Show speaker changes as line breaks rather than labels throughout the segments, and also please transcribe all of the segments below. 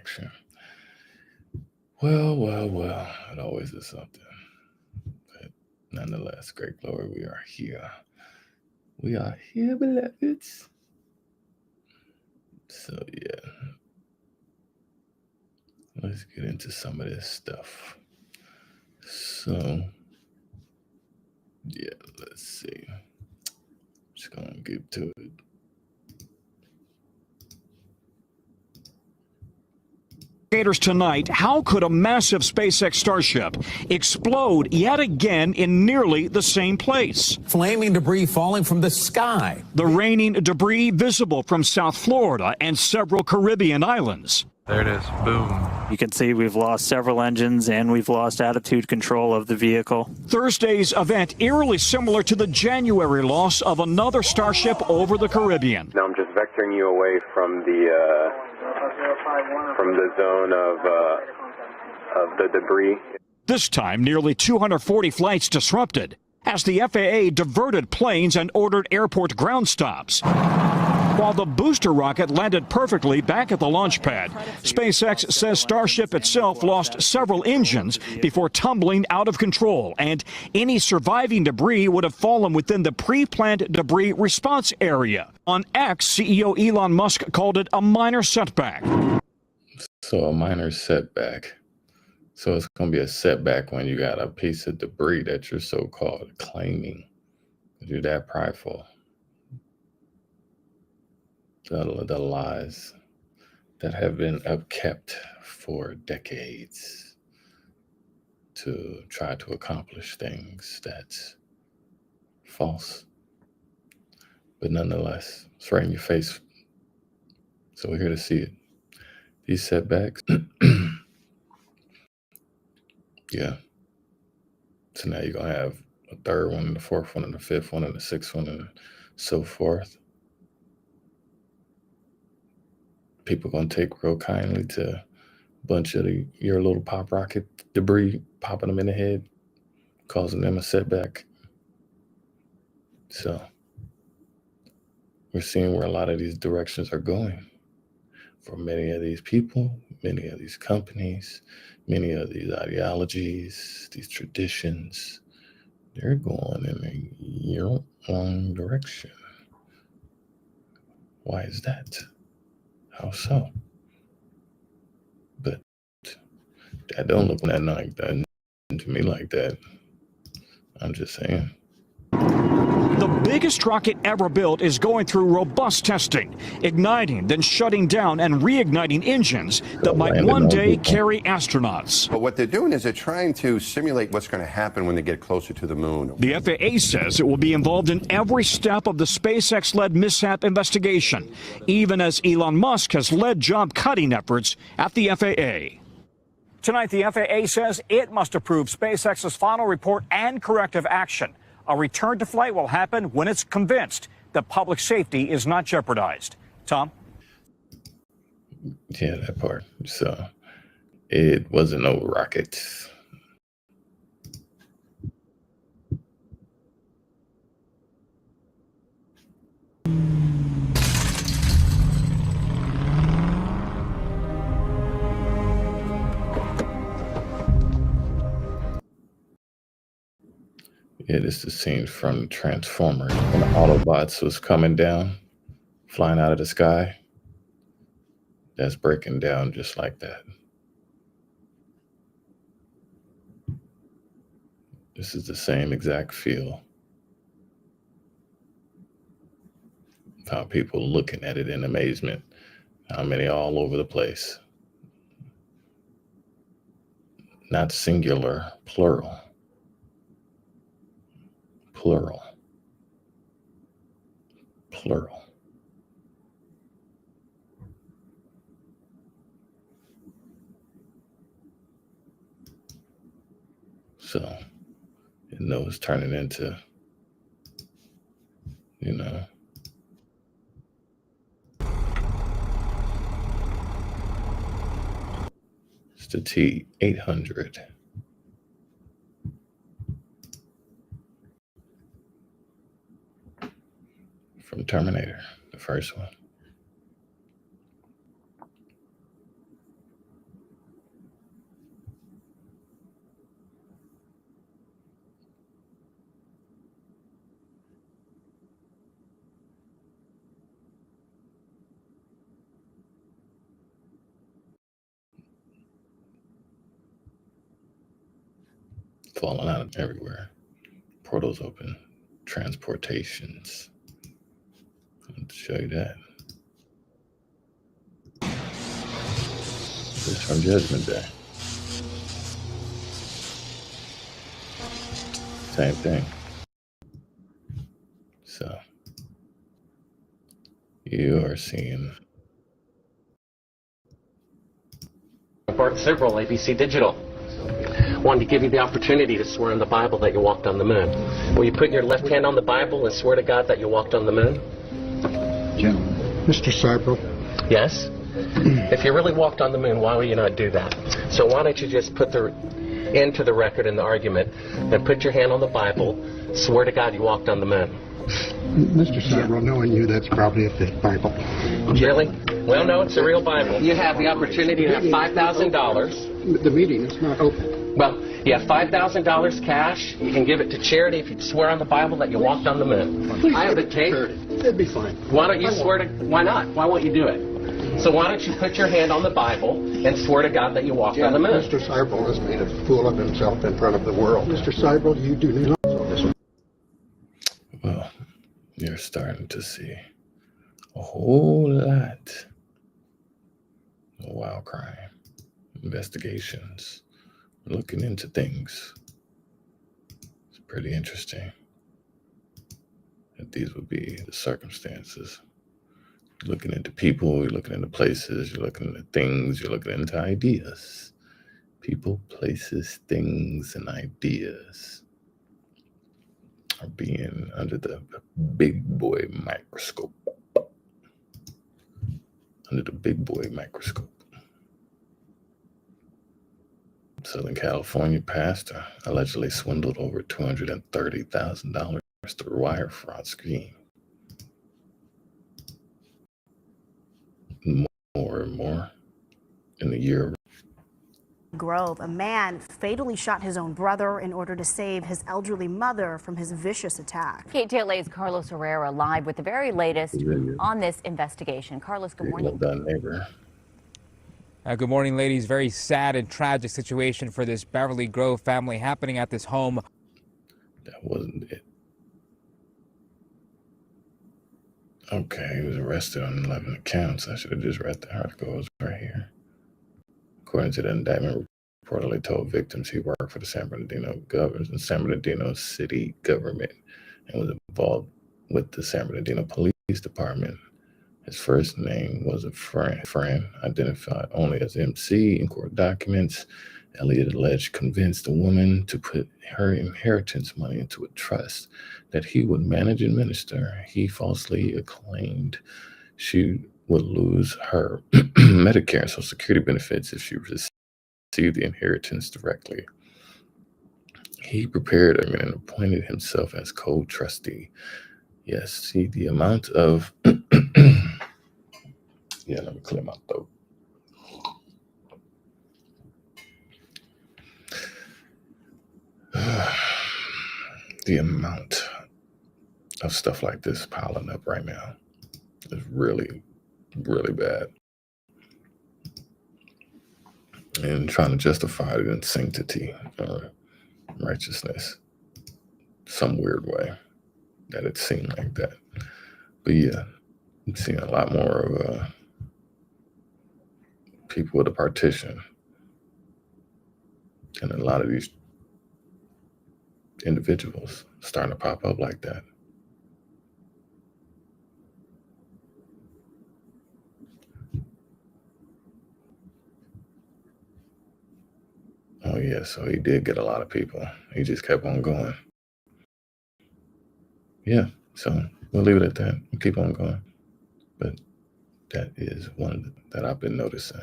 action. Well, it always is something. But nonetheless, great glory, we are here. We are here, beloveds. So, yeah. Let's get into some of this stuff. So, yeah, let's see. Just gonna get to it.
Tonight, how could a massive SpaceX Starship explode yet again in nearly the same place?
Flaming debris falling from the sky.
The raining debris visible from South Florida and several Caribbean islands.
There it is. Boom.
You can see we've lost several engines and we've lost attitude control of the vehicle.
Thursday's event eerily similar to the January loss of another Starship over the Caribbean.
Now I'm just vectoring you away from the zone of the debris.
This time, nearly 240 flights disrupted as the FAA diverted planes and ordered airport ground stops. While the booster rocket landed perfectly back at the launch pad, SpaceX says Starship itself lost several engines before tumbling out of control, and any surviving debris would have fallen within the pre-planned debris response area. On X, CEO Elon Musk called it a minor setback.
So a minor setback. So it's going to be a setback when you got a piece of debris that you're so-called claiming. You're that prideful. The lies that have been upkept for decades to try to accomplish things that's false. But nonetheless, it's right in your face. So we're here to see it. These setbacks. Yeah. So now you're going to have a third one, and the fourth one, and the fifth one, and the sixth one, and so forth. People going to take real kindly to a bunch of your little pop rocket debris, popping them in the head, causing them a setback. So we're seeing where a lot of these directions are going for many of these people, many of these companies, many of these ideologies, these traditions. They're going in a wrong direction. Why is that? How so? But that don't look nothing like that to me like that. I'm just saying.
The biggest rocket ever built is going through robust testing, igniting, then shutting down and reigniting engines that might one day carry astronauts.
But what they're doing is they're trying to simulate what's going to happen when they get closer to the moon.
The FAA says it will be involved in every step of the SpaceX-led mishap investigation, even as Elon Musk has led job-cutting efforts at the FAA. Tonight, the FAA says it must approve SpaceX's final report and corrective action. A return to flight will happen when it's convinced that public safety is not jeopardized. Tom?
Yeah, that part. So it wasn't no rocket. Yeah, this is the scene from Transformers when the Autobots was coming down, flying out of the sky. That's breaking down just like that. This is the same exact feel. How people looking at it in amazement. How many all over the place. Not singular, plural. Plural. Plural. So, it knows turning into, you know, it's the T-800. From Terminator, the first one. falling out everywhere. Portals open. Transportations. I'll show you that. This is from Judgment Day. Same thing. So you are seeing
Bart Sibrel, ABC Digital. Wanted to give you the opportunity to swear on the Bible that you walked on the moon. Will you put your left hand on the Bible and swear to God that you walked on the moon?
Yeah. Mr. Sibrel.
Yes? If you really walked on the moon, why would you not do that? So why don't you just put the into the record in the argument and put your hand on the Bible, swear to God you walked on the moon.
Mr. Sibrel, knowing you, that's probably a fake Bible.
Really? Well, no, it's a real Bible. You have the opportunity to have $5,000.
The meeting is not open.
Well, you have $5,000 cash. You can give it to charity if you swear on the Bible that you walked on the moon.
Please
I have the tape.
It'd be fine.
Why don't you swear to... Why not? Why won't you do it? So why don't you put your hand on the Bible and swear to God that you walked on the moon?
Mr. Sibrel has made a fool of himself in front of the world. Mr. Sibrel, you do not know this.
Well, you're starting to see a whole lot of wild crime, investigations, looking into things. It's pretty interesting that these would be the circumstances. You're looking into people, you're looking into places, you're looking into things, you're looking into ideas. People, places, things, and ideas are being under the big boy microscope. Under the big boy microscope. Southern California pastor allegedly swindled over $230,000 through wire fraud scheme. More and more in the year.
Grove, a man fatally shot his own brother in order to save his elderly mother from his vicious attack.
KTLA's Carlos Herrera live with the very latest on this investigation. Carlos, good morning.
Well done, neighbor.
Good morning, ladies. Very sad and tragic situation for this Beverly Grove family happening at this home.
That wasn't it. Okay, he was arrested on 11 accounts. I should have just read the article. It was right here. According to the indictment, reportedly told victims he worked for the San Bernardino city government and was involved with the San Bernardino Police Department. His first name was a friend, identified only as MC in court documents. Elliott alleged convinced a woman to put her inheritance money into a trust that he would manage and administer. He falsely claimed she would lose her Medicare and Social Security benefits if she received the inheritance directly. He prepared and appointed himself as co-trustee. Yes, see the amount of... Yeah, let me clear my throat. The amount of stuff like this piling up right now is really, really bad. And trying to justify it in sanctity or righteousness, some weird way that it seemed like that. But yeah, I'm seeing a lot more of people with a partition. And a lot of these individuals starting to pop up like that. Oh yeah, so he did get a lot of people. He just kept on going. Yeah, so we'll leave it at that. We'll keep on going. But that is one that I've been noticing.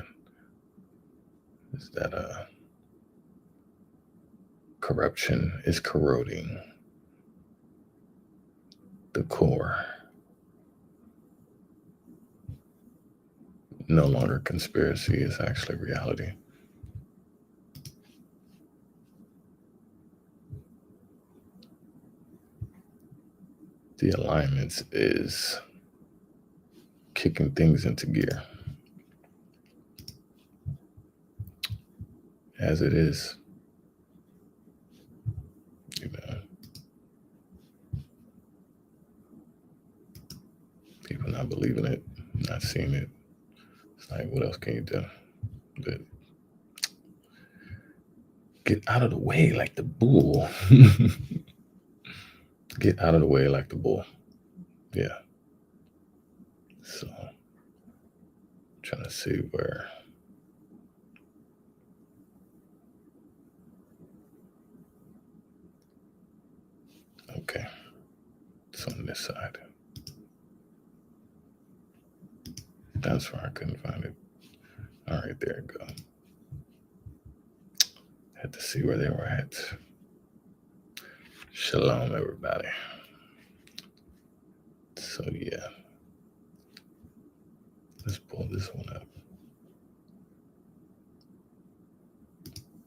Is that corruption is corroding the core. No longer conspiracy, is actually reality. The alignments is kicking things into gear. As it is. believe in it, not seeing it. It's like, what else can you do? But get out of the way like the bull. Get out of the way like the bull. Yeah. So, trying to see where. Okay. It's on this side. That's where I couldn't find it. All right, there it goes. Had to see where they were at. Shalom, everybody. So, yeah. Let's pull this one up.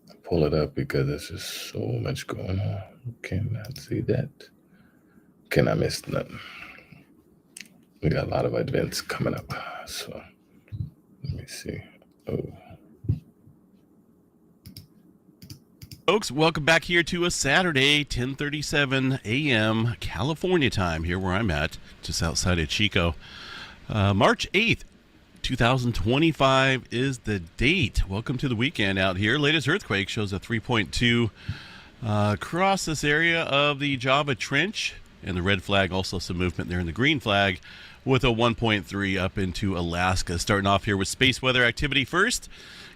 I pull it up because there's just so much going on. Cannot see that. Cannot miss nothing. We got a lot of events coming up. So, let me see. Oh.
Folks, welcome back here to a Saturday, 10:37 a.m. California time, here where I'm at, just outside of Chico. March 8th, 2025 is the date. Welcome to the weekend out here. Latest earthquake shows a 3.2 across this area of the Java Trench, and the red flag, also some movement there in the green flag, with a 1.3 up into Alaska. Starting off here with space weather activity first.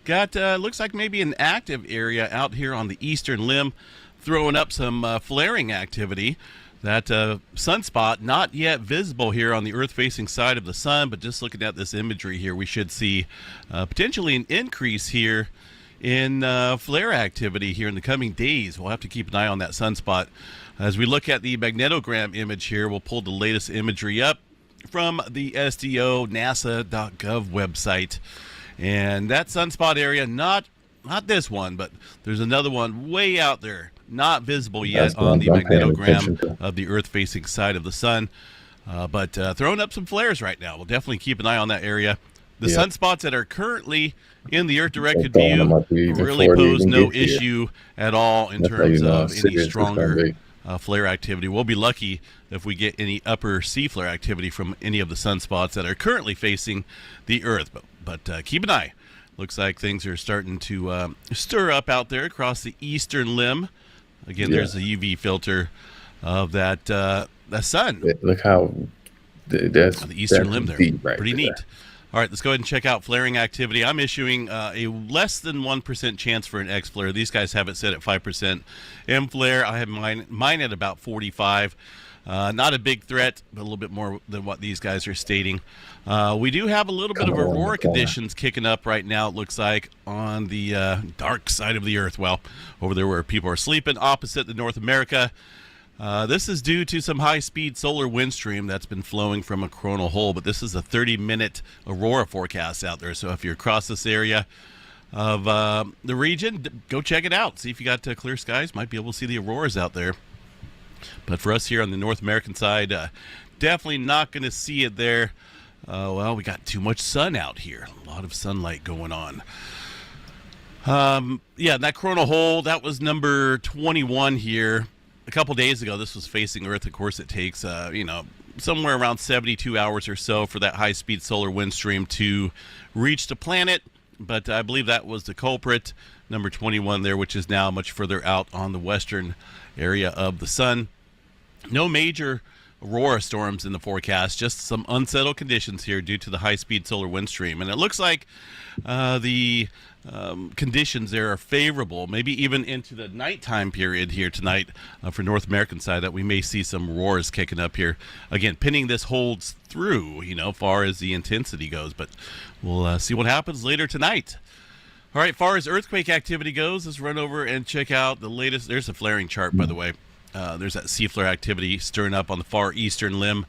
Got, looks like maybe an active area out here on the eastern limb, throwing up some flaring activity. That sunspot not yet visible here on the Earth-facing side of the sun, but just looking at this imagery here, we should see potentially an increase here in flare activity here in the coming days. We'll have to keep an eye on that sunspot. As we look at the magnetogram image here, we'll pull the latest imagery up from the SDO NASA.gov website. And that sunspot area, not this one, but there's another one way out there, not visible yet on the magnetogram of the Earth-facing side of the sun, but throwing up some flares right now. We'll definitely keep an eye on that area. The sunspots that are currently in the Earth-directed view really pose no issue at all in terms of any stronger flare activity. We'll be lucky if we get any upper sea flare activity from any of the sunspots that are currently facing the Earth. But keep an eye. Looks like things are starting to stir up out there across the eastern limb. Again, there's the UV filter of that sun.
Look how that's
on the eastern limb there.
Right
Pretty neat. All right, let's go ahead and check out flaring activity. I'm issuing a less than 1% chance for an X flare. These guys have it set at 5%. M flare, I have mine at about 45. Not a big threat, but a little bit more than what these guys are stating. We do have a little bit of aurora conditions kicking up right now, it looks like, on the dark side of the Earth. Well, over there where people are sleeping, opposite the North America. This is due to some high-speed solar wind stream that's been flowing from a coronal hole, but this is a 30-minute aurora forecast out there. So if you're across this area of the region, go check it out. See if you got clear skies. Might be able to see the auroras out there. But for us here on the North American side, definitely not going to see it there. Well, we got too much sun out here. A lot of sunlight going on. Yeah, that coronal hole, that was number 21 here. A couple days ago, this was facing Earth. Of course, it takes, somewhere around 72 hours or so for that high-speed solar wind stream to reach the planet. But I believe that was the culprit, number 21 there, which is now much further out on the western area of the sun. No major aurora storms in the forecast, just some unsettled conditions here due to the high-speed solar wind stream. And it looks like the conditions there are favorable, maybe even into the nighttime period here tonight for North American side, that we may see some auroras kicking up here. Again, pinning this holds through, far as the intensity goes, but we'll see what happens later tonight. All right, far as earthquake activity goes, let's run over and check out the latest. There's a flaring chart, by the way. There's that sea flare activity stirring up on the far eastern limb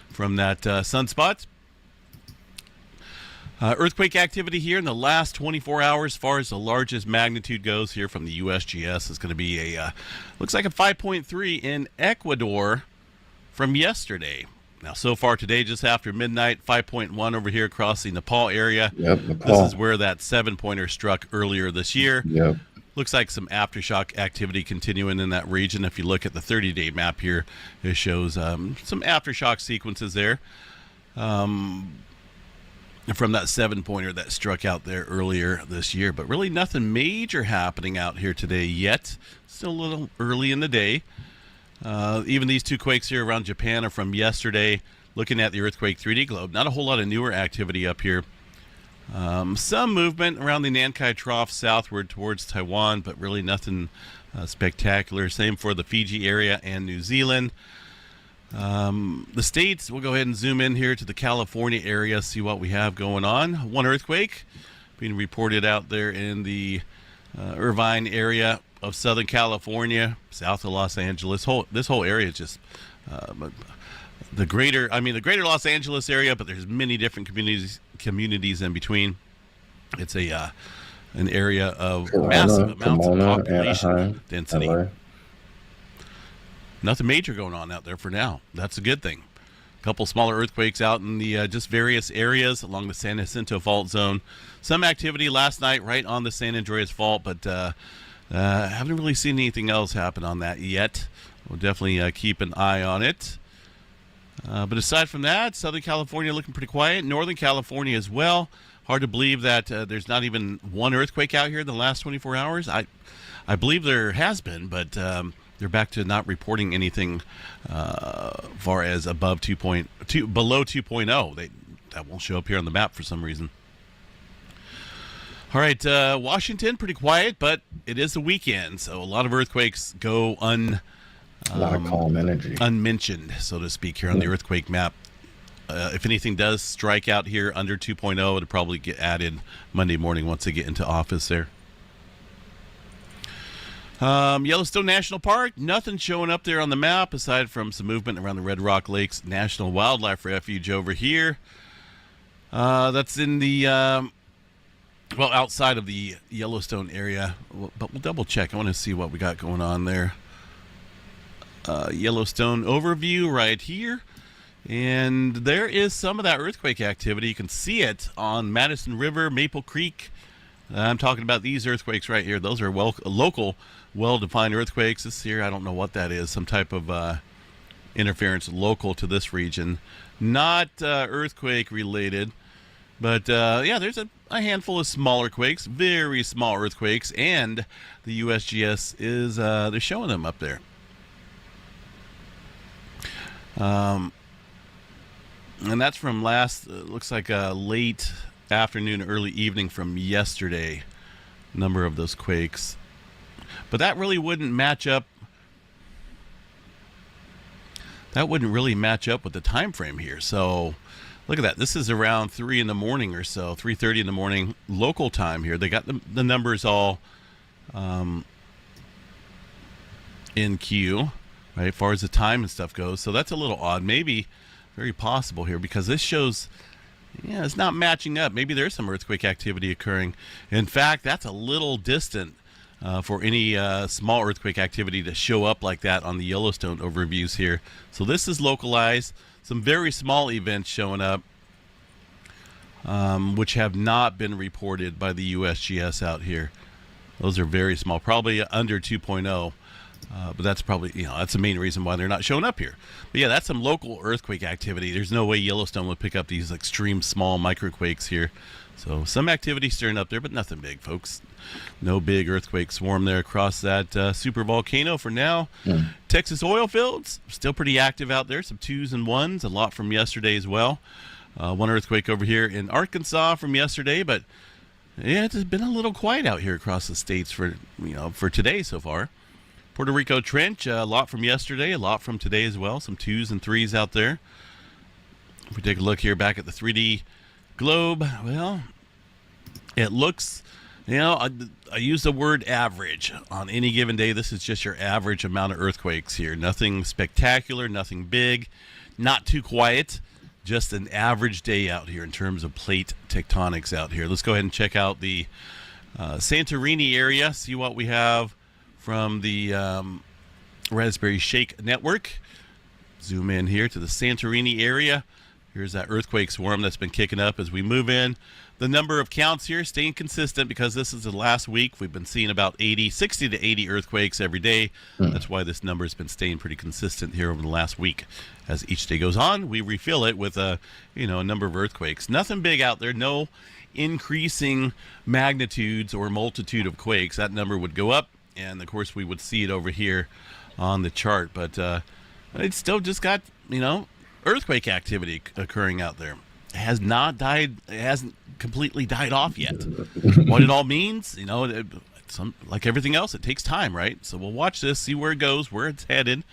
from that sunspot. Earthquake activity here in the last 24 hours, as far as the largest magnitude goes here from the USGS, is going to be looks like a 5.3 in Ecuador from yesterday. Now, so far today, just after midnight, 5.1 over here across the Nepal area.
Yep, Nepal.
This is where that 7-pointer struck earlier this year.
Yep.
Looks like some aftershock activity continuing in that region. If you look at the 30-day map here, it shows some aftershock sequences there. from that 7-pointer that struck out there earlier this year. But really nothing major happening out here today yet. Still a little early in the day. Even these two quakes here around Japan are from yesterday. Looking at the earthquake 3D globe, not a whole lot of newer activity up here. Some movement around the Nankai Trough southward towards Taiwan, but really nothing spectacular. Same for the Fiji area and New Zealand. The states, we'll go ahead and zoom in here to the California area, see what we have going on. One earthquake being reported out there in the Irvine area of Southern California, south of Los Angeles. This whole area is just the greater Los Angeles area, but there's many different communities in between. It's an area of massive amounts of population density.
LA.
Nothing major going on out there for now. That's a good thing. A couple smaller earthquakes out in the just various areas along the San Jacinto Fault Zone. Some activity last night right on the San Andreas Fault, but haven't really seen anything else happen on that yet. We'll definitely keep an eye on it. But aside from that, Southern California looking pretty quiet. Northern California as well. Hard to believe that there's not even one earthquake out here in the last 24 hours. I believe there has been, but they're back to not reporting anything far as above below 2.0. That won't show up here on the map for some reason. All right, Washington, pretty quiet, but it is the weekend, so a lot of earthquakes go
a lot of calm energy,
unmentioned, so to speak, here on the earthquake map. If anything does strike out here under 2.0, it'll probably get added Monday morning once they get into office there. Yellowstone National Park, nothing showing up there on the map aside from some movement around the Red Rock Lakes National Wildlife Refuge over here. That's in the, outside of the Yellowstone area, but we'll double check. I want to see what we got going on there. Yellowstone overview right here. And there is some of that earthquake activity. You can see it on Madison River, Maple Creek. I'm talking about these earthquakes right here. Those are local, well-defined earthquakes. This here, I don't know what that is. Some type of interference local to this region. Not earthquake related. But, there's a handful of smaller quakes, very small earthquakes. And the USGS is, they're showing them up there. And that's from looks like a late afternoon, early evening from yesterday, number of those quakes. But that really wouldn't match up. That wouldn't really match up with the time frame here. So look at that. This is around 3 in the morning or so, 3:30 in the morning local time here. They got the numbers all in queue, right, as far as the time and stuff goes. So that's a little odd. Maybe very possible here because this shows, it's not matching up. Maybe there's some earthquake activity occurring. In fact, that's a little distant for any small earthquake activity to show up like that on the Yellowstone overviews here. So this is localized. Some very small events showing up, which have not been reported by the USGS out here. Those are very small, probably under 2.0. But that's probably, that's the main reason why they're not showing up here. But yeah, that's some local earthquake activity. There's no way Yellowstone would pick up these extreme small microquakes here. So some activity stirring up there, but nothing big, folks. No big earthquake swarm there across that super volcano for now. Texas oil fields, still pretty active out there. Some 2s and 1s, a lot from yesterday as well. One earthquake over here in Arkansas from yesterday, but yeah, it's been a little quiet out here across the states for today so far. Puerto Rico Trench, a lot from yesterday, a lot from today as well. Some 2s and 3s out there. If we take a look here back at the 3D globe, well, it looks, I use the word average. On any given day, this is just your average amount of earthquakes here. Nothing spectacular, nothing big, not too quiet. Just an average day out here in terms of plate tectonics out here. Let's go ahead and check out the Santorini area, see what we have from the Raspberry Shake Network. Zoom in here to the Santorini area. Here's that earthquake swarm that's been kicking up as we move in. The number of counts here staying consistent because this is the last week. We've been seeing about 60 to 80 earthquakes every day. That's why this number has been staying pretty consistent here over the last week. As each day goes on, we refill it with a number of earthquakes. Nothing big out there. No increasing magnitudes or multitude of quakes. That number would go up, and of course we would see it over here on the chart. But it's still just got earthquake activity occurring out there. It has not died. It hasn't completely died off yet. What it all means, like everything else, it takes time, right? So we'll watch this, see where it goes, where it's headed.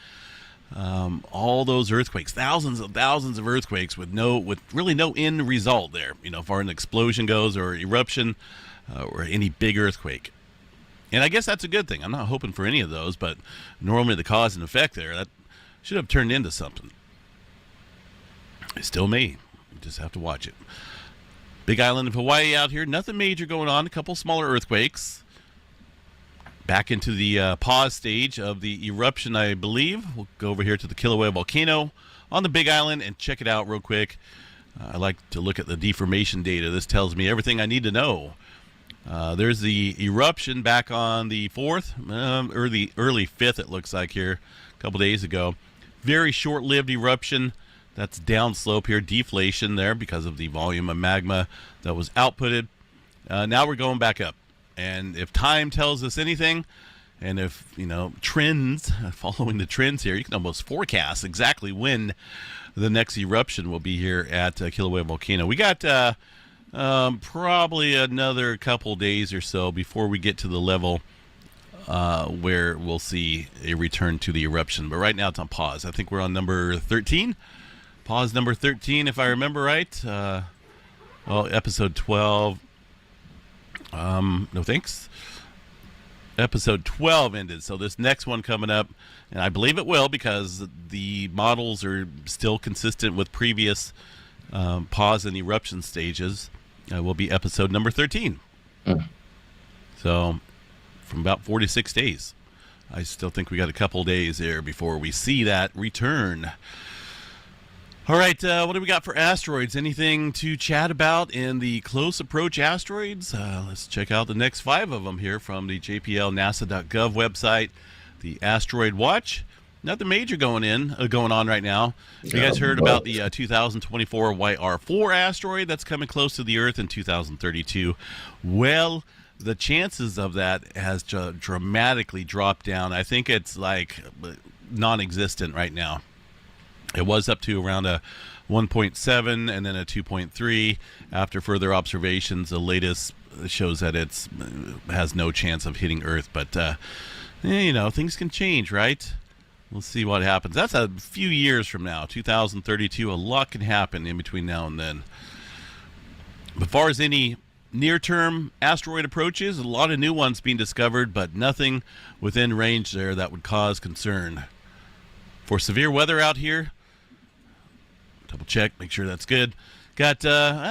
All those earthquakes, thousands of earthquakes with really no end result there. As far as an explosion goes, or eruption, or any big earthquake. And I guess that's a good thing. I'm not hoping for any of those, but normally the cause and effect there, that should have turned into something. It still may. You just have to watch it. Big island of Hawaii out here. Nothing major going on. A couple smaller earthquakes. Back into the pause stage of the eruption, I believe. We'll go over here to the Kilauea volcano on the Big Island and check it out real quick. I like to look at the deformation data. This tells me everything I need to know. There's the eruption back on the 4th, early 5th, it looks like here, a couple days ago. Very short-lived eruption. That's downslope here, deflation there because of the volume of magma that was outputted. Now we're going back up. And if time tells us anything, and if, trends, following the trends here, you can almost forecast exactly when the next eruption will be here at Kilauea Volcano. We got probably another couple days or so before we get to the level where we'll see a return to the eruption. But right now it's on pause. I think we're on number 13. Pause number 13, if I remember right. Episode 12. No thanks. Episode 12 ended. So this next one coming up, and I believe it will because the models are still consistent with previous pause and eruption stages, will be episode number 13. So from about 46 days. I still think we got a couple days there before we see that return. All right, what do we got for asteroids? Anything to chat about in the close approach asteroids? Let's check out the next 5 of them here from the JPL-NASA.gov website. The Asteroid Watch. Nothing major going on right now. You guys heard about the 2024 YR4 asteroid that's coming close to the Earth in 2032. Well, the chances of that has dramatically dropped down. I think it's like non-existent right now. It was up to around a 1.7 and then a 2.3. After further observations, the latest shows that it has no chance of hitting Earth. But, things can change, right? We'll see what happens. That's a few years from now, 2032. A lot can happen in between now and then. As far as any near-term asteroid approaches, a lot of new ones being discovered, but nothing within range there that would cause concern. For severe weather out here, double check, make sure that's good. Got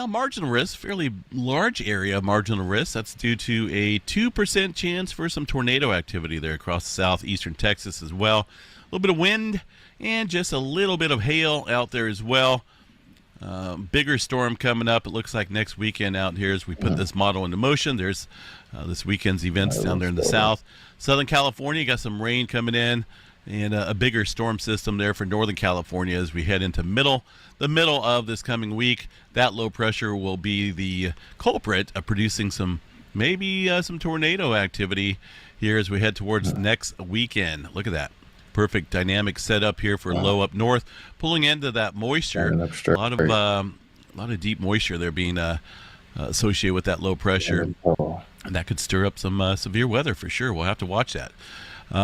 marginal risk, fairly large area of marginal risk. That's due to a 2% chance for some tornado activity there across southeastern Texas as well. A little bit of wind and just a little bit of hail out there as well. Bigger storm coming up, it looks like next weekend out here as we put this model into motion. There's this weekend's events down there in the south. Southern California, got some rain coming in. And a bigger storm system there for Northern California as we head into the middle of this coming week. That low pressure will be the culprit of producing some tornado activity here as we head towards next weekend. Look at that. Perfect dynamic setup here for low up north, pulling into that moisture. A lot of deep moisture there being associated with that low pressure. And that could stir up some severe weather for sure. We'll have to watch that.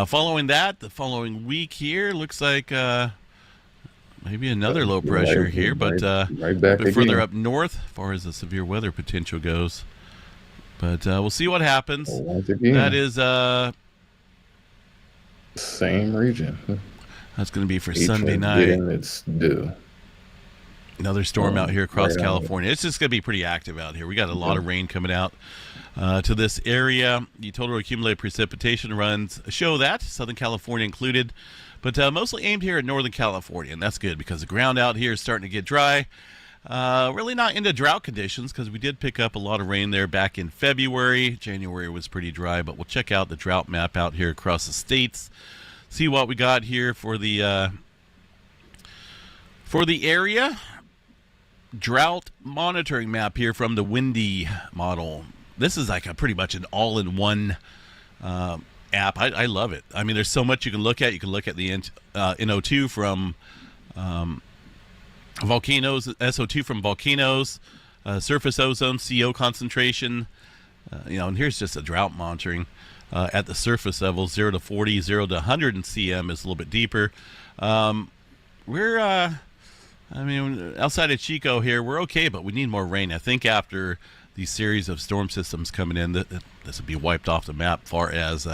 Following that, the following week here looks like maybe another low pressure here, but a bit further up north as far as the severe weather potential goes. But we'll see what happens. That is
same region.
That's going to be for Sunday night.
It's due.
Another storm out here across California. It's just going to be pretty active out here. We got a lot of rain coming out to this area. The total accumulated precipitation runs show that, Southern California included, but mostly aimed here in Northern California, and that's good because the ground out here is starting to get dry. Really not into drought conditions because we did pick up a lot of rain there back in February. January was pretty dry, but we'll check out the drought map out here across the states. See what we got here for the area. Drought monitoring map here from the Windy model. This is like a pretty much an all-in-one app. I love it. I mean, there's so much you can look at. You can look at the NO2 from volcanoes, SO2 from volcanoes, surface ozone, CO concentration. And here's just a drought monitoring at the surface level, 0 to 40, 0 to 100 in cm is a little bit deeper. Outside of Chico here, we're okay, but we need more rain. I think after these series of storm systems coming in, this will be wiped off the map far as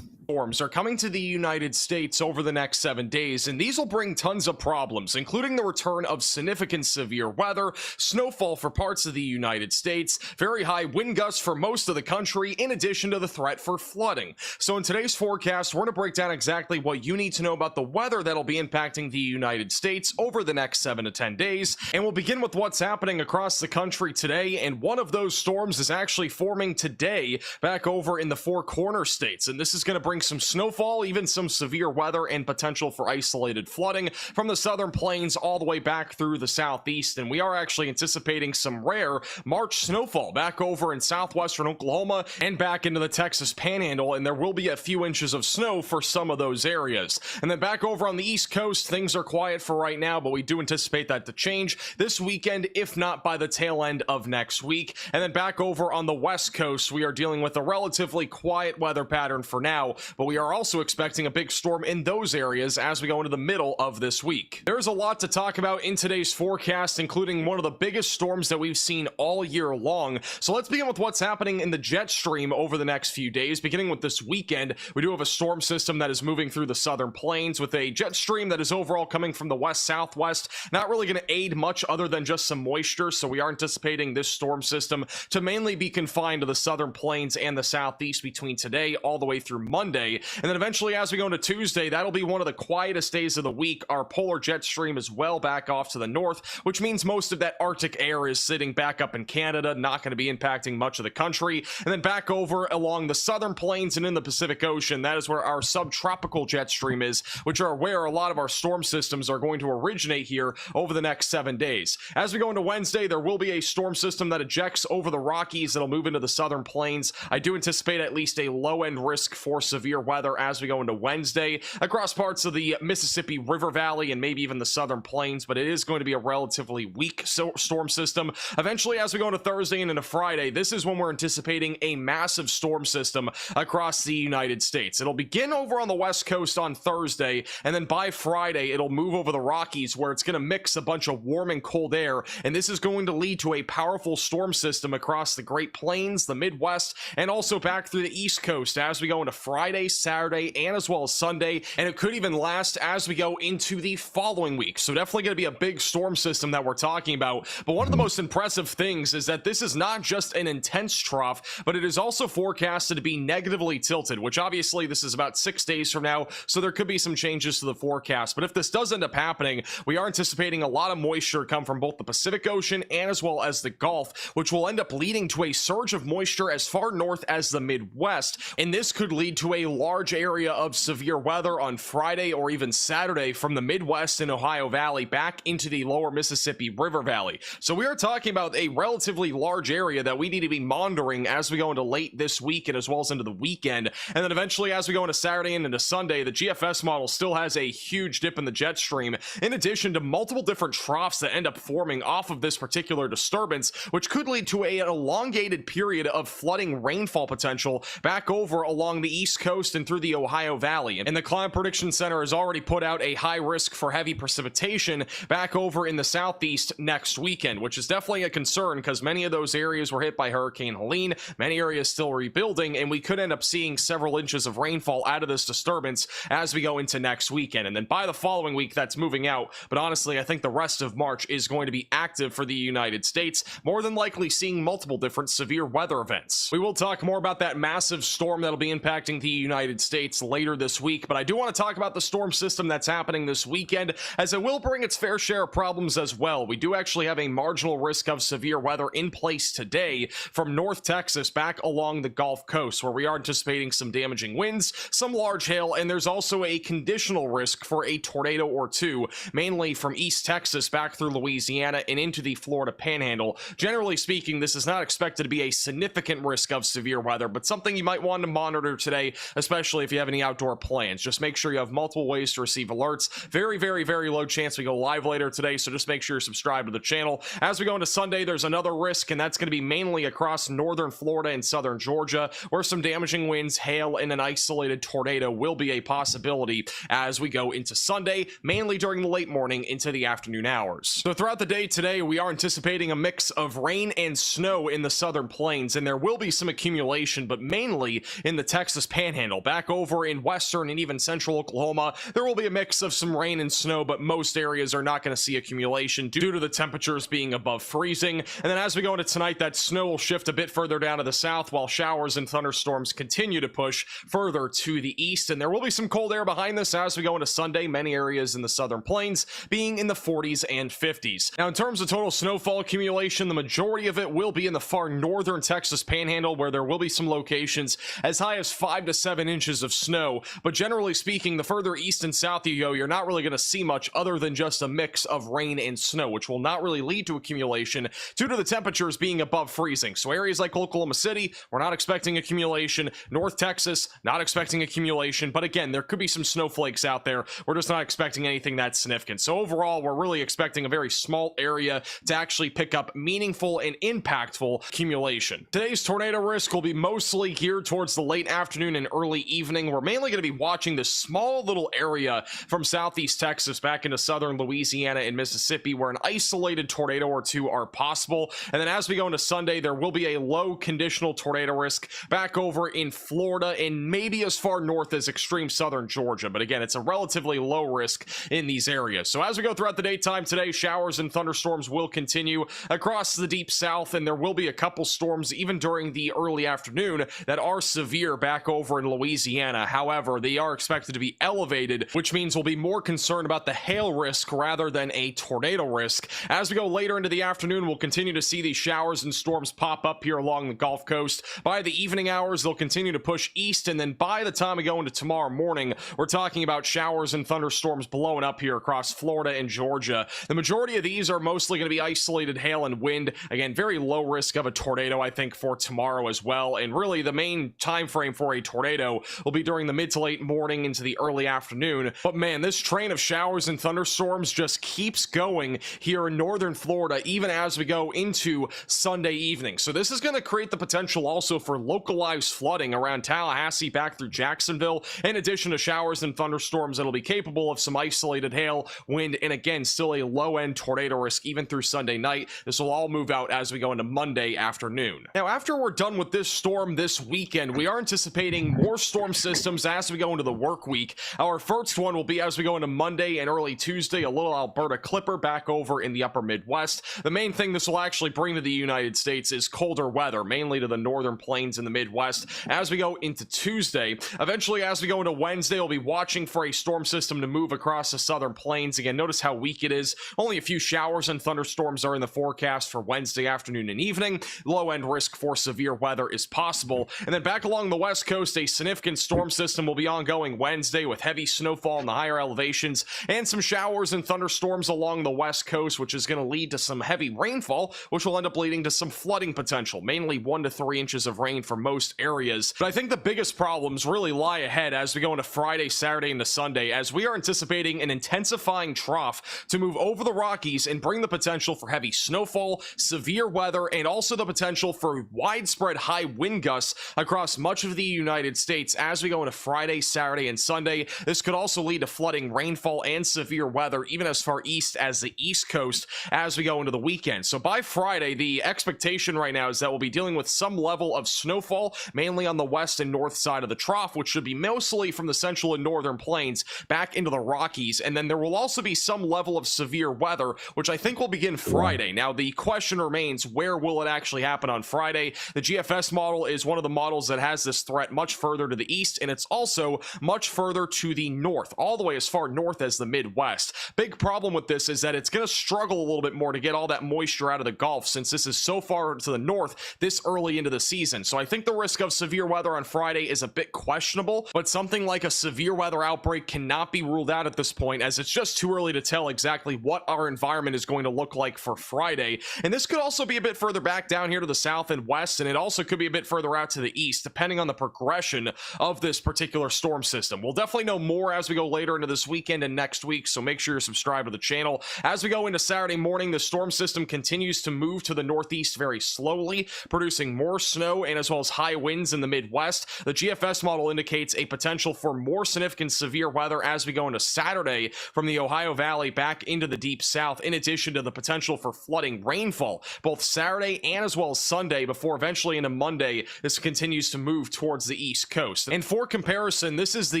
storms are coming to the United States over the next 7 days, and these will bring tons of problems, including the return of significant severe weather, snowfall for parts of the United States, very high wind gusts for most of the country, in addition to the threat for flooding. So in today's forecast, we're going to break down exactly what you need to know about the weather that'll be impacting the United States over the next 7 to 10 days, and we'll begin with what's happening across the country today, and one of those storms is actually forming today back over in the Four Corner states, and this is going to bring some snowfall, even some severe weather, and potential for isolated flooding from the southern plains all the way back through the southeast. And we are actually anticipating some rare March snowfall back over in southwestern Oklahoma and back into the Texas Panhandle, and there will be a few inches of snow for some of those areas. And then back over on the East Coast, things are quiet for right now, but we do anticipate that to change this weekend, if not by the tail end of next week. And then back over on the West Coast, we are dealing with a relatively quiet weather pattern for now, but we are also expecting a big storm in those areas as we go into the middle of this week. There's a lot to talk about in today's forecast, including one of the biggest storms that we've seen all year long. So let's begin with what's happening in the jet stream over the next few days. Beginning with this weekend, we do have a storm system that is moving through the southern plains with a jet stream that is overall coming from the west-southwest. Not really going to aid much other than just some moisture, so we are anticipating this storm system to mainly be confined to the southern plains and the southeast between today all the way through Monday. And then eventually, as we go into Tuesday, that'll be one of the quietest days of the week. Our polar jet stream is well back off to the north, which means most of that Arctic air is sitting back up in Canada, not going to be impacting much of the country. And then back over along the southern plains and in the Pacific Ocean, that is where our subtropical jet stream is, which are where a lot of our storm systems are going to originate here over the next 7 days. As we go into Wednesday, there will be a storm system that ejects over the Rockies that'll move into the southern plains. I do anticipate at least a low-end risk for severe weather as we go into Wednesday across parts of the Mississippi River Valley and maybe even the southern plains, but it is going to be a relatively weak storm system. Eventually, as we go into Thursday and into Friday, this is when we're anticipating a massive storm system across the United States. It'll begin over on the West Coast on Thursday, and then by Friday, it'll move over the Rockies, where it's going to mix a bunch of warm and cold air, and this is going to lead to a powerful storm system across the Great Plains, the Midwest, and also back through the East Coast as we go into Friday, Saturday, and as well as Sunday, and it could even last as we go into the following week. So definitely going to be a big storm system that we're talking about. But one of the most impressive things is that this is not just an intense trough, but it is also forecasted to be negatively tilted, which obviously this is about 6 days from now, so there could be some changes to the forecast. But if this does end up happening, we are anticipating a lot of moisture come from both the Pacific Ocean and as well as the Gulf, which will end up leading to a surge of moisture as far north as the Midwest, and this could lead to a large area of severe weather on Friday or even Saturday from the Midwest and Ohio Valley back into the lower Mississippi River Valley. So we are talking about a relatively large area that we need to be monitoring as we go into late this week and as well as into the weekend. And then eventually, as we go into Saturday and into Sunday, the GFS model still has a huge dip in the jet stream, in addition to multiple different troughs that end up forming off of this particular disturbance, which could lead to an elongated period of flooding rainfall potential back over along the East Coast and through the Ohio Valley. And the Climate Prediction Center has already put out a high risk for heavy precipitation back over in the southeast next weekend, which is definitely a concern because many of those areas were hit by Hurricane Helene, many areas still rebuilding, and we could end up seeing several inches of rainfall out of this disturbance as we go into next weekend. And then by the following week, that's moving out. But honestly, I think the rest of March is going to be active for the United States, more than likely seeing multiple different severe weather events. We will talk more about that massive storm that'll be impacting the United States later this week. But I do want to talk about the storm system that's happening this weekend, as it will bring its fair share of problems as well. We do actually have a marginal risk of severe weather in place today from North Texas back along the Gulf Coast, where we are anticipating some damaging winds, some large hail, and there's also a conditional risk for a tornado or two, mainly from East Texas back through Louisiana and into the Florida Panhandle. Generally speaking, this is not expected to be a significant risk of severe weather, but something you might want to monitor today, especially if you have any outdoor plans. Just make sure you have multiple ways to receive alerts. Very, very, very low chance we go live later today, so just make sure you're subscribed to the channel. As we go into Sunday, there's another risk, and that's going to be mainly across northern Florida and southern Georgia, where some damaging winds, hail, and an isolated tornado will be a possibility as we go into Sunday, mainly during the late morning into the afternoon hours. So throughout the day today, we are anticipating a mix of rain and snow in the southern plains, and there will be some accumulation, but mainly in the Texas Panhandle. Back over in western and even central Oklahoma, there will be a mix of some rain and snow, but most areas are not going to see accumulation due to the temperatures being above freezing. And then as we go into tonight, that snow will shift a bit further down to the south, while showers and thunderstorms continue to push further to the east. And there will be some cold air behind this as we go into Sunday, many areas in the southern plains being in the 40s and 50s. Now, in terms of total snowfall accumulation, the majority of it will be in the far northern Texas Panhandle, where there will be some locations as high as 5 to 7 inches of snow. But generally speaking, the further east and south you go, you're not really going to see much other than just a mix of rain and snow, which will not really lead to accumulation due to the temperatures being above freezing. So areas like Oklahoma City, we're not expecting accumulation. North Texas, not expecting accumulation. But again, there could be some snowflakes out there. We're just not expecting anything that significant. So overall, we're really expecting a very small area to actually pick up meaningful and impactful accumulation. Today's tornado risk will be mostly geared towards the late afternoon and early evening. We're mainly going to be watching this small little area from southeast Texas back into southern Louisiana and Mississippi, where an isolated tornado or two are possible. And then as we go into Sunday, there will be a low conditional tornado risk back over in Florida and maybe as far north as extreme southern Georgia. But again, it's a relatively low risk in these areas. So as we go throughout the daytime today, showers and thunderstorms will continue across the deep south, and there will be a couple storms even during the early afternoon that are severe back over in Louisiana. However, they are expected to be elevated, which means we'll be more concerned about the hail risk rather than a tornado risk. As we go later into the afternoon, we'll continue to see these showers and storms pop up here along the Gulf Coast. By the evening hours, they'll continue to push east, and then by the time we go into tomorrow morning, we're talking about showers and thunderstorms blowing up here across Florida and Georgia. The majority of these are mostly going to be isolated hail and wind. Again, very low risk of a tornado, I think, for tomorrow as well. And really, the main time frame for a tornado will be during the mid to late morning into the early afternoon. But man, this train of showers and thunderstorms just keeps going here in northern Florida, even as we go into Sunday evening. So this is going to create the potential also for localized flooding around Tallahassee back through Jacksonville, in addition to showers and thunderstorms that'll be capable of some isolated hail, wind, and again, still a low-end tornado risk even through Sunday night. This will all move out as we go into Monday afternoon. Now, after we're done with this storm this weekend, we are anticipating more storm systems as we go into the work week. Our first one will be as we go into Monday and early Tuesday, a little Alberta clipper back over in the upper Midwest. The main thing this will actually bring to the United States is colder weather, mainly to the northern plains and the Midwest as we go into Tuesday. Eventually, as we go into Wednesday, we'll be watching for a storm system to move across the southern plains. Again, notice how weak it is. Only a few showers and thunderstorms are in the forecast for Wednesday afternoon and evening. Low-end risk for severe weather is possible. And then back along the west coast, a significant storm system will be ongoing Wednesday with heavy snowfall in the higher elevations and some showers and thunderstorms along the west coast, which is going to lead to some heavy rainfall, which will end up leading to some flooding potential, mainly 1 to 3 inches of rain for most areas. But I think the biggest problems really lie ahead as we go into Friday, Saturday, and Sunday, as we are anticipating an intensifying trough to move over the Rockies and bring the potential for heavy snowfall, severe weather, and also the potential for widespread high wind gusts across much of the United States as we go into Friday, Saturday, and Sunday. This could also lead to flooding, rainfall, and severe weather even as far east as the East Coast as we go into the weekend. So by Friday, the expectation right now is that we'll be dealing with some level of snowfall, mainly on the west and north side of the trough, which should be mostly from the central and northern plains back into the Rockies. And then there will also be some level of severe weather, which I think will begin Friday. Now, the question remains, where will it actually happen on Friday? The GFS model is one of the models that has this threat much further to the east, and it's also much further to the north, all the way as far north as the Midwest. Big problem with this is that it's going to struggle a little bit more to get all that moisture out of the Gulf, since this is so far to the north this early into the season. So I think the risk of severe weather on Friday is a bit questionable, but something like a severe weather outbreak cannot be ruled out at this point, as it's just too early to tell exactly what our environment is going to look like for Friday. And this could also be a bit further back down here to the south and west, and it also could be a bit further out to the east, depending on the progression of this particular storm system. We'll definitely know more as we go later into this weekend and next week, so make sure you're subscribed to the channel. As we go into Saturday morning, the storm system continues to move to the northeast very slowly, producing more snow and as well as high winds in the Midwest. The GFS model indicates a potential for more significant severe weather as we go into Saturday from the Ohio Valley back into the deep south, in addition to the potential for flooding rainfall both Saturday and as well as Sunday, before eventually into Monday this continues to move towards the east coast. And for comparison, this is the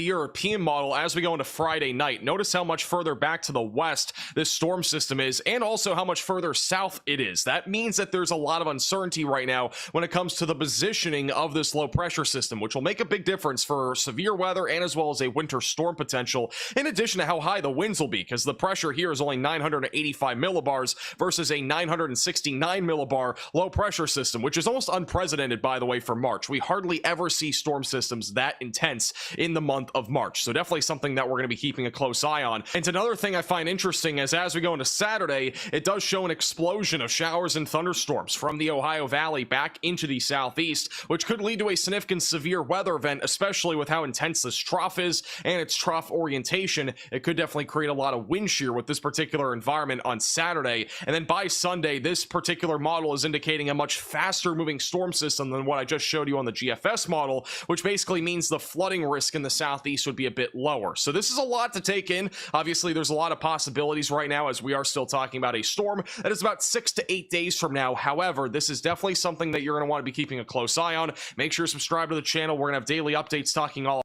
European model as we go into Friday night. Notice how much further back to the west this storm system is, and also how much further south it is. That means that there's a lot of uncertainty right now when it comes to the positioning of this low pressure system, which will make a big difference for severe weather and as well as a winter storm potential, in addition to how high the winds will be, because the pressure here is only 985 millibars versus a 969 millibar low pressure system, which is almost unprecedented, by the way, for March. We hardly ever see storm systems that intense in the month of March, so definitely something that we're going to be keeping a close eye on. And another thing I find interesting is as we go into Saturday, it does show an explosion of showers and thunderstorms from the Ohio Valley back into the southeast, which could lead to a significant severe weather event, especially with how intense this trough is and its trough orientation. It could definitely create a lot of wind shear with this particular environment on Saturday. And then by Sunday, this particular model is indicating a much faster moving storm system than what I just showed you on the GFS model, which basically means the flooding risk in the southeast would be a bit lower. So this is a lot to take in. Obviously, there's a lot of possibilities right now, as we are still talking about a storm that is about 6 to 8 days from now. However, this is definitely something that you're going to want to be keeping a close eye on. Make sure to subscribe to the channel. We're going to have daily updates talking all.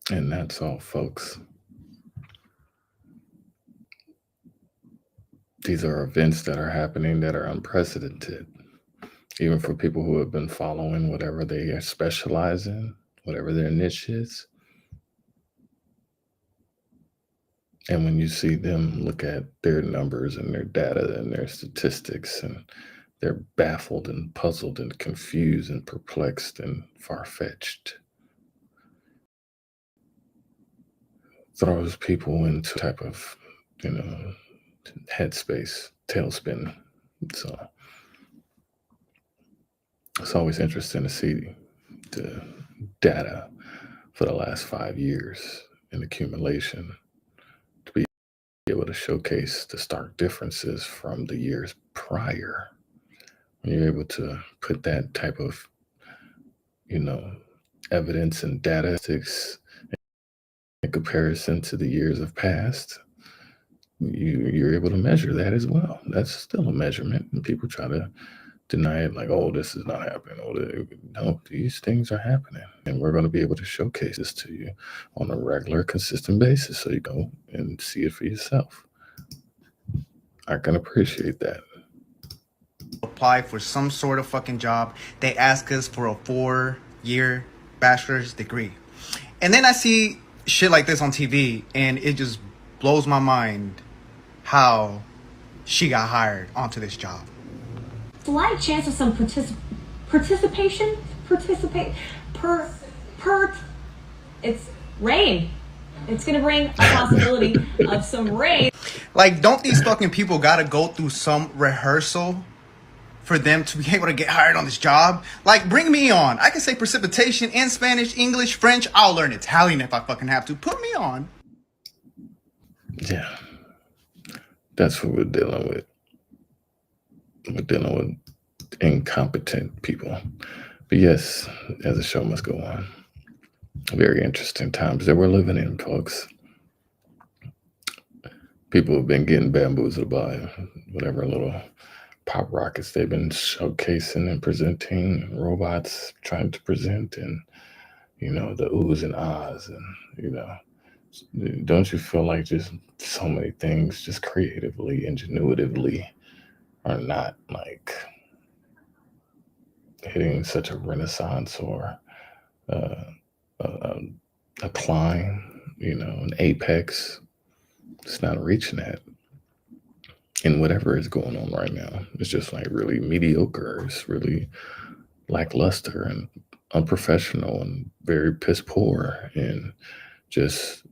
And that's all, folks. These are events that are happening that are unprecedented, even for people who have been following whatever they specialize in, whatever their niche is. And when you see them look at their numbers and their data and their statistics, and they're baffled and puzzled and confused and perplexed and far-fetched, throws people into type of, headspace, tailspin. So it's always interesting to see the data for the last 5 years in accumulation, to be able to showcase the stark differences from the years prior. When you're able to put that type of, evidence and data in comparison to the years of past, you're able to measure that as well. That's still a measurement, and people try to deny it like, oh, this is not happening. Oh, no, these things are happening, and we're going to be able to showcase this to you on a regular, consistent basis, so you go and see it for yourself. I can appreciate that.
Apply for some sort of fucking job. They ask us for a 4-year bachelor's degree, and then I see shit like this on TV, and it just blows my mind how she got hired onto this job.
Slight chance of some it's rain. It's gonna bring a possibility of some rain.
Like, don't these fucking people gotta go through some rehearsal for them to be able to get hired on this job? Like, bring me on. I can say precipitation in Spanish, English, French. I'll learn Italian if I fucking have to. Put me on.
Yeah, that's what we're dealing with. We're dealing with incompetent people. But yes, as the show must go on. Very interesting times that we're living in, folks. People have been getting bamboozled by whatever little pop rockets they've been showcasing and presenting, and robots trying to present, and, the oohs and ahs, and, don't you feel like just so many things just creatively, ingenuitively are not like hitting such a renaissance or a climb, an apex. It's not reaching that. And whatever is going on right now, it's just like really mediocre. It's really lackluster and unprofessional and very piss poor, and just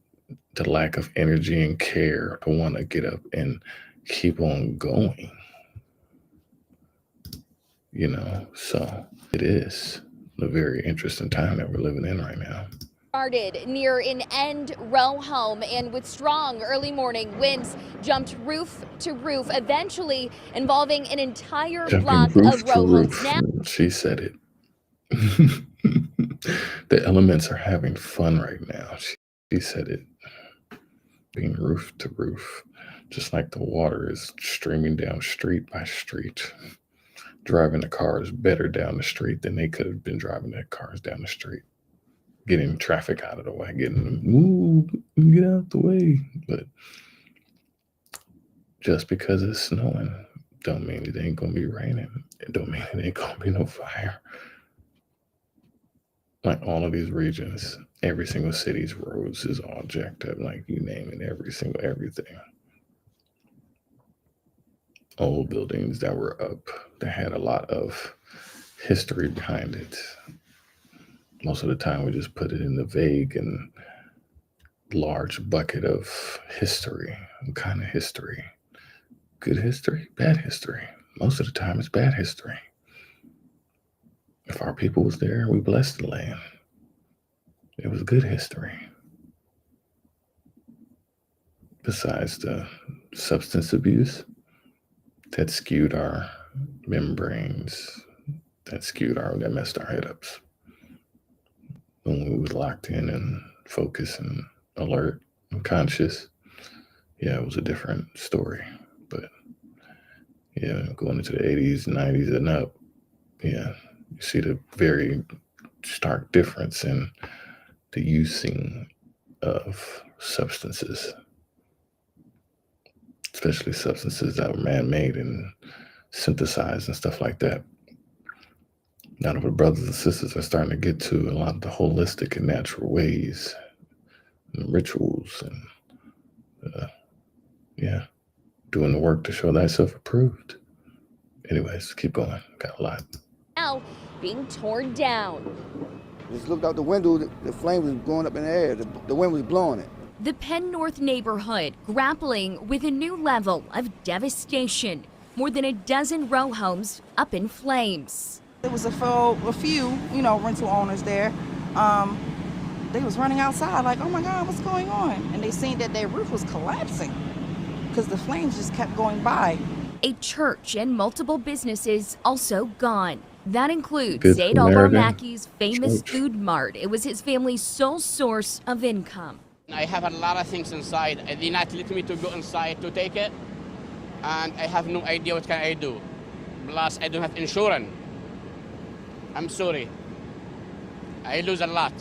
the lack of energy and care to want to get up and keep on going. So it is a very interesting time that we're living in right now.
Started near an end row home, and with strong early morning winds jumped roof to roof, eventually involving an entire block of row homes. Now
she said it. The elements are having fun right now. She said it. Being roof to roof, just like the water is streaming down street by street. Driving the cars better down the street than they could have been driving their cars down the street. Getting traffic out of the way, getting them, get out the way. But just because it's snowing, don't mean it ain't gonna be raining. It don't mean it ain't gonna be no fire. Like all of these regions, every single city's roads is all jacked up, like you name it, everything. Old buildings that were up, that had a lot of history behind it. Most of the time we just put it in the vague and large bucket of history. What kind of history? Good history, bad history. Most of the time it's bad history. If our people was there, we blessed the land. It was good history. Besides the substance abuse that skewed our membranes, that messed our head ups. When we was locked in and focused and alert and conscious, it was a different story. But going into the 80s, 90s and up, you see the very stark difference in the using of substances, especially substances that were man-made and synthesized and stuff like that. Now the brothers and sisters are starting to get to a lot of the holistic and natural ways and rituals and doing the work to show thyself approved. Anyways, keep going. Got a lot.
Now being torn down.
Just looked out the window, the flame was going up in the air. The wind was blowing it.
The Penn North neighborhood grappling with a new level of devastation. More than a dozen row homes up in flames.
There was a few, rental owners there. They was running outside like, oh my God, what's going on? And they seen that their roof was collapsing because the flames just kept going by.
A church and multiple businesses also gone. That includes
Good
Zaid Al-Barnaki's famous food mart. It was his family's sole source of income.
I have a lot of things inside. They did not let me to go inside to take it, and I have no idea what can I do. Plus, I don't have insurance. I'm sorry. I lose a lot.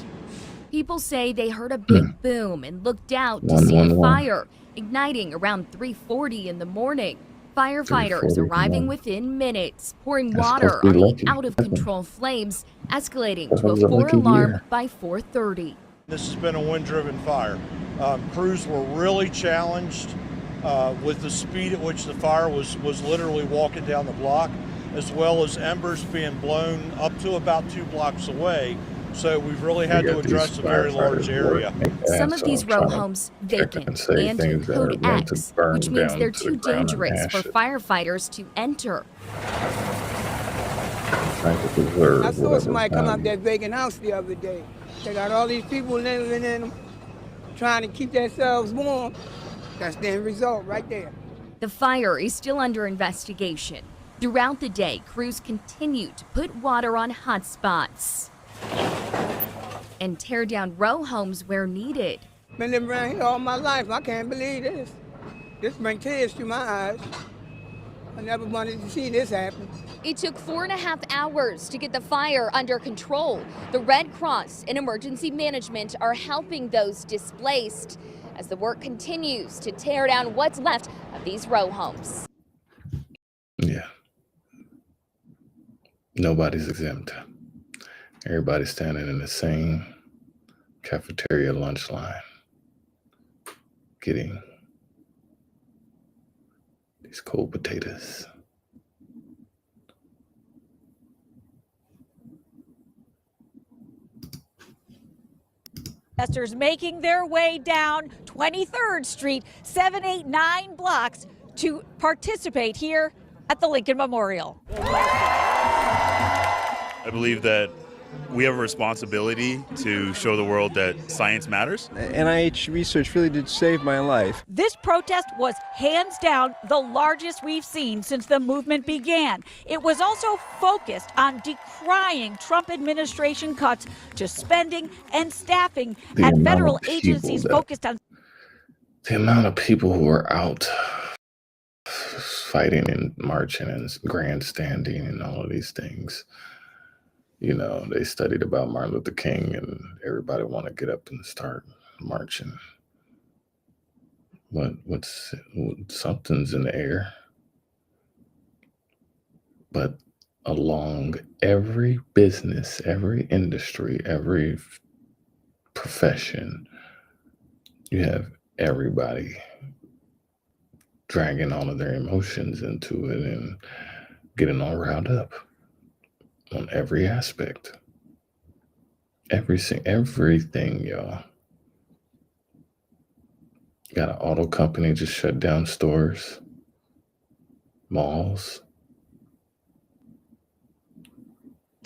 People say they heard a big boom and looked out to see a fire igniting around 3:40 in the morning. Firefighters arriving within minutes, pouring water on the out-of-control flames, escalating to a 4-alarm by 4:30.
This has been a wind-driven fire. Crews were really challenged with the speed at which the fire was literally walking down the block, as well as embers being blown up to about 2 blocks away. So we've really had to address a very large area.
Some of these row homes vacant and code X, which means they're too dangerous for firefighters to enter.
I saw somebody come out that vacant house the other day. They got all these people living in them, trying to keep themselves warm. That's the end result right there.
The fire is still under investigation. Throughout the day, crews continue to put water on hot spots and tear down row homes where needed.
Been living around here all my life. I can't believe this. This brings tears to my eyes. I never wanted to see this happen.
It took 4.5 hours to get the fire under control. The Red Cross and emergency management are helping those displaced as the work continues to tear down what's left of these row homes.
Yeah. Nobody's exempt. Everybody standing in the same cafeteria lunch line, getting these cold potatoes.
Protesters making their way down 23rd Street, 7, 8, 9 blocks to participate here at the Lincoln Memorial.
I believe that we have a responsibility to show the world that science matters.
NIH research really did save my life.
This protest was hands down the largest we've seen since the movement began. It was also focused on decrying Trump administration cuts to spending and staffing at federal agencies focused on.
The amount of people who are out fighting and marching and grandstanding and all of these things. You know, they studied about Martin Luther King and everybody want to get up and start marching. Something's in the air. But along every business, every industry, every profession, you have everybody dragging all of their emotions into it and getting all riled up on every aspect. Everything, y'all. Got an auto company just shut down stores, malls.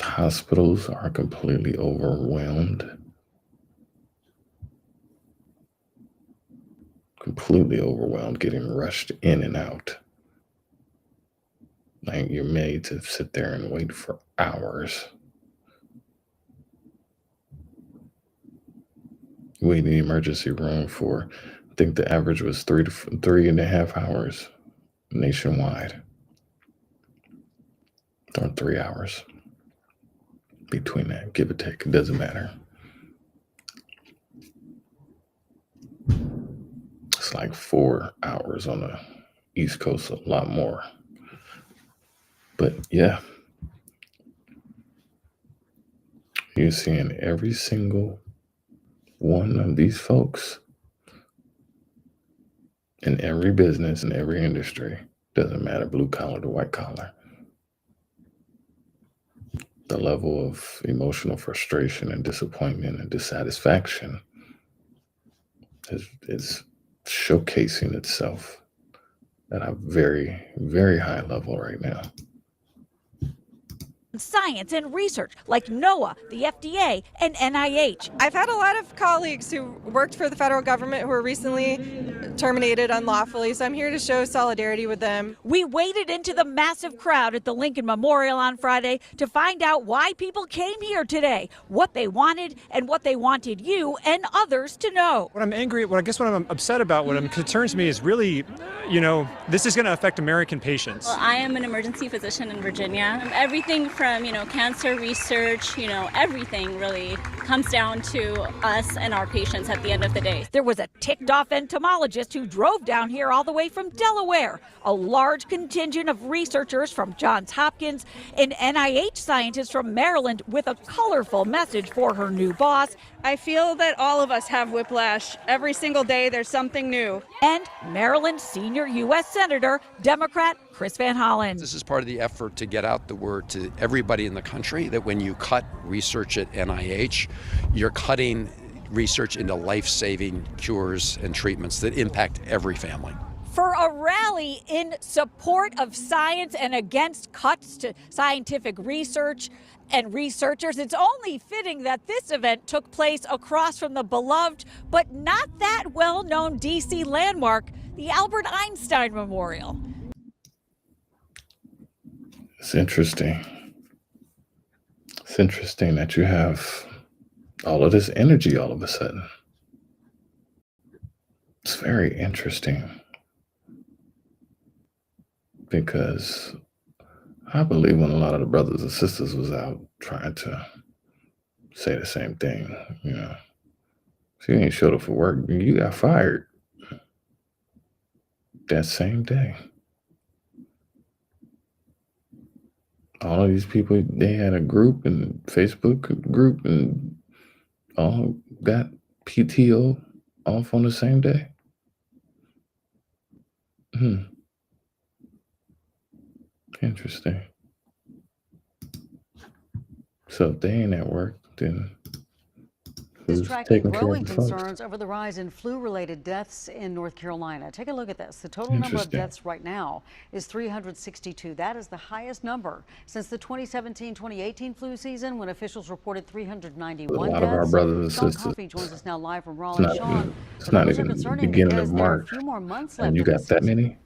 Hospitals are completely overwhelmed. Completely overwhelmed, getting rushed in and out. Like you're made to sit there and wait for hours. Wait in the emergency room for, I think the average was 3.5 hours nationwide. Or 3 hours between that, give or take, it doesn't matter. It's like 4 hours on the East Coast, a lot more. But yeah, you're seeing every single one of these folks in every business, in every industry, doesn't matter, blue collar to white collar. The level of emotional frustration and disappointment and dissatisfaction is showcasing itself at a very, very high level right now.
Science and research like NOAA, the FDA, and NIH.
I've had a lot of colleagues who worked for the federal government who were recently terminated unlawfully, so I'm here to show solidarity with them.
We waded into the massive crowd at the Lincoln Memorial on Friday to find out why people came here today, what they wanted, and what they wanted you and others to know.
What I'm upset about, what concerns me is really, this is going to affect American patients.
Well, I am an emergency physician in Virginia. Everything from, cancer research, everything really comes down to us and our patients at the end of the day.
There was a ticked off entomologist who drove down here all the way from Delaware, a large contingent of researchers from Johns Hopkins, an NIH scientist from Maryland with a colorful message for her new boss.
I feel that all of us have whiplash. Every single day there's something new.
And Maryland senior U.S. Senator, Democrat Chris Van Hollen.
This is part of the effort to get out the word to everybody in the country that when you cut research at NIH, you're cutting research into life-saving cures and treatments that impact every family.
For a rally in support of science and against cuts to scientific research and researchers, it's only fitting that this event took place across from the beloved but not that well-known D.C. landmark, the Albert Einstein Memorial.
It's interesting. It's interesting that you have all of this energy all of a sudden. It's very interesting. Because I believe when a lot of the brothers and sisters was out trying to say the same thing, if you ain't showed up for work, you got fired that same day. all of these people, they had a group and Facebook group and all got PTO off on the same day. Interesting. So if they ain't at work, then
is
who's
tracking
taking care of
growing
the folks?
concerns over the rise in flu-related deaths in North Carolina. Take a look at this. The total number of
Interesting.
deaths right now is 362. That is the highest number since the 2017-2018 flu season, when officials reported 391
A lot
deaths.
of our brothers and
Sean
sisters.
Coffey joins us now live from
It's
Raleigh.
not
Sean,
even,
the
it's not
numbers are
even
concerning
beginning
because
of
there are a
March,
few more months
and
left
you
of the
got that
season.
many?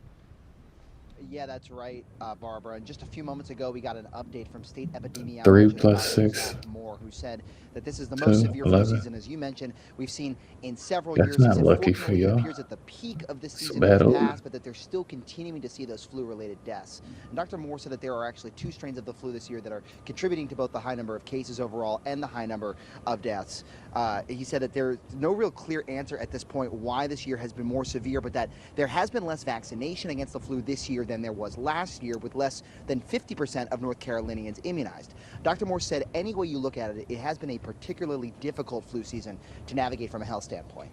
Yeah, that's right, Barbara. And just a few moments ago, we got an update from state epidemiologist
3 plus
Dr.
6,
Zach Moore, who said that this is the
2,
most severe flu
11.
season, as you mentioned, we've seen in several
That's
years.
not
He said,
lucky for
fortunately, it
y'all.
appears that the peak of this
It's a
season
bad
has
omen.
passed, but that they're still continuing to see those flu-related deaths. And Dr. Moore said that there are actually 2 strains of the flu this year that are contributing to both the high number of cases overall and the high number of deaths. He said that there's no real clear answer at this point why this year has been more severe, but that there has been less vaccination against the flu this year than there was last year, with less than 50% of North Carolinians immunized. Dr. Moore said any way you look at it, it has been a particularly difficult flu season to navigate from a health standpoint.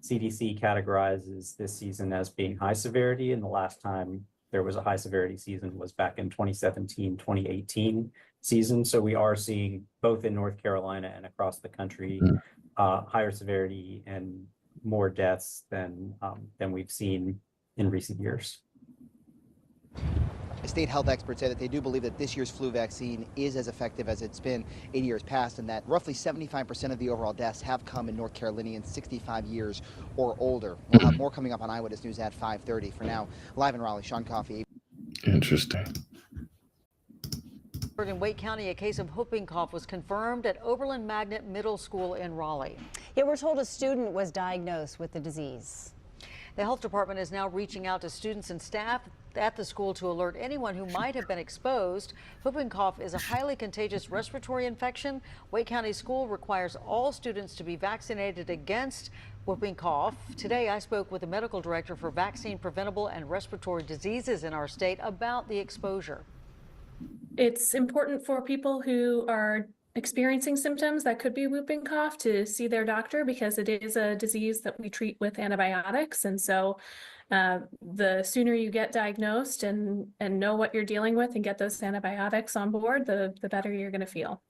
CDC categorizes this season as being high severity, and the last time there was a high severity season was back in 2017-2018 season. So we are seeing, both in North Carolina and across the country, higher severity and more deaths than we've seen in recent years.
State health experts say that they do believe that this year's flu vaccine is as effective as it's been in years past, and that roughly 75% of the overall deaths have come in North Carolinians 65 years or older. We'll have more coming up on Eyewitness News at 5:30. For now, live in Raleigh, Sean Coffey.
Interesting.
In Wake County, a case of whooping cough was confirmed at Oberlin Magnet Middle School in Raleigh.
Yeah, we're told a student was diagnosed with the disease.
The health department is now reaching out to students and staff at the school to alert anyone who might have been exposed. Whooping cough is a highly contagious respiratory infection. Wake County School requires all students to be vaccinated against whooping cough. Today, I spoke with the medical director for vaccine preventable and respiratory diseases in our state about the exposure.
It's important for people who are experiencing symptoms that could be whooping cough to see their doctor, because it is a disease that we treat with antibiotics. And so the sooner you get diagnosed and know what you're dealing with and get those antibiotics on board, the better you're going to feel.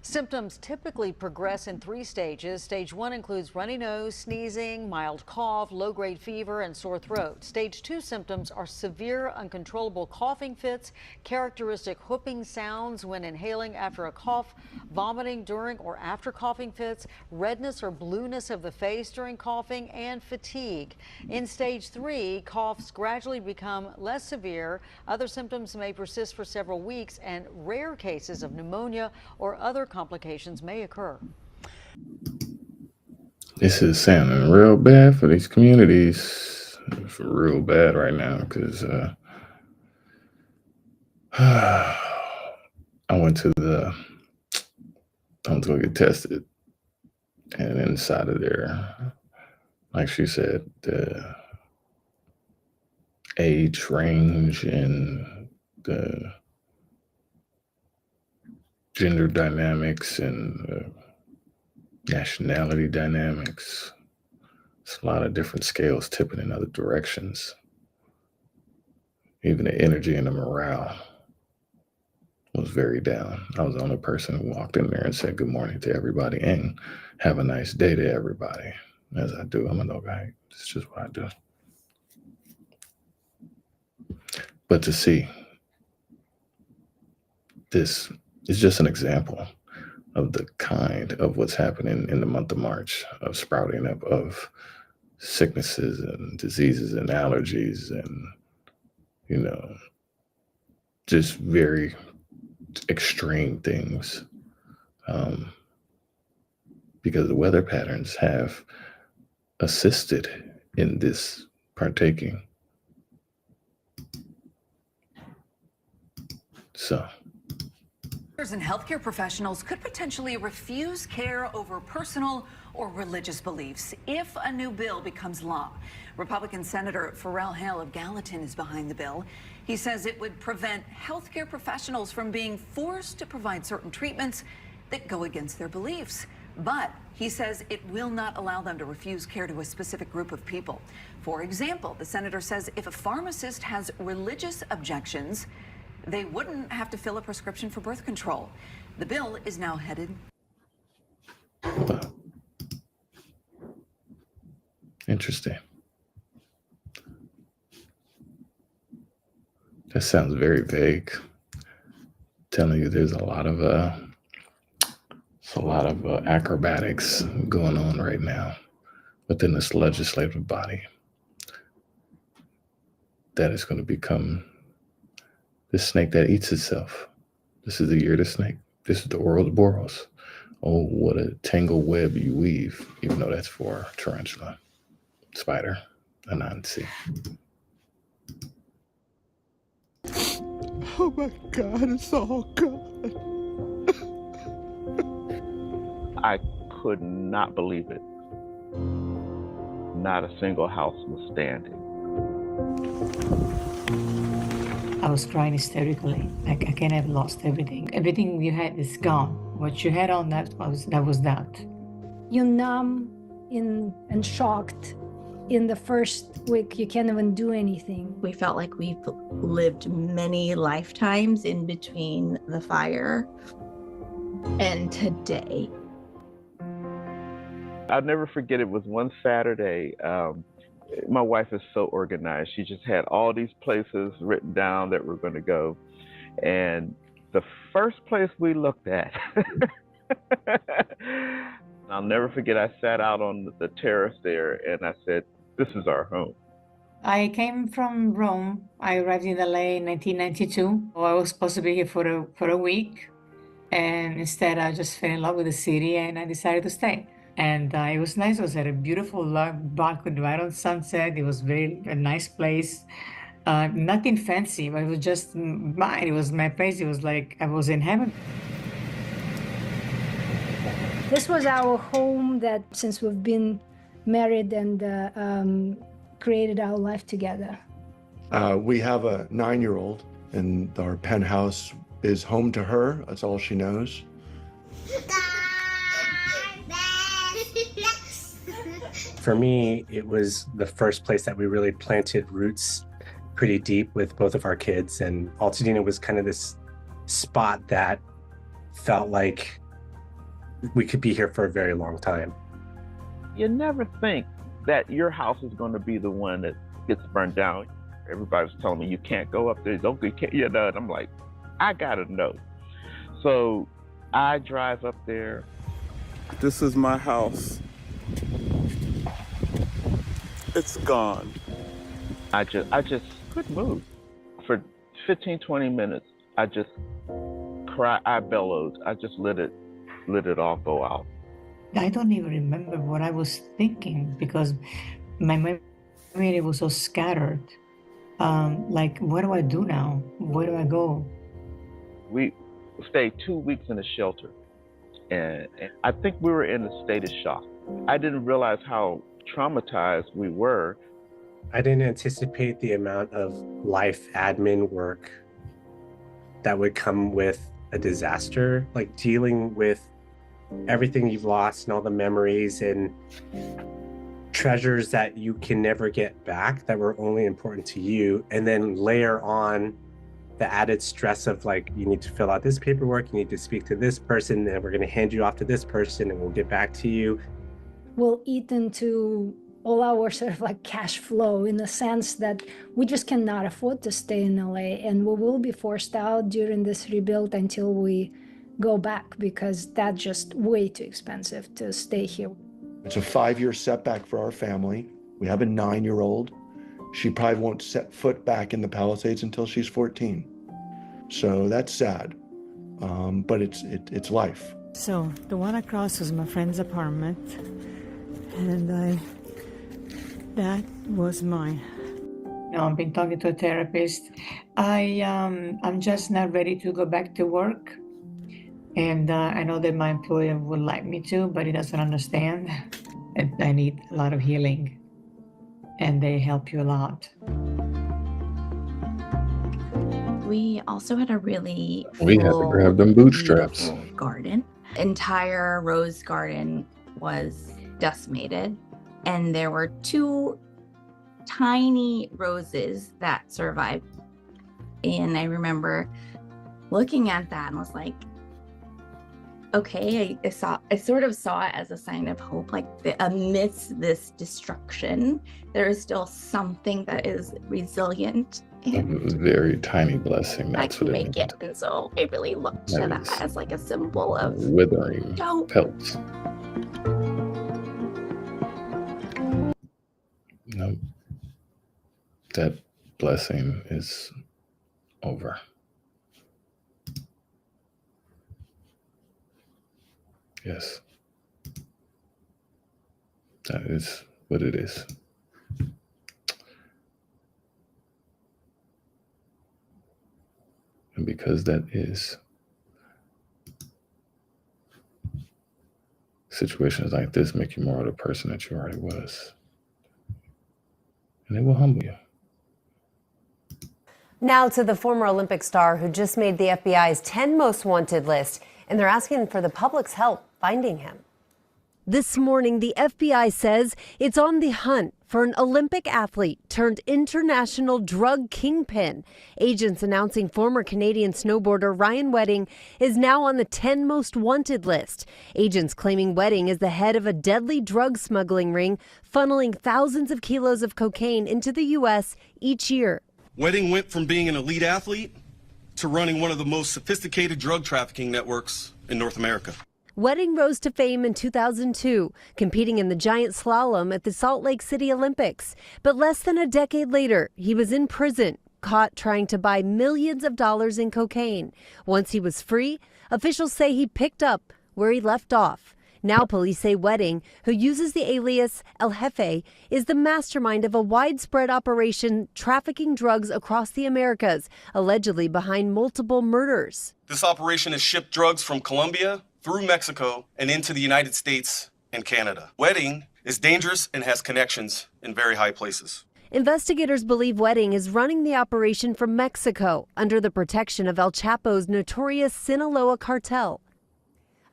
Symptoms typically progress in 3 stages. Stage 1 includes runny nose, sneezing, mild cough, low-grade fever, and sore throat. Stage 2 symptoms are severe, uncontrollable coughing fits, characteristic whooping sounds when inhaling after a cough, vomiting during or after coughing fits, redness or blueness of the face during coughing, and fatigue. In Stage 3, coughs gradually become less severe. Other symptoms may persist for several weeks, and rare cases of pneumonia or other complications may occur.
This is sounding real bad for these communities. It's real bad right now because I went to go get tested, and inside of there, like she said, the age range and the gender dynamics and nationality dynamics. It's a lot of different scales tipping in other directions. Even the energy and the morale was very down. I was the only person who walked in there and said good morning to everybody and have a nice day to everybody. As I do, I'm a no guy. It's just what I do. But to see this is just an example of the kind of what's happening in the month of March, of sprouting up of sicknesses and diseases and allergies and, just very extreme things. Because the weather patterns have assisted in this partaking. So
And healthcare professionals could potentially refuse care over personal or religious beliefs if a new bill becomes law. Republican Senator Pharrell Hale of Gallatin is behind the bill. He says it would prevent healthcare professionals from being forced to provide certain treatments that go against their beliefs. But he says it will not allow them to refuse care to a specific group of people. For example, the senator says if a pharmacist has religious objections, they wouldn't have to fill a prescription for birth control. The bill is now headed.
Interesting. That sounds very vague. Telling you there's a lot of acrobatics going on right now within this legislative body that is going to become the snake that eats itself. This is the year of the snake. This is the world of Boros. Oh, what a tangled web you weave, even though that's for tarantula, spider, anansi.
Oh my God, it's all gone.
I could not believe it. Not a single house was standing.
I was crying hysterically. I can't have lost everything. Everything you had is gone. What you had on that was that.
You're numb and shocked. In the first week, you can't even do anything.
We felt like we've lived many lifetimes in between the fire and today.
I'll never forget, it was one Saturday. My wife is so organized. She just had all these places written down that we're going to go. And the first place we looked at, I'll never forget, I sat out on the terrace there and I said, this is our home.
I came from Rome. I arrived in LA in 1992. I was supposed to be here for a week. And instead, I just fell in love with the city and I decided to stay. And it was nice. It was at a beautiful balcony right on Sunset. It was a nice place. Nothing fancy, but it was just mine. It was my place. It was like I was in heaven.
This was our home that since we've been married and created our life together.
We have a 9-year-old, and our penthouse is home to her. That's all she knows.
For me, it was the first place that we really planted roots pretty deep with both of our kids. And Altadena was kind of this spot that felt like we could be here for a very long time.
You never think that your house is going to be the one that gets burned down. Everybody's telling me, you can't go up there. Don't, you can't, you know, and I'm like, I got to know. So I drive up there.
This is my house. It's gone.
I just couldn't move. For 15, 20 minutes, I just cried, I bellowed. I just let it all go out.
I don't even remember what I was thinking because my memory was so scattered. Like, what do I do now? Where do I go?
We stayed 2 weeks in a shelter. And I think we were in a state of shock. I didn't realize how traumatized we were.
I didn't anticipate the amount of life admin work that would come with a disaster, like dealing with everything you've lost and all the memories and treasures that you can never get back that were only important to you, and then layer on the added stress of like, you need to fill out this paperwork, you need to speak to this person, and we're going to hand you off to this person and we'll get back to you.
We'll eat into all our sort of like cash flow in the sense that we just cannot afford to stay in LA, and we will be forced out during this rebuild until we go back because that's just way too expensive to stay here.
It's a 5-year setback for our family. We have a 9-year-old. She probably won't set foot back in the Palisades until she's 14. So that's sad, but it's life.
So the one across was my friend's apartment, and that was mine. No, I've been talking to a therapist. I'm just not ready to go back to work. And I know that my employer would like me to, but he doesn't understand. I need a lot of healing, and they help you a lot.
We also had a really
We had to
full,
grab them bootstraps.
beautiful garden. Entire rose garden was decimated, and there were 2 tiny roses that survived. And I remember looking at that and was like, okay, I sort of saw it as a sign of hope, like amidst this destruction, there is still something that is resilient.
It was a very tiny blessing. That's what it
Make
meant.
it. And so I really looked to
That is
that as like a symbol of
withering
hope.
pelts. No, that blessing is over. Yes, that is what it is. And because that is, situations like this make you more of the person that you already was. And it will humble you.
Now to the former Olympic star who just made the FBI's 10 most wanted list, and they're asking for the public's help finding him. This morning, the FBI says it's on the hunt for an Olympic athlete turned international drug kingpin. Agents announcing former Canadian snowboarder Ryan Wedding is now on the 10 most wanted list. Agents claiming Wedding is the head of a deadly drug smuggling ring, funneling thousands of kilos of cocaine into the U.S. each year.
Wedding went from being an elite athlete to running one of the most sophisticated drug trafficking networks in North America.
Wedding rose to fame in 2002, competing in the giant slalom at the Salt Lake City Olympics. But less than a decade later, he was in prison, caught trying to buy millions of dollars in cocaine. Once he was free, officials say he picked up where he left off. Now police say Wedding, who uses the alias El Jefe, is the mastermind of a widespread operation trafficking drugs across the Americas, allegedly behind multiple murders.
This operation has shipped drugs from Colombia through Mexico and into the United States and Canada. Wedding is dangerous and has connections in very high places.
Investigators believe Wedding is running the operation from Mexico under the protection of El Chapo's notorious Sinaloa cartel.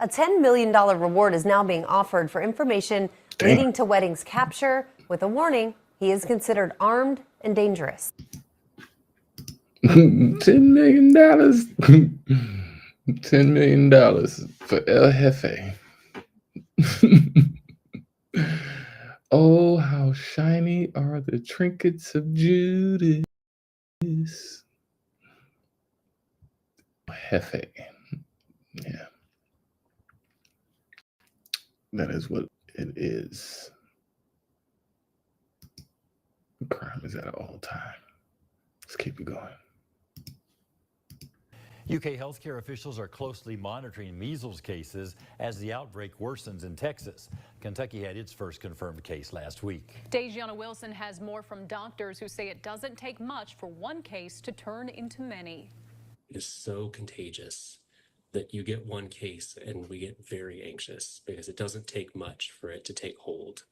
A $10 million reward is now being offered for information leading to Wedding's capture, with a warning he is considered armed and dangerous.
$10 million. $10 million for El Jefe. Oh, how shiny are the trinkets of Judas. Jefe. Yeah. That is what it is. Crime is at an all-time. Let's keep it going.
UK healthcare officials are closely monitoring measles cases as the outbreak worsens in Texas. Kentucky had its first confirmed case last week.
Dejanna Wilson has more from doctors who say it doesn't take much for one case to turn into many.
It is so contagious that you get one case and we get very anxious because it doesn't take much for it to take hold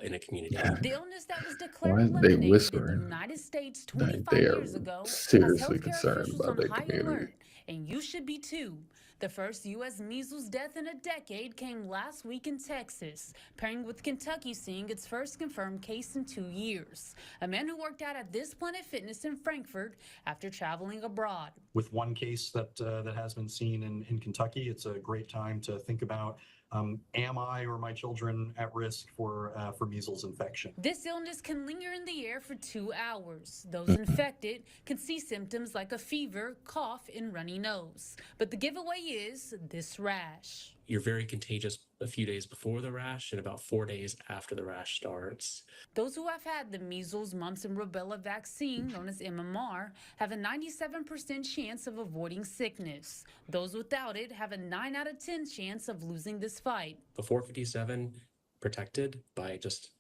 in a community.
The illness that was declared
Why are they
eliminated in the
whispering
United States
that
25
they
years
are
ago
seriously
has healthcare
concerned
officials
about
on
their
high
community?
alert, and you should be too. The first U.S. measles death in a decade came last week in Texas, pairing with Kentucky seeing its first confirmed case in 2 years. A man who worked out at this Planet Fitness in Frankfurt after traveling abroad.
With one case that has been seen in Kentucky, it's a great time to think about, am I or my children at risk for measles infection?
This illness can linger in the air for 2 hours. Those infected can see symptoms like a fever, cough, and runny nose. But the giveaway is this rash.
You're very contagious a few days before the rash and about 4 days after the rash starts.
Those who have had the measles, mumps, and rubella vaccine, known as MMR, have a 97% chance of avoiding sickness. Those without it have a 9 out of 10 chance of losing this fight.
Before 57, protected by just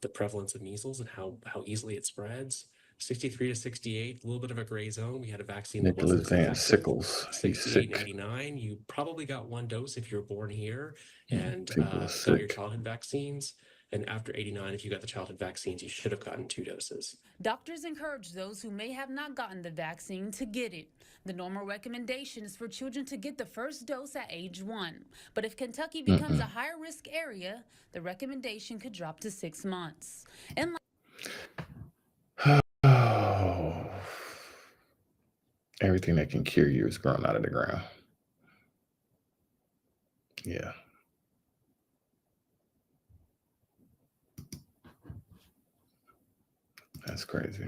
the prevalence of measles and how easily it spreads. 63 to 68, a little bit of a gray zone. We had a vaccine that
Nicholas
wasn't as
Van
effective.
Sickles, he's
68 and
sick.
89, you probably got one dose if you were born here and
People are
got your
sick.
childhood vaccines. And after 89, if you got the childhood vaccines, you should have gotten 2 doses.
Doctors encourage those who may have not gotten the vaccine to get it. The normal recommendation is for children to get the first dose at age 1. But if Kentucky becomes a higher risk area, the recommendation could drop to 6 months. And
Oh, everything that can cure you is growing out of the ground. Yeah. That's crazy.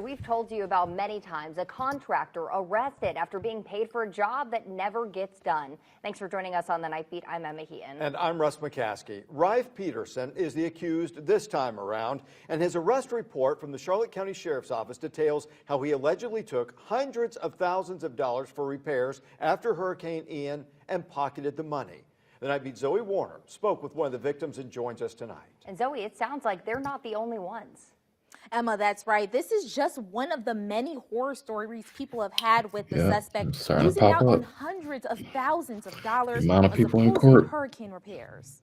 We've told you about many times, a contractor arrested after being paid for a job that never gets done. Thanks for joining us on the Night Beat. I'm Emma Heaton.
And I'm Russ McCaskey. Rife Peterson is the accused this time around, and his arrest report from the Charlotte County Sheriff's Office details how he allegedly took hundreds of thousands of dollars for repairs after Hurricane Ian and pocketed the money. The Night Beat's Zoe Warner spoke with one of the victims and joins us tonight.
And Zoe, it sounds like they're not the only ones.
Emma, that's right. This is just one of the many horror stories people have had with the suspect
starting to
losing
pop
out on
up.
hundreds of thousands of dollars
The amount of
on
people in
supposed
court.
hurricane repairs.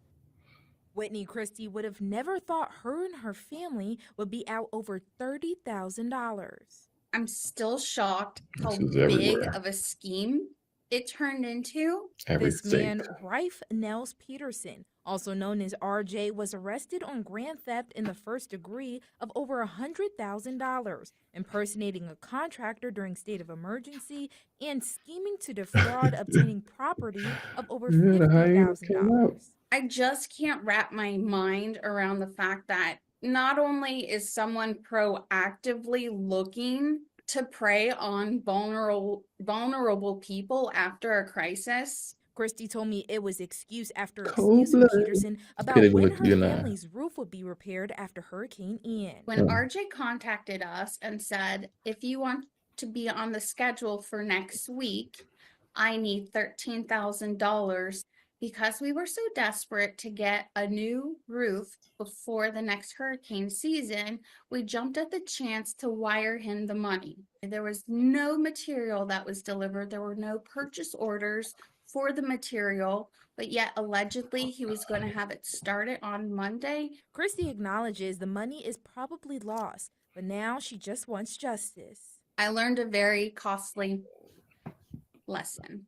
Whitney Christie would have never thought her and her family would be out over $30,000.
I'm still shocked how
This is
big
everywhere.
of a scheme it turned into.
This man,
Everything.
Rife Nels Peterson, also known as RJ, was arrested on grand theft in the first degree of over $100,000, impersonating a contractor during state of emergency, and scheming to defraud obtaining property of over $50,000.
I just can't wrap my mind around the fact that not only is someone proactively looking to prey on vulnerable people after a crisis.
Christie told me it was excuse after
Cold
excuse from
blooded.
Peterson about
Can't even
when
look
her
you in the eye.
family's roof would be repaired after Hurricane Ian.
When RJ contacted us and said, if you want to be on the schedule for next week, I need $13,000. Because we were so desperate to get a new roof before the next hurricane season, we jumped at the chance to wire him the money. There was no material that was delivered. There were no purchase orders for the material, but yet allegedly he was going to have it started on Monday.
Christie acknowledges the money is probably lost, but now she just wants justice.
I learned a very costly lesson.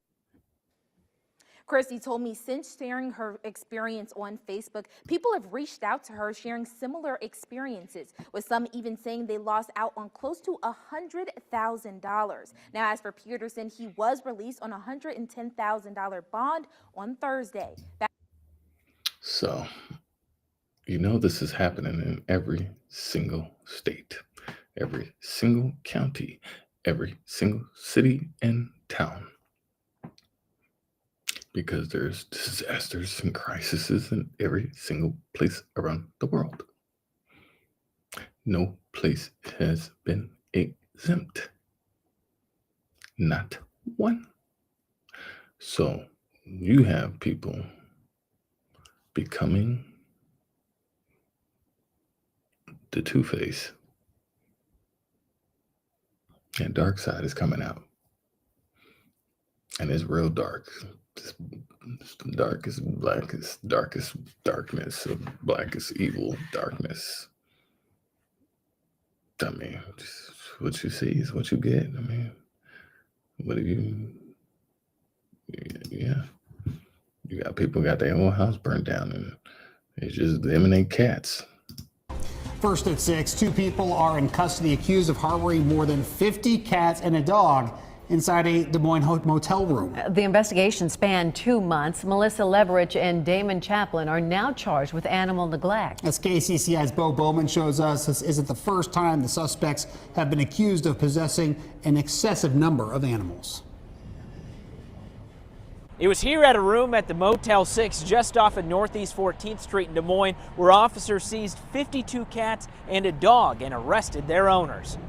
Christie told me since sharing her experience on Facebook, people have reached out to her sharing similar experiences, with some even saying they lost out on close to $100,000. Now, as for Peterson, he was released on a $110,000 bond on Thursday.
So, you know, this is happening in every single state, every single county, every single city and town. Because there's disasters and crises in every single place around the world. No place has been exempt. Not one. So you have people becoming the Two-Face. And dark side is coming out. And it's real dark. It's the darkest, blackest, darkest darkness of blackest evil darkness. I mean, just what you see is what you get. I mean, what do you, yeah. You got people got their own house burned down and it's just them and they cats.
First at 6, 2 people are in custody accused of harboring more than 50 cats and a dog inside a Des Moines motel room.
The investigation spanned 2 months. Melissa Leverich and Damon Chaplin are now charged with animal neglect.
As KCCI's Bo Bowman shows us, this isn't the first time the suspects have been accused of possessing an excessive number of animals.
It was here at a room at the Motel 6 just off of Northeast 14th Street in Des Moines where officers seized 52 cats and a dog and arrested their owners.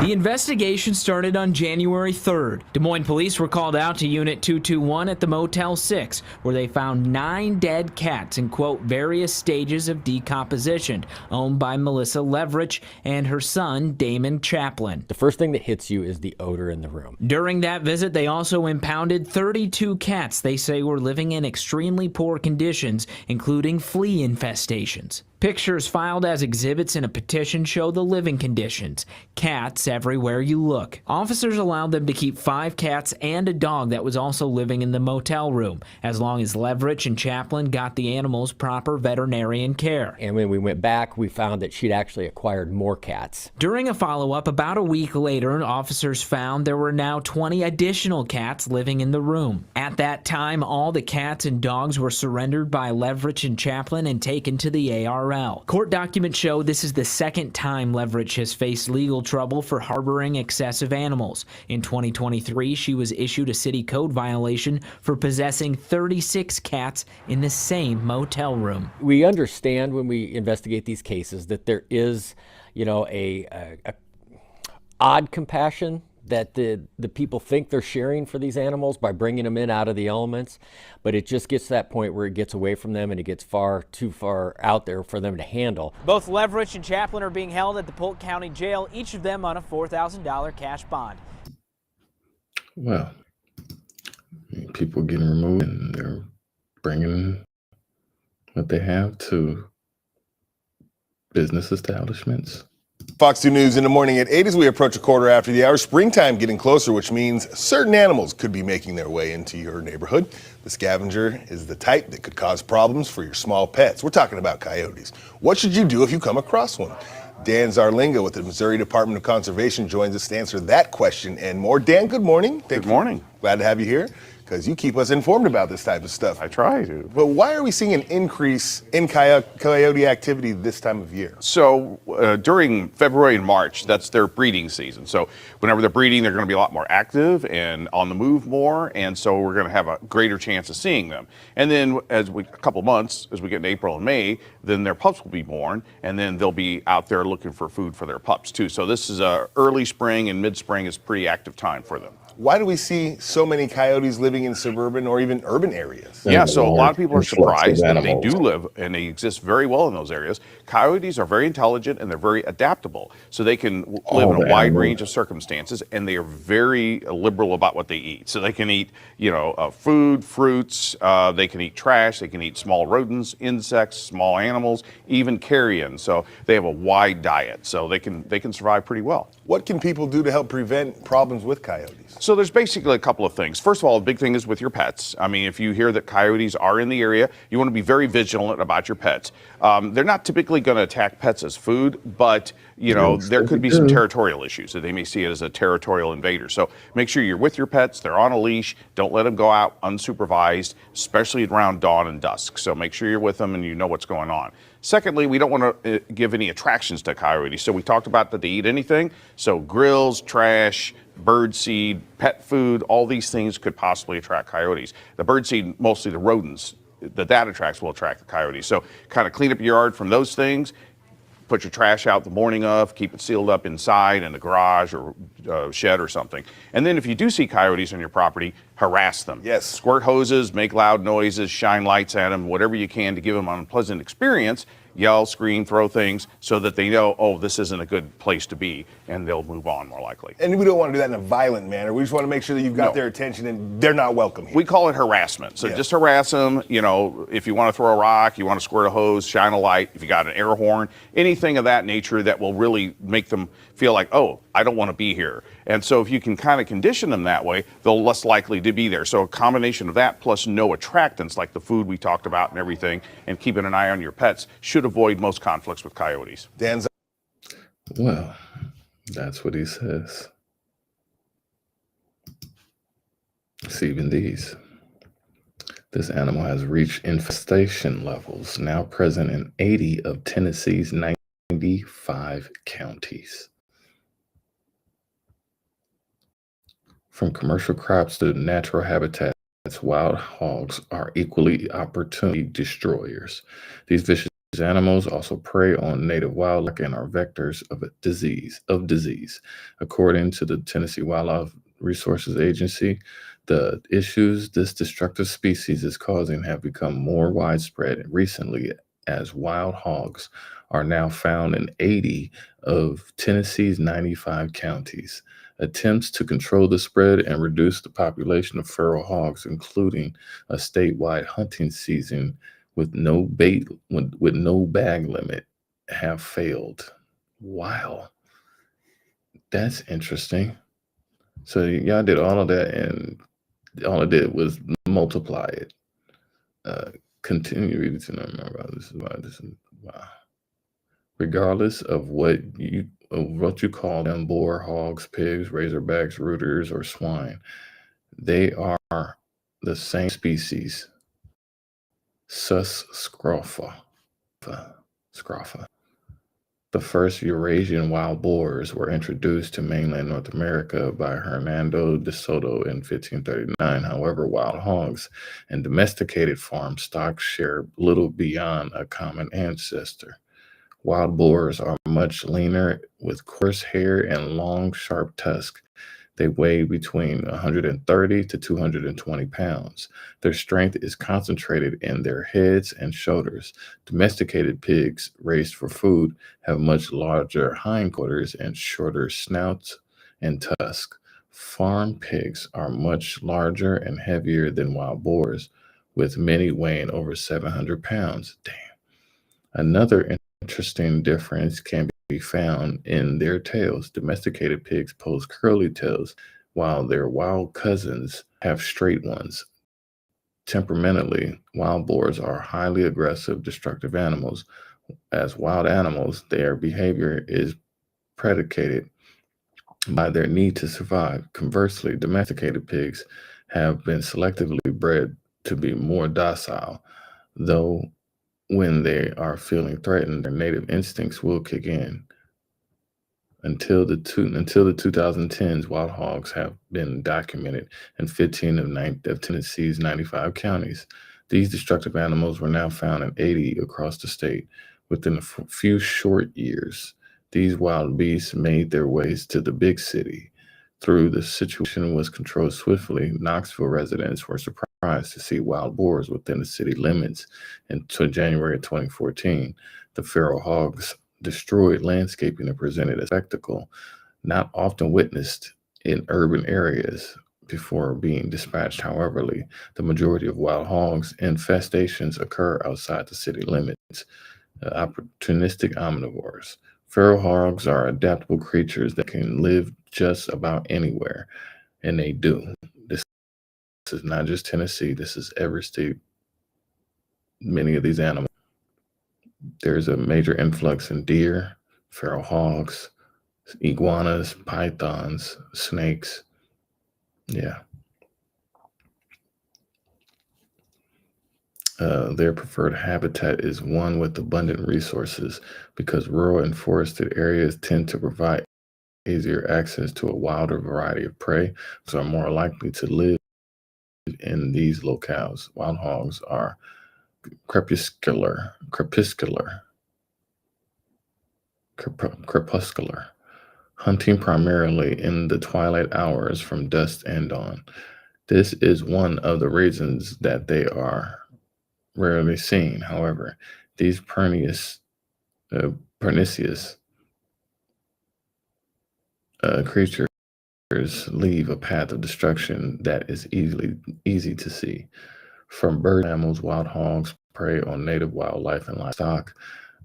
The investigation started on January 3rd. Des Moines police were called out to Unit 221 at the Motel 6, where they found 9 dead cats in, quote, various stages of decomposition, owned by Melissa Leverich and her son, Damon Chaplin.
The first thing that hits you is the odor in the room.
During that visit, they also impounded 32 cats they say were living in extremely poor conditions, including flea infestations. Pictures filed as exhibits in a petition show the living conditions. Cats everywhere you look. Officers allowed them to keep 5 cats and a dog that was also living in the motel room, as long as Leverich and Chaplin got the animals proper veterinarian care.
And when we went back, we found that she'd actually acquired more cats.
During a follow-up about a week later, officers found there were now 20 additional cats living in the room. At that time, all the cats and dogs were surrendered by Leverich and Chaplin and taken to the ARL. Court documents show this is the second time Leverich has faced legal trouble for harboring excessive animals. In 2023, she was issued a city code violation for possessing 36 cats in the same motel room.
We understand when we investigate these cases that there is, a odd compassion that the people think they're sharing for these animals by bringing them in out of the elements, but it just gets to that point where it gets away from them and it gets too far out there for them to handle.
Both Leverich and Chaplin are being held at the Polk County Jail, each of them on a $4,000 cash bond.
Well, people getting removed and they're bringing what they have to business establishments.
Fox 2 News in the morning at 8 as we approach a quarter after the hour. Springtime getting closer, which means certain animals could be making their way into your neighborhood. The scavenger is the type that could cause problems for your small pets. We're talking about coyotes. What should you do if you come across one? Dan Zarlinga with the Missouri Department of Conservation joins us to answer that question and more. Dan, good morning.
Good morning.
Glad to have you here, because you keep us informed about this type of stuff.
I try to.
But why are we seeing an increase in coyote activity this time of year?
So during February and March, that's their breeding season. So whenever they're breeding, they're going to be a lot more active and on the move more, and so we're going to have a greater chance of seeing them. And then a couple months, as we get in April and May, then their pups will be born, and then they'll be out there looking for food for their pups too. So this is early spring and mid-spring is pretty active time for them.
Why do we see so many coyotes living in suburban or even urban areas?
Yeah, so a lot of people are surprised that they do live and they exist very well in those areas. Coyotes are very intelligent and they're very adaptable. So they can live in a wide range of circumstances, and they are very liberal about what they eat. So they can eat, food, fruits, they can eat trash, they can eat small rodents, insects, small animals, even carrion. So they have a wide diet, so they can survive pretty well.
What can people do to help prevent problems with coyotes?
So there's basically a couple of things. First of all, the big thing is with your pets. I mean, if you hear that coyotes are in the area, you want to be very vigilant about your pets. They're not typically going to attack pets as food, but there could be some territorial issues that they may see it as a territorial invader. So make sure you're with your pets. They're on a leash. Don't let them go out unsupervised, especially around dawn and dusk. So make sure you're with them and you know what's going on. Secondly, we don't want to give any attractions to coyotes. So we talked about that they eat anything. So grills, trash, bird seed, pet food, all these things could possibly attract coyotes. The bird seed, mostly the rodents that attracts will attract the coyotes. So kind of clean up your yard from those things. Put your trash out the morning of, keep it sealed up inside in the garage or shed or something. And then if you do see coyotes on your property, harass them.
Yes.
Squirt hoses, make loud noises, shine lights at them, whatever you can to give them an unpleasant experience. Yell, scream, throw things so that they know, oh, this isn't a good place to be, and they'll move on more likely.
And we don't want to do that in a violent manner. We just want to make sure that you've got their attention and they're not welcome here.
We call it harassment. So just harass them. If you want to throw a rock, you want to squirt a hose, shine a light, if you got an air horn, anything of that nature that will really make them feel like, oh, I don't want to be here. And so if you can kind of condition them that way, they're less likely to be there. So a combination of that plus no attractants like the food we talked about and everything, and keeping an eye on your pets should avoid most conflicts with coyotes.
Dan's.
Well, that's what he says. See, even these. This animal has reached infestation levels now present in 80 of Tennessee's 95 counties. From commercial crops to natural habitats, wild hogs are equally opportunity destroyers. These vicious These animals also prey on native wildlife and are vectors of disease. According to the Tennessee Wildlife Resources Agency, the issues this destructive species is causing have become more widespread recently, as wild hogs are now found in 80 of Tennessee's 95 counties. Attempts to control the spread and reduce the population of feral hogs, including a statewide hunting season with no bag limit, have failed. Wow, that's interesting. So y'all did all of that, and all it did was multiply it. Continue reading to remember. This is why this is wow. Regardless of what you call them, boar, hogs, pigs, razorbacks, rooters, or swine, they are the same species. Sus scrofa. The first Eurasian wild boars were introduced to mainland North America by Hernando de Soto in 1539. However, wild hogs and domesticated farm stock share little beyond a common ancestor. Wild boars are much leaner with coarse hair and long, sharp tusks. They weigh between 130 to 220 pounds. Their strength is concentrated in their heads and shoulders. Domesticated pigs raised for food have much larger hindquarters and shorter snouts and tusks. Farm pigs are much larger and heavier than wild boars, with many weighing over 700 pounds. Damn. Another interesting difference can be found in their tails. Domesticated pigs pose curly tails, while their wild cousins have straight ones. Temperamentally, wild boars are highly aggressive, destructive animals. As wild animals, their behavior is predicated by their need to survive. Conversely, domesticated pigs have been selectively bred to be more docile, though when they are feeling threatened, their native instincts will kick in. Until the 2010s, wild hogs have been documented in 15 of Tennessee's 95 counties. These destructive animals were now found in 80 across the state. Within a few short years, these wild beasts made their ways to the big city. Though the situation was controlled swiftly, Knoxville residents were surprised to see wild boars within the city limits. Until January of 2014, the feral hogs destroyed landscaping and presented a spectacle not often witnessed in urban areas before being dispatched. However, the majority of wild hogs infestations occur outside the city limits. Opportunistic omnivores. Feral hogs are adaptable creatures that can live just about anywhere, and they do. This is not just Tennessee, this is every state. Many of these animals. There's a major influx in deer, feral hogs, iguanas, pythons, snakes. Yeah. Their preferred habitat is one with abundant resources because rural and forested areas tend to provide easier access to a wilder variety of prey, so are more likely to live in these locales. Wild hogs are crepuscular, hunting primarily in the twilight hours from dusk and dawn. This is one of the reasons that they are rarely seen. However, these pernicious creatures leave a path of destruction that is easy to see. From bird mammals, wild hogs prey on native wildlife and livestock,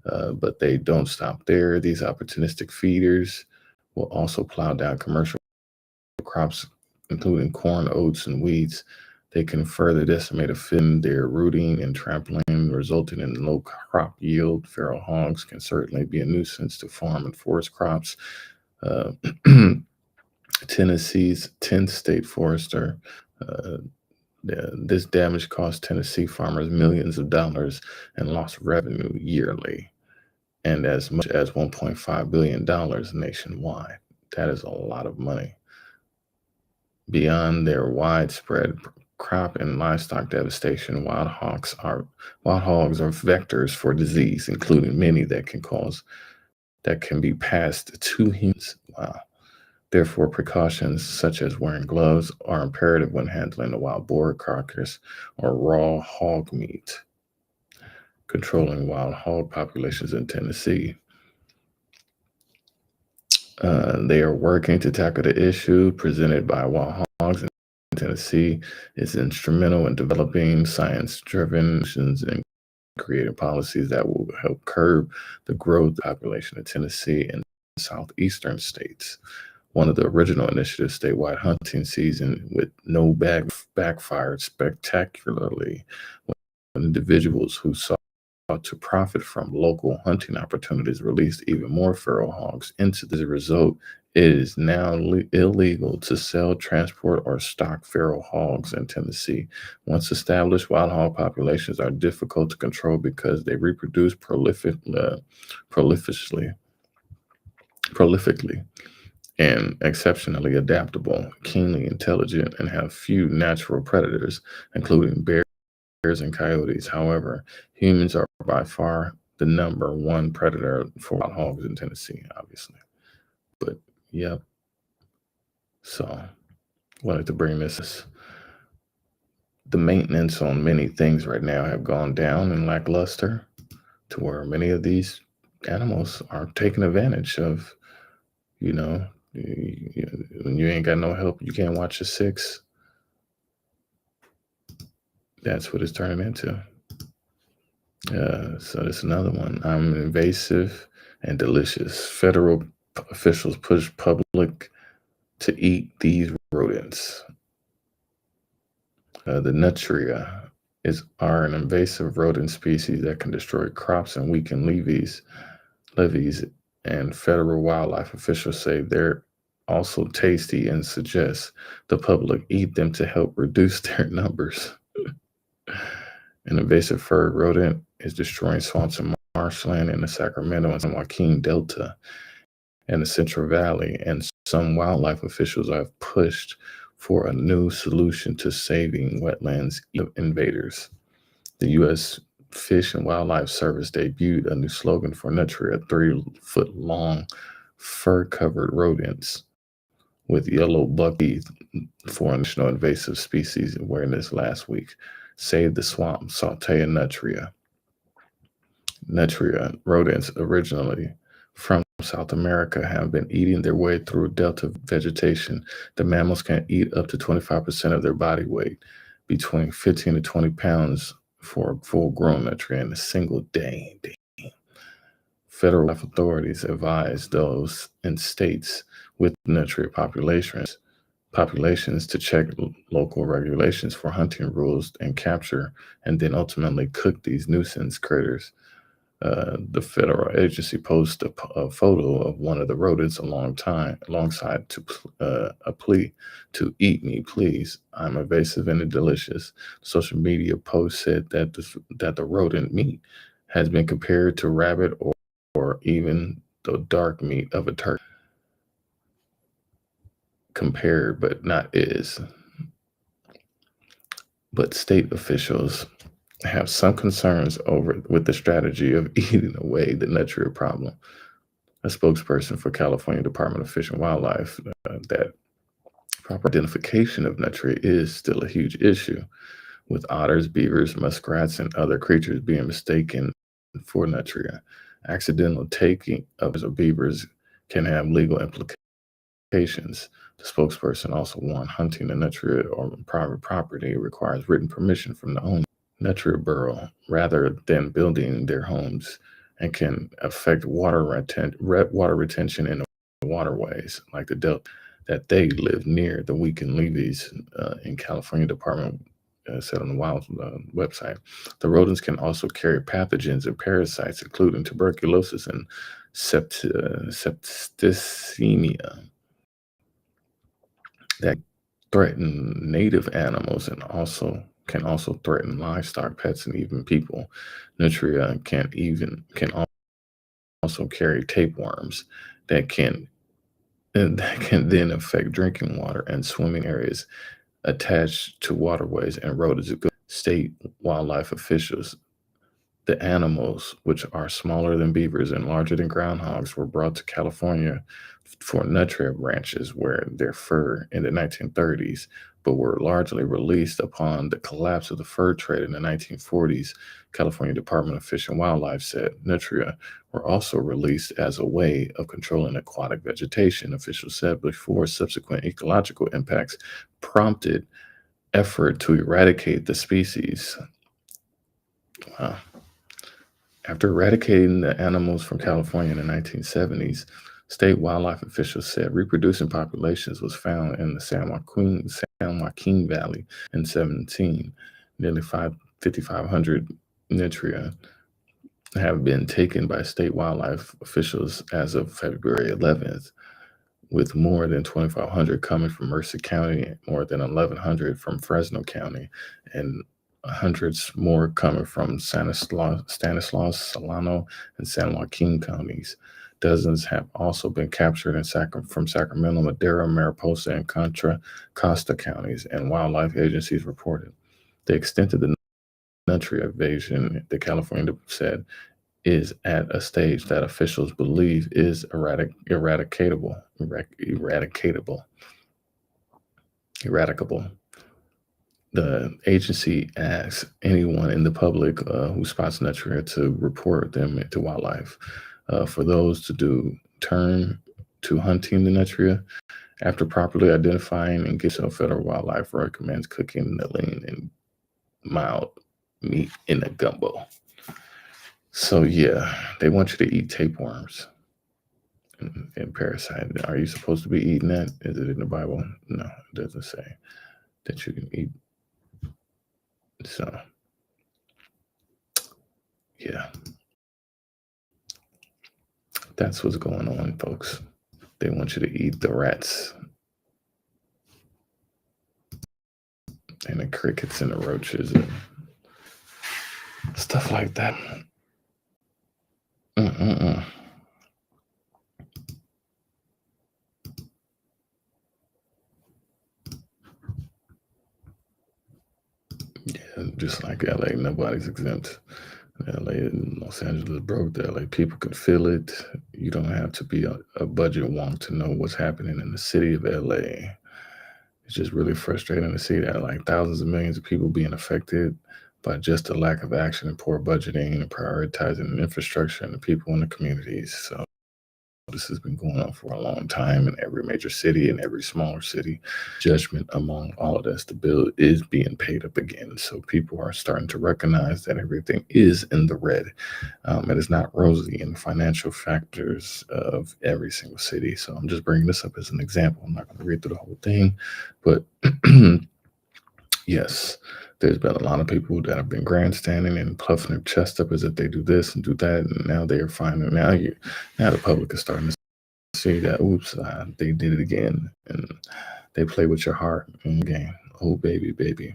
but they don't stop there. These opportunistic feeders will also plow down commercial crops, including corn, oats, and weeds. They can further decimate a field. Their rooting and trampling, resulting in low crop yield. Feral hogs can certainly be a nuisance to farm and forest crops. Tennessee's 10th state forester. This damage cost Tennessee farmers millions of dollars and lost revenue yearly, and as much as $1.5 billion nationwide. That is a lot of money. Beyond their widespread crop and livestock devastation. Wild hogs are vectors for disease, including many that can be passed to humans. Wow. Therefore, precautions such as wearing gloves are imperative when handling a wild boar carcass or raw hog meat. Controlling wild hog populations in Tennessee. They are working to tackle the issue presented by wild hogs in Tennessee. Is instrumental in developing science-driven solutions and creating policies that will help curb the growth of the population of Tennessee and southeastern states. One of the original initiatives, statewide hunting season with no backfired spectacularly when individuals who sought to profit from local hunting opportunities released even more feral hogs into the result. It is now illegal to sell, transport, or stock feral hogs in Tennessee. Once established, wild hog populations are difficult to control because they reproduce prolifically and exceptionally adaptable, keenly intelligent, and have few natural predators, including bears and coyotes. However, humans are by far the number one predator for wild hogs in Tennessee, obviously. But yep. So wanted to bring this. The maintenance on many things right now have gone down and lackluster to where many of these animals are taking advantage of, when you ain't got no help, you can't watch your six. That's what it's turning into. So there's another one. I'm invasive and delicious. Federal officials push public to eat these rodents. The nutria are an invasive rodent species that can destroy crops and weaken levees. And federal wildlife officials say they're also tasty and suggest the public eat them to help reduce their numbers. An invasive fur rodent is destroying swamps and marshland in the Sacramento and San Joaquin Delta and the Central Valley, and some wildlife officials have pushed for a new solution to saving wetlands invaders. The U.S. Fish and Wildlife Service debuted a new slogan for nutria, 3-foot-long fur-covered rodents with yellow buck teeth for National Invasive Species Awareness last week. Save the swamp, saute a nutria. Nutria rodents originally from South America have been eating their way through delta vegetation. The mammals can eat up to 25% of their body weight, between 15 to 20 pounds for a full-grown nutria in a single day. Federal authorities advise those in states with nutria populations to check local regulations for hunting rules and capture, and then ultimately cook these nuisance critters. The federal agency posted a photo of one of the rodents alongside a plea to "Eat me, please. I'm invasive and delicious." Social media post said that the rodent meat has been compared to rabbit or even the dark meat of a turkey. Compared, but not is. But state officials have some concerns with the strategy of eating away the nutria problem. A spokesperson for California Department of Fish and Wildlife that proper identification of nutria is still a huge issue, with otters, beavers, muskrats, and other creatures being mistaken for nutria. Accidental taking of beavers can have legal implications. The spokesperson also warned hunting a nutria on private property requires written permission from the owner. Nutria burrow rather than building their homes and can affect water retention in the waterways like the delta that they live near. The weakened levees in California Department said on the Wild website. The rodents can also carry pathogens and parasites, including tuberculosis and septicemia, that threaten native animals and can also threaten livestock, pets, and even people. Nutria can also carry tapeworms that can then affect drinking water and swimming areas. attached to waterways and rodents. State wildlife officials, the animals, which are smaller than beavers and larger than groundhogs, were brought to California for nutria ranches where their fur in the 1930s, but were largely released upon the collapse of the fur trade in the 1940s. California Department of Fish and Wildlife said nutria were also released as a way of controlling aquatic vegetation. Officials said before subsequent ecological impacts prompted effort to eradicate the species. Wow. After eradicating the animals from California in the 1970s, state wildlife officials said reproducing populations was found in the San Joaquin Valley in 2017. Nearly 5,500 nutria have been taken by state wildlife officials as of February 11th, with more than 2,500 coming from Merced County, more than 1,100 from Fresno County, and hundreds more coming from Stanislaus, Solano, and San Joaquin counties. Dozens have also been captured from Sacramento, Madera, Mariposa, and Contra Costa counties, and wildlife agencies reported. The extent of the nutria invasion, the California said, is at a stage that officials believe is eradicable. The agency asks anyone in the public who spots nutria to report them to wildlife. For those to turn to hunting the nutria after properly identifying and getting, so federal wildlife recommends cooking the lean and mild meat in a gumbo. So yeah, they want you to eat tapeworms and parasite. Are you supposed to be eating that? Is it in the Bible? No, it doesn't say that you can eat. So yeah, that's what's going on, folks. They want you to eat the rats and the crickets and the roaches and stuff like that. Yeah, just like LA, nobody's exempt. LA and Los Angeles broke. The LA people could feel it. You don't have to be a budget wonk to know what's happening in the city of LA. It's just really frustrating to see that, like, thousands of millions of people being affected by just a lack of action and poor budgeting and prioritizing infrastructure and the people in the communities. So this has been going on for a long time in every major city and every smaller city. Judgment among all of this, the bill is being paid up again. So people are starting to recognize that everything is in the red. It is not rosy in the financial factors of every single city. So I'm just bringing this up as an example. I'm not going to read through the whole thing, but yes, there's been a lot of people that have been grandstanding and puffing their chest up as if they do this and do that, and now they are finding now the public is starting to see that they did it again, and they play with your heart in the game. Oh baby,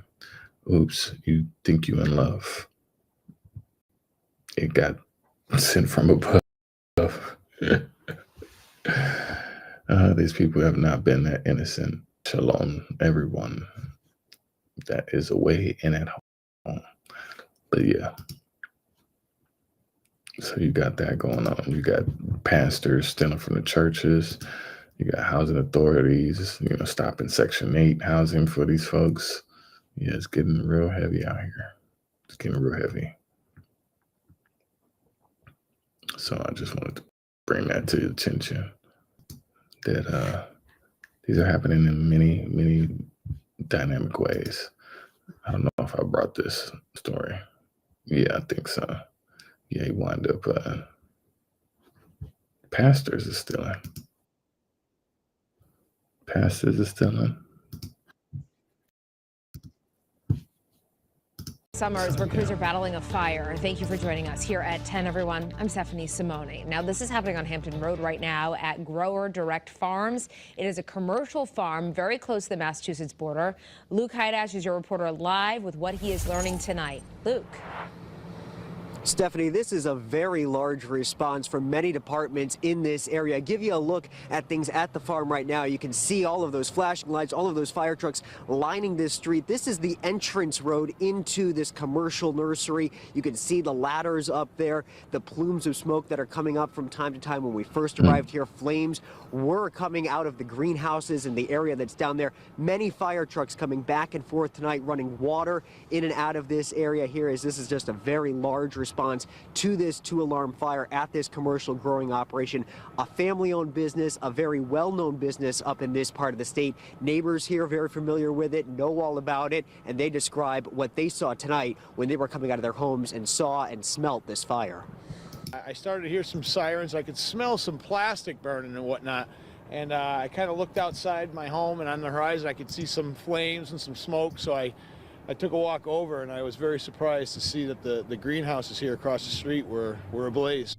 oops, you think you in love? It got sent from above. These people have not been that innocent. Shalom, everyone that is away and at home. But yeah, so you got that going on. You got pastors stealing from the churches. You got housing authorities, stopping Section 8 housing for these folks. Yeah, it's getting real heavy out here. It's getting real heavy. So I just wanted to bring that to your attention, that these are happening in many, many dynamic ways. I don't know if I brought this story. Yeah, I think so. Yeah, he wound up, pastors are stealing. Pastors are stealing.
Summers where crews are battling a fire. Thank you for joining us here at 10, everyone. I'm Stephanie Simone. Now, this is happening on Hampton Road right now at Grower Direct Farms. It is a commercial farm very close to the Massachusetts border. Luke Hydash is your reporter live with what he is learning tonight. Luke.
Stephanie, this is a very large response from many departments in this area. I'll give you a look at things at the farm right now. You can see all of those flashing lights, all of those fire trucks lining this street. This is the entrance road into this commercial nursery. You can see the ladders up there, the plumes of smoke that are coming up from time to time. When we first arrived here, flames were coming out of the greenhouses in the area that's down there. Many fire trucks coming back and forth tonight, running water in and out of this area here, as this is just a very large response to this 2-alarm fire at this commercial growing operation. A family-owned business, a very well-known business up in this part of the state. Neighbors here very familiar with it, know all about it, and they describe what they saw tonight when they were coming out of their homes and saw and smelt this fire.
I started to hear some sirens. I could smell some plastic burning and whatnot. And I kind of looked outside my home, and on the horizon I could see some flames and some smoke. So I took a walk over, and I was very surprised to see that the greenhouses here across the street were ablaze.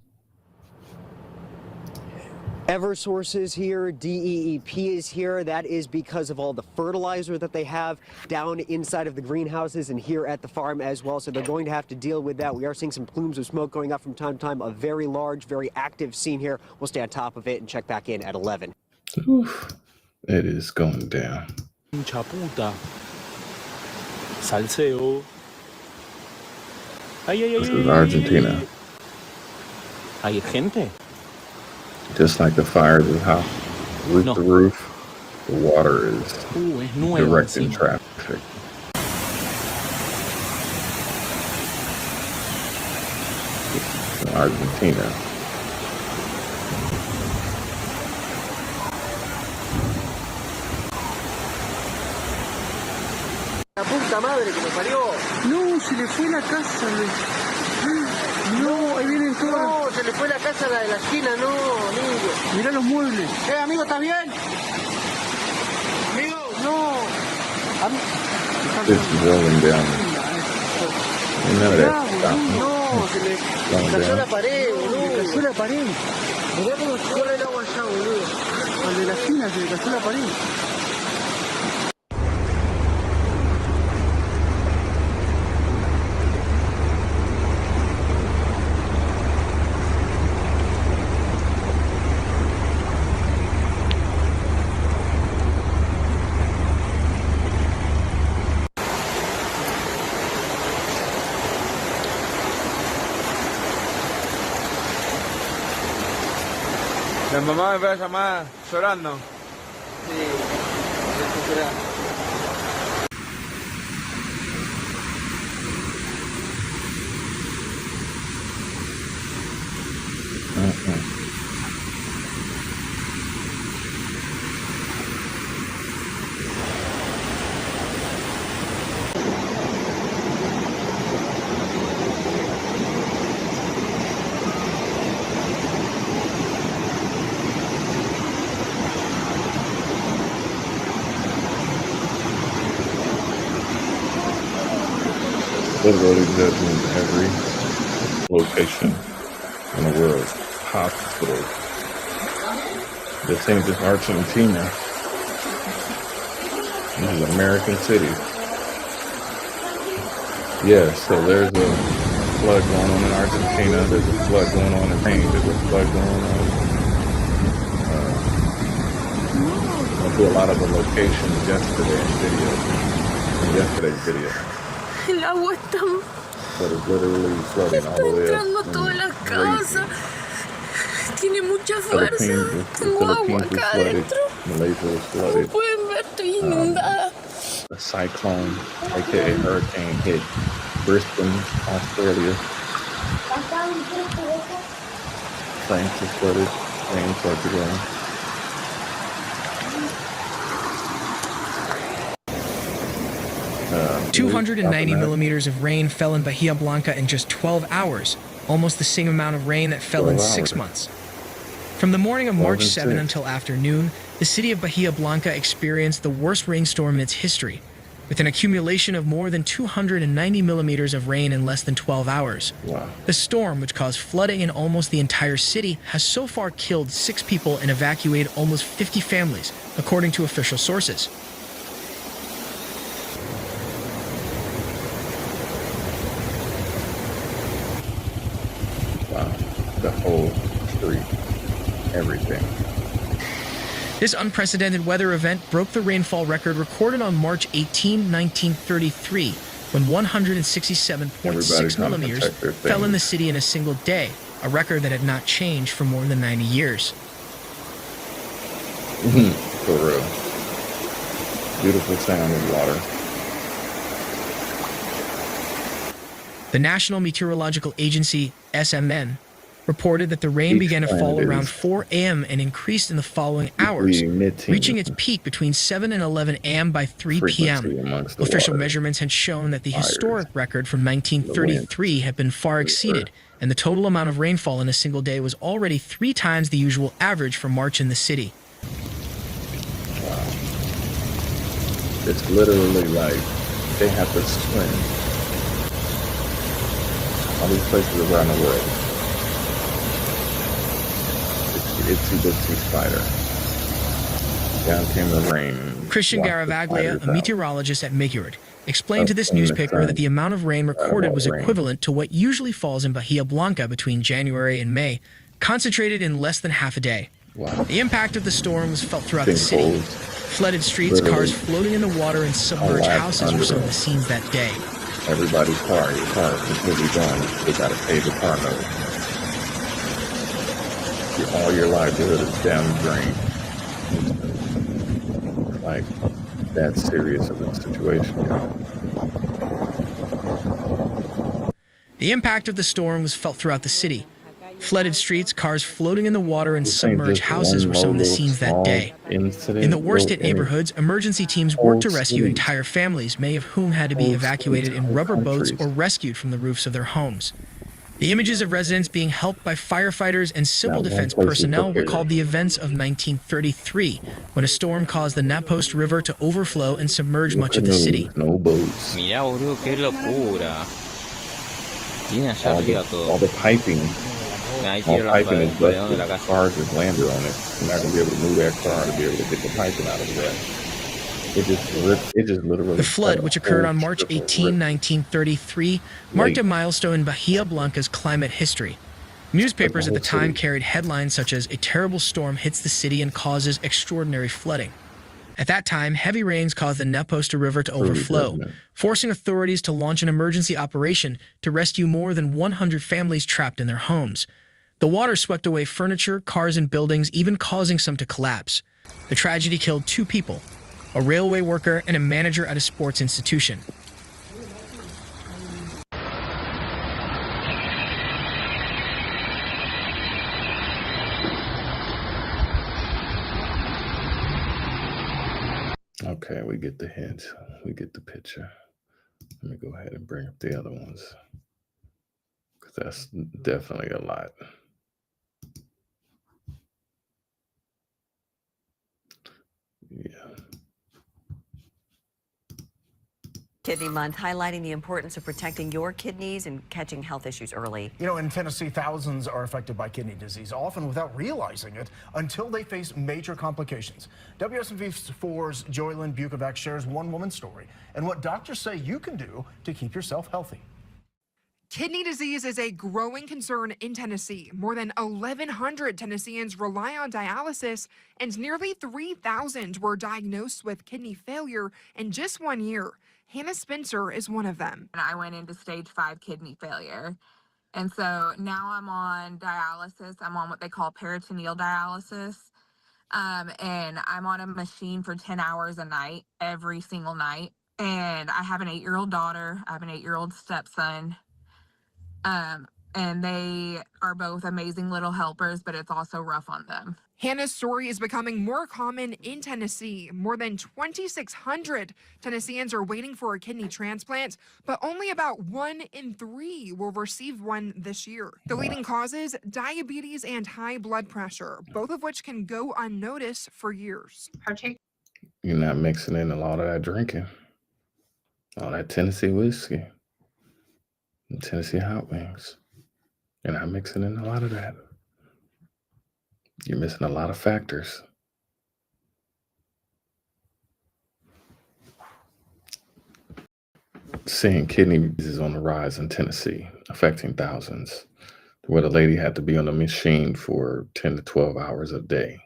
Eversource is here, DEEP is here. That is because of all the fertilizer that they have down inside of the greenhouses and here at the farm as well. So they're going to have to deal with that. We are seeing some plumes of smoke going up from time to time. A very large, very active scene here. We'll stay on top of it and check back in at 11.
Oof, it is going down.
Salseo.
This is Argentina.
Hay gente.
Just like the fire of the house, roof to roof, the water is directing traffic. Argentina.
La puta madre que me parió. No, se le fue la casa. No, ahí vienen todos. No, se le fue la casa de la esquina, no, amigo. Mirá los muebles. Amigo, ¿estás bien? Amigo, no.
This is rolling down. You know that stop.
No, se le cayó la pared, boludo. Se le cayó la pared. Mirá cómo corre el agua allá, boludo. Al de la esquina se le cayó la pared.
La mamá me va a llamar llorando.
Sí, desesperada.
Literally just in every location in the world. Hospitals. This ain't just Argentina. This is American cities. Yeah, so there's a flood going on in Argentina. There's a flood going on in Spain. There's a flood going on. I do a lot of the locations yesterday's video.
El agua está entrando a toda la casa. Tiene mucha fuerza. Tengo agua acá adentro. Como pueden ver, estoy inundada.
A cyclone, aka hurricane, hit Brisbane, Australia. France is flooded. Spain started rain.
290 millimeters of rain fell in Bahia Blanca in just 12 hours, almost the same amount of rain that fell in 6 months. From the morning of March 7 until afternoon, the city of Bahia Blanca experienced the worst rainstorm in its history, with an accumulation of more than 290 millimeters of rain in less than 12 hours.
Wow.
The storm, which caused flooding in almost the entire city, has so far killed 6 people and evacuated almost 50 families, according to official sources.
The whole street, everything.
This unprecedented weather event broke the rainfall record recorded on March 18, 1933, when 167.6 millimeters fell in the city in a single day, a record that had not changed for more than 90 years.
For real. Beautiful sound of water.
The National Meteorological Agency, SMN, reported that the rain began to fall around 4 a.m. and increased in the following hours, reaching its peak between 7 and 11 a.m. by 3 p.m. Official measurements had shown that the historic record from 1933 had been far exceeded, and the total amount of rainfall in a single day was already 3 times the usual average for March in the city.
Wow. It's literally like they have to swim. All these places around the world. Itsy bitsy spider. Down came the rain.
Christian Garavaglia, a meteorologist at Migurd, explained to this newspaper that the amount of rain recorded was equivalent to what usually falls in Bahia Blanca between January and May, concentrated in less than half a day.
Wow.
The impact of the storm was felt throughout the city. Flooded streets, cars floating in the water, and submerged houses were some of the scenes that day.
Everybody's car, your car is completely gone. They gotta pay the car note. All your livelihood is down the drain. Like, that's serious of a situation, y'all.
The impact of the storm was felt throughout the city. Flooded streets, cars floating in the water, and submerged houses were some of the scenes that day. In the worst-hit neighborhoods, emergency teams worked to rescue entire families, many of whom had to be evacuated in rubber boats or rescued from the roofs of their homes. The images of residents being helped by firefighters and civil defense personnel recalled the events of 1933, when a storm caused the Napost River to overflow and submerge much of the city.
No boats. All the piping. All piping is busted. Cars just landed on it. You're not gonna be able to move that car to be able to get the piping out of that. It just literally.
The flood, which occurred on March 18, 1933, marked a milestone in Bahia Blanca's climate history. Newspapers at the time carried headlines such as "A terrible storm hits the city and causes extraordinary flooding." At that time, heavy rains caused the Naposta River to overflow, forcing authorities to launch an emergency operation to rescue more than 100 families trapped in their homes. The water swept away furniture, cars, and buildings, even causing some to collapse. The tragedy killed 2 people, a railway worker and a manager at a sports institution.
Okay, we get the hint. We get the picture. Let me go ahead and bring up the other ones, because that's definitely a lot. Yeah.
Kidney Month, highlighting the importance of protecting your kidneys and catching health issues early.
You know, in Tennessee, thousands are affected by kidney disease, often without realizing it until they face major complications. WSMV4's Joylyn Bukovac shares one woman's story and what doctors say you can do to keep yourself healthy.
Kidney disease is a growing concern in Tennessee. More than 1,100 Tennesseans rely on dialysis, and nearly 3,000 were diagnosed with kidney failure in just 1 year. Hannah Spencer is one of them.
I went into stage 5 kidney failure. And so now I'm on dialysis. I'm on what they call peritoneal dialysis. And I'm on a machine for 10 hours a night, every single night. And I have an 8-year-old daughter. I have an 8-year-old stepson. And they are both amazing little helpers, but it's also rough on them.
Hannah's story is becoming more common in Tennessee. More than 2,600 Tennesseans are waiting for a kidney transplant, but only about 1 in 3 will receive one this year. The leading causes, diabetes and high blood pressure, both of which can go unnoticed for years.
You're not mixing in a lot of that drinking, all that Tennessee whiskey, and Tennessee hot wings. You're not mixing in a lot of that. You're missing a lot of factors. Seeing kidney disease on the rise in Tennessee, affecting thousands. where the lady had to be on the machine for 10 to 12 hours a day.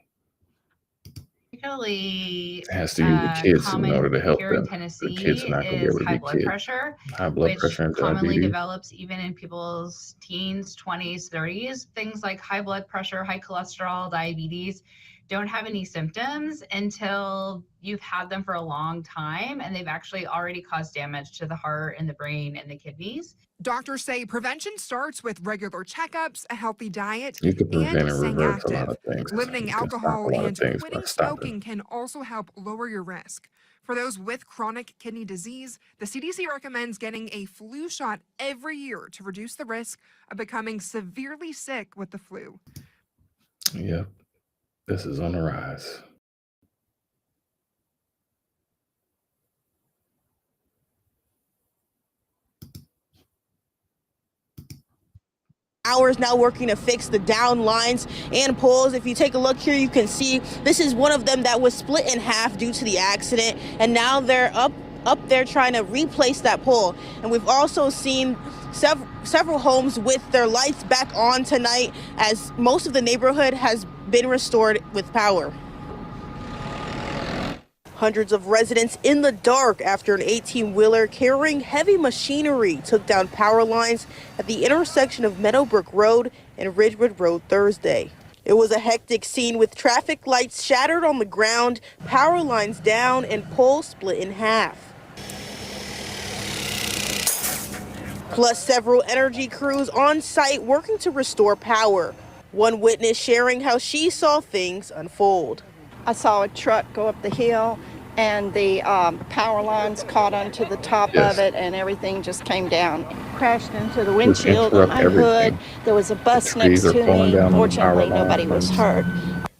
Particularly
Has to use the kids in order to help
here in
them. The kids
Tennessee
are not going to be
is
able to
high
be
blood
kids.
pressure,
High blood
which
pressure and
commonly
diabetes.
develops even in people's teens, 20s, 30s. Things like high blood pressure, high cholesterol, diabetes don't have any symptoms until you've had them for a long time and they've actually already caused damage to the heart and the brain and the kidneys.
Doctors say prevention starts with regular checkups, a healthy diet,
You can prevent
and
and
staying
reverse a lot
active.
of things.
Limiting
You can stop
alcohol
a lot of
and
things by
quitting
stopping.
smoking can also help lower your risk. For those with chronic kidney disease, the CDC recommends getting a flu shot every year to reduce the risk of becoming severely sick with the flu.
Yep, this is on the rise.
Hours now working to fix the down lines and poles. If you take a look here, you can see this is one of them that was split in half due to the accident, and now they're up there trying to replace that pole. And we've also seen several homes with their lights back on tonight, as most of the neighborhood has been restored with power. Hundreds of residents in the dark after an 18-wheeler carrying heavy machinery took down power lines at the intersection of Meadowbrook Road and Ridgewood Road Thursday. It was a hectic scene with traffic lights shattered on the ground, power lines down, and poles split in half. Plus several energy crews on site working to restore power. One witness sharing how she saw things unfold.
I saw a truck go up the hill and the power lines caught onto the top of it and everything just came down. Crashed into the windshield and my hood. There was a bus next to me. Fortunately, nobody was hurt.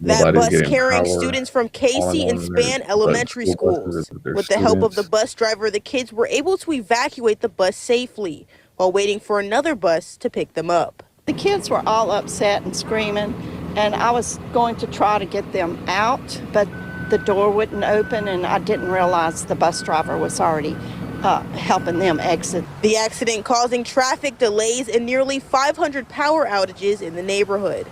That bus carrying students from Casey and Span elementary schools. With the help of the bus driver, the kids were able to evacuate the bus safely while waiting for another bus to pick them up.
The kids were all upset and screaming, and I was going to try to get them out, but the door wouldn't open, and I didn't realize the bus driver was already helping them exit.
The accident causing traffic delays and nearly 500 power outages in the neighborhood.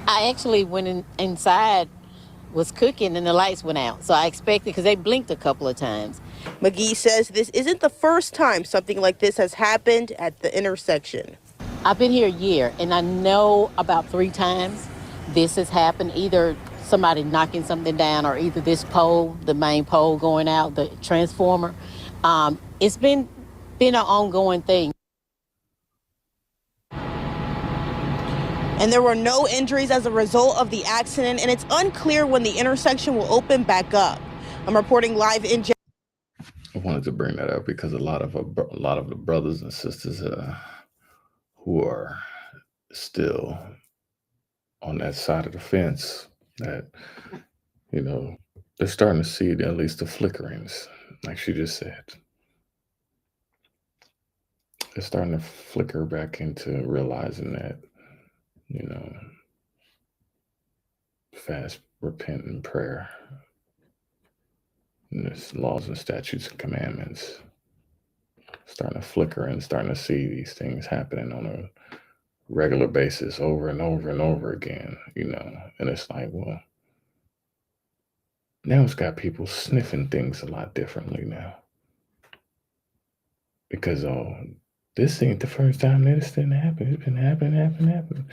I actually went inside, was cooking, and the lights went out. So I expected, because they blinked a couple of times.
McGee says this isn't the first time something like this has happened at the intersection.
I've been here a year, and I know about 3 times this has happened, either somebody knocking something down or either this pole, the main pole going out, the transformer. It's been an ongoing thing.
And there were no injuries as a result of the accident, and it's unclear when the intersection will open back up. I'm reporting live in.
I wanted to bring that up because a lot of the brothers and sisters who are still on that side of the fence, that, you know, they're starting to see at least the flickerings, like she just said. They're starting to flicker back into realizing that, you know, fast, repent, and prayer, and there's laws and statutes and commandments, starting to flicker and starting to see these things happening on a regular basis over and over and over again, you know. And it's like, well, now it's got people sniffing things a lot differently now. Because, this ain't the first time that this didn't happen. It's been happening.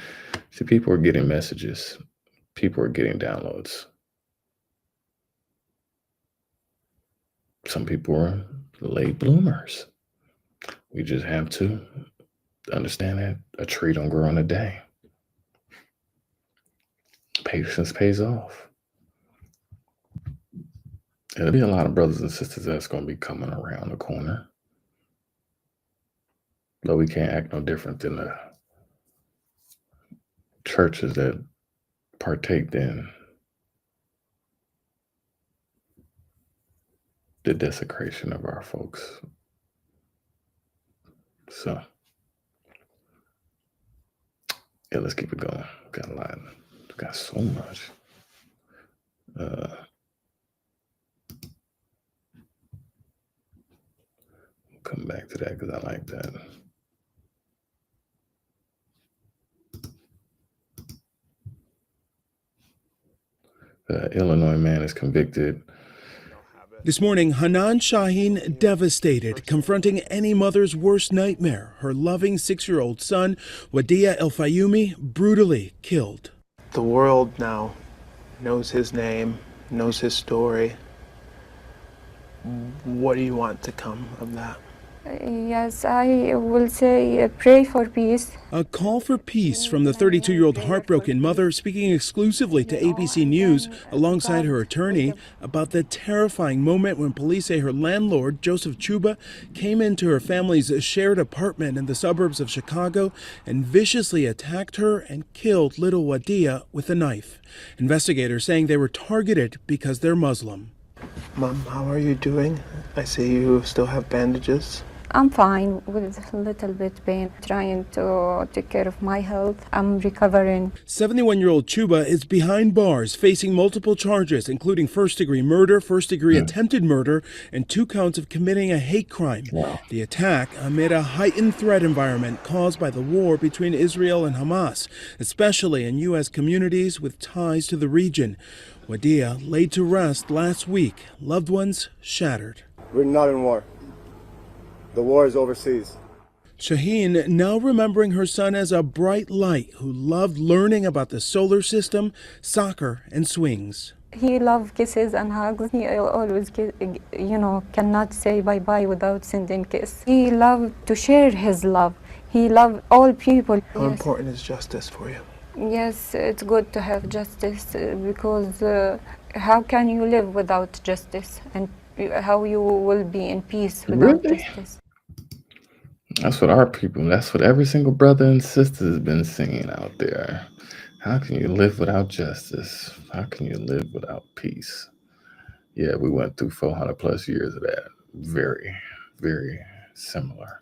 See, people are getting messages. People are getting downloads. Some people are late bloomers. We just have to understand that a tree don't grow in a day. Patience pays off. There'll be a lot of brothers and sisters that's going to be coming around the corner. But we can't act no different than the churches that partake in the desecration of our folks. So, yeah, let's keep it going. Got a lot. Got so much. We'll come back to that because I like that. The Illinois man is convicted.
This morning, Hanan Shaheen devastated, confronting any mother's worst nightmare. Her loving 6-year-old son, Wadia El Fayumi, brutally killed.
The world now knows his name, knows his story. What do you want to come of that?
Yes, I will say pray for peace.
A call for peace from the 32-year-old heartbroken mother, speaking exclusively to ABC News alongside her attorney about the terrifying moment when police say her landlord, Joseph Chuba, came into her family's shared apartment in the suburbs of Chicago and viciously attacked her and killed little Wadia with a knife. Investigators saying they were targeted because they're Muslim.
Mom, how are you doing? I see you still have bandages.
I'm fine with a little bit pain, trying to take care of my health. I'm recovering.
71-year-old Chuba is behind bars, facing multiple charges, including first-degree murder, first-degree attempted murder, and 2 counts of committing a hate crime.
Wow.
The attack amid a heightened threat environment caused by the war between Israel and Hamas, especially in U.S. communities with ties to the region. Wadia laid to rest last week, loved ones shattered.
We're not in war. The war is overseas.
Shaheen now remembering her son as a bright light who loved learning about the solar system, soccer, and swings.
He loved kisses and hugs. He always, cannot say bye-bye without sending kiss. He loved to share his love. He loved all people.
How important is justice for you?
Yes, it's good to have justice because how can you live without justice, and how you will be in peace without justice?
That's what every single brother and sister has been singing out there. How can you live without justice? How can you live without peace? Yeah, we went through 400 plus years of that. Very, very similar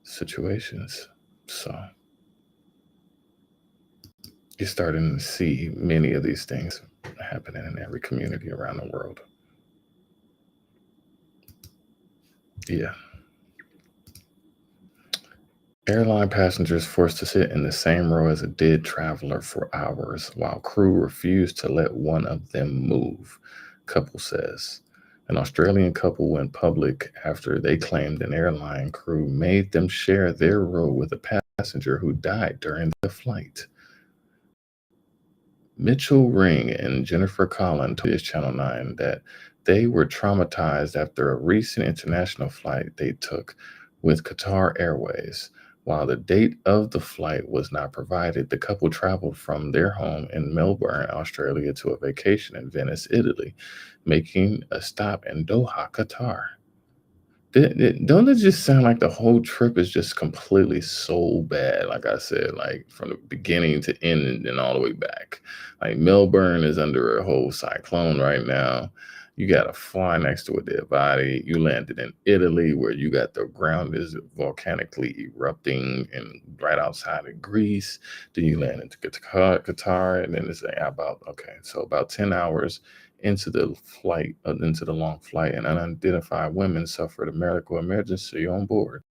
situations. So you're starting to see many of these things happening in every community around the world. Yeah. Airline passengers forced to sit in the same row as a dead traveler for hours while crew refused to let one of them move, couple says. An Australian couple went public after they claimed an airline crew made them share their row with a passenger who died during the flight. Mitchell Ring and Jennifer Collin told Channel 9 that they were traumatized after a recent international flight they took with Qatar Airways. While the date of the flight was not provided, the couple traveled from their home in Melbourne, Australia, to a vacation in Venice, Italy, making a stop in Doha, Qatar. Don't it just sound like the whole trip is just completely so bad? Like I said, like from the beginning to end and all the way back. Like Melbourne is under a whole cyclone right now. You got to fly next to a dead body. You landed in Italy, where you got the ground is volcanically erupting, and right outside of Greece. Then you land into Qatar, and then it's about 10 hours into the flight, into the long flight, an unidentified woman suffered a medical emergency on board,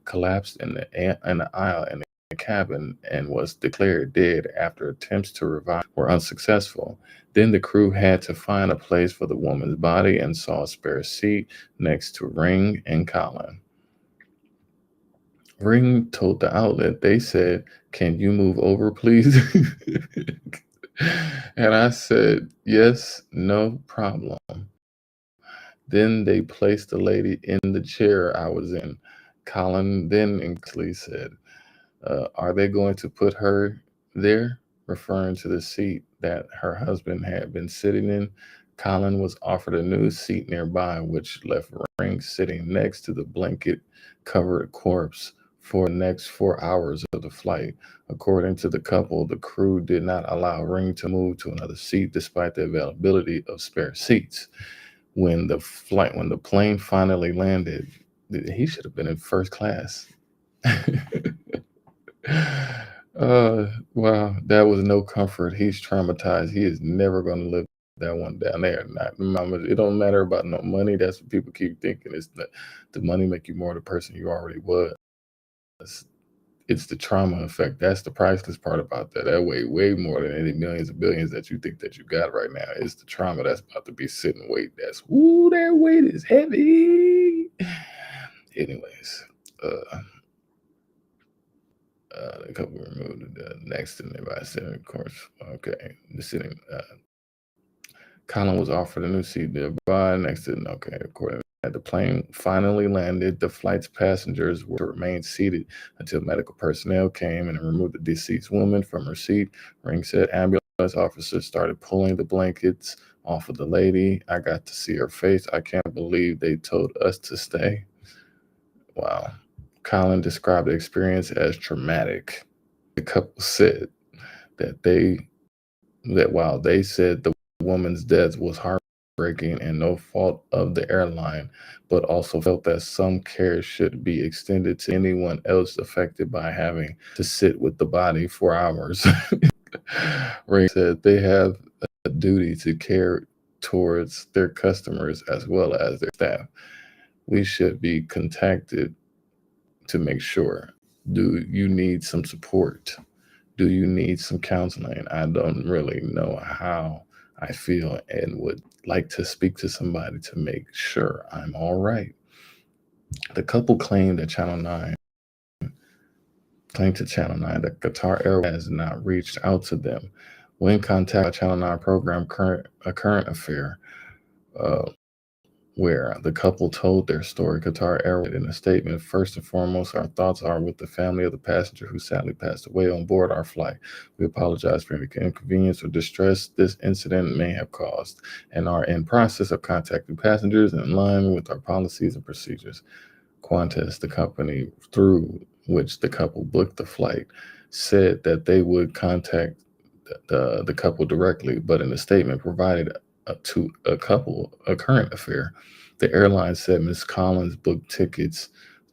collapsed in the aisle in the cabin, and was declared dead after attempts to revive were unsuccessful. Then the crew had to find a place for the woman's body and saw a spare seat next to Ring and Collin. Ring told the outlet, they said, "Can you move over, please?" And I said, "Yes, no problem." Then they placed the lady in the chair I was in. Collin then incredibly said, "Are they going to put her there?" referring to the seat that her husband had been sitting in. Collin was offered a new seat nearby, which left Ring sitting next to the blanket-covered corpse for the next 4 hours of the flight. According to the couple, the crew did not allow Ring to move to another seat despite the availability of spare seats. When the plane finally landed, he should have been in first class. Wow, that was no comfort. He's traumatized. He is never going to live that one down there. It don't matter about no money. That's what people keep thinking. It's the money make you more the person you already was. it's the trauma effect. That's the priceless part about that. That way more than any millions and billions that you think that you got right now. It's the trauma that's about to be sitting weight. That's, ooh, that weight is heavy. Anyways, the couple removed the next in there by sitting, of course. Okay, the sitting. Colin was offered a new seat nearby. Next to, okay, according to that, the plane finally landed. The flight's passengers were to remain seated until medical personnel came and removed the deceased woman from her seat. Ring said ambulance officers started pulling the blankets off of the lady. I got to see her face. I can't believe they told us to stay. Wow. Colin described the experience as traumatic. The couple said that while they said the woman's death was heartbreaking and no fault of the airline, but also felt that some care should be extended to anyone else affected by having to sit with the body for hours. Ring said they have a duty to care towards their customers as well as their staff. We should be contacted to make sure. Do you need some support? Do you need some counseling? I don't really know how I feel and would like to speak to somebody to make sure I'm all right. The couple claimed to Channel 9 that Qatar Airways has not reached out to them. When contacted by Channel 9 program A Current Affair, where the couple told their story, Qatar Airways in a statement, first and foremost, our thoughts are with the family of the passenger who sadly passed away on board our flight. We apologize for any inconvenience or distress this incident may have caused and are in process of contacting passengers in line with our policies and procedures. Qantas, the company through which the couple booked the flight, said that they would contact the couple directly, but in a statement provided to A Current Affair, the airline said Ms. Collins booked tickets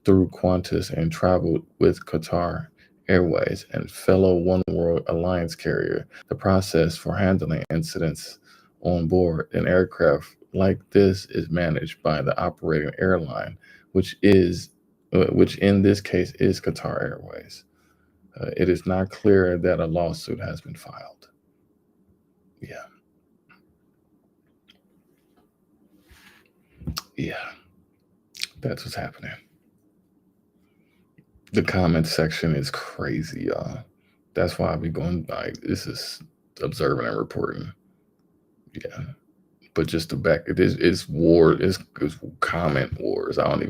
through Qantas and traveled with Qatar Airways and fellow One World Alliance carrier. The process for handling incidents on board an aircraft like this is managed by the operating airline, which in this case is Qatar Airways. It is not clear that a lawsuit has been filed. Yeah. Yeah, that's what's happening. The comment section is crazy, y'all. That's why I be going like, this is observing and reporting. Yeah, but just to back it is, it's war. It's comment wars. I ain't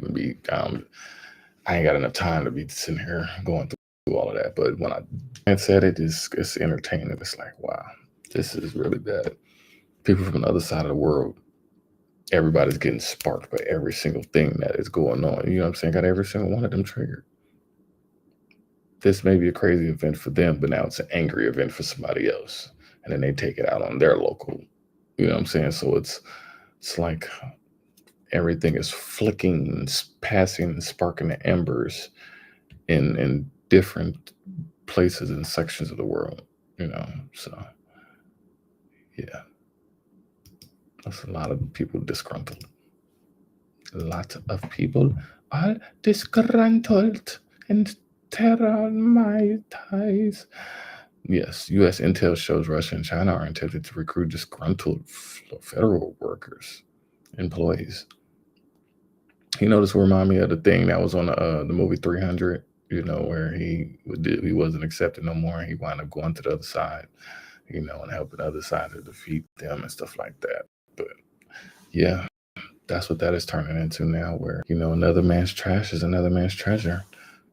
got enough time to be sitting here going through all of that. But when I said it's entertaining. It's like, wow, this is really bad. People from the other side of the world. Everybody's getting sparked by every single thing that is going on. You know what I'm saying? Got every single one of them triggered. This may be a crazy event for them, but now it's an angry event for somebody else. And then they take it out on their local. You know what I'm saying? So it's like everything is flicking, passing, and sparking the embers in different places and sections of the world. You know, so yeah. That's a lot of people disgruntled. A lot of people are disgruntled and traumatized. Yes, U.S. intel shows Russia and China are intended to recruit disgruntled federal workers, employees. You know, this will remind me of the thing that was on the movie 300, you know, where he wasn't accepted no more, and he wound up going to the other side, you know, and helping the other side to defeat them and stuff like that. But yeah, that's what that is turning into now, where, you know, another man's trash is another man's treasure.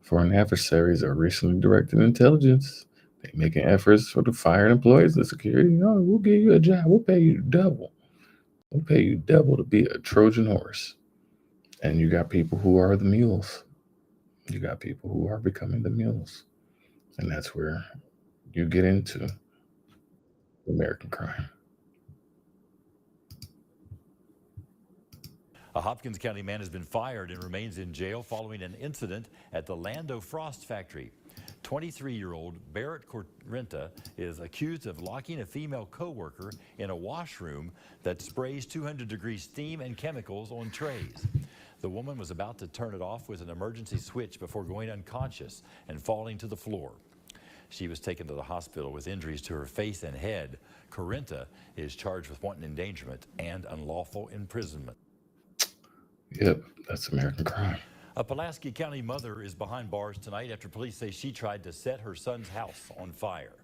Foreign adversaries are recently directed intelligence. They're making efforts for the fired employees of security. You know, we'll give you a job. We'll pay you double. We'll pay you double to be a Trojan horse. And you got people who are the mules. You got people who are becoming the mules. And that's where you get into American crime.
A Hopkins County man has been fired and remains in jail following an incident at the Lando Frost factory. 23-year-old Barrett Correnta is accused of locking a female co-worker in a washroom that sprays 200-degree steam and chemicals on trays. The woman was about to turn it off with an emergency switch before going unconscious and falling to the floor. She was taken to the hospital with injuries to her face and head. Corinta is charged with wanton endangerment and unlawful imprisonment.
Yep, that's American crime.
A Pulaski County mother is behind bars tonight after police say she tried to set her son's house on fire.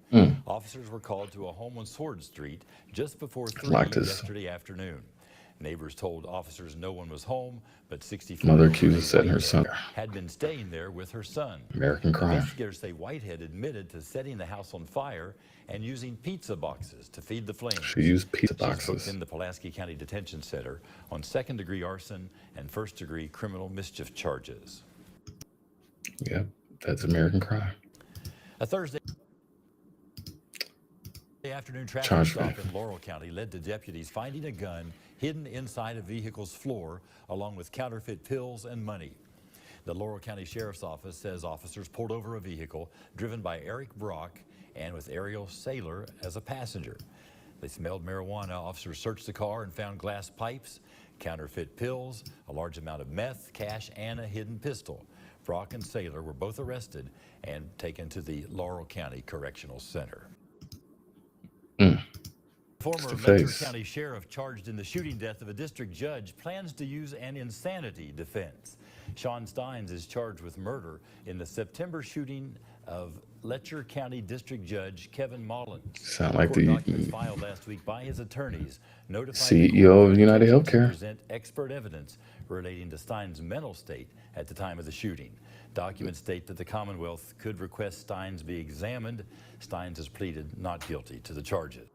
Officers were called to a home on Sword Street just before 3 yesterday afternoon. Neighbors told officers no one was home, but 64-year-old
mother accused of setting her son
had been staying there with her son.
American crime.
Investigators say Whitehead admitted to setting the house on fire and using pizza boxes to feed the flames.
She used pizza
She's
boxes.
booked in the Pulaski County Detention Center on second-degree arson and first-degree criminal mischief charges.
Yep, that's American crime.
A Thursday afternoon traffic stop in Laurel County led to deputies finding a gun hidden inside a vehicle's floor, along with counterfeit pills and money. The Laurel County Sheriff's Office says officers pulled over a vehicle driven by Eric Brock and with Ariel Saylor as a passenger. They smelled marijuana. Officers searched the car and found glass pipes, counterfeit pills, a large amount of meth, cash, and a hidden pistol. Brock and Saylor were both arrested and taken to the Laurel County Correctional Center. Former Metro County Sheriff charged in the shooting death of a district judge plans to use an insanity defense. Sean Steins is charged with murder in the September shooting of Letcher County District Judge Kevin Mullins.
Sound like the
documents filed last week by his attorneys notified
CEO of United
to
Healthcare.
present expert evidence relating to Steins' mental state at the time of the shooting. Documents state that the Commonwealth could request Steins be examined. Steins has pleaded not guilty to the charges.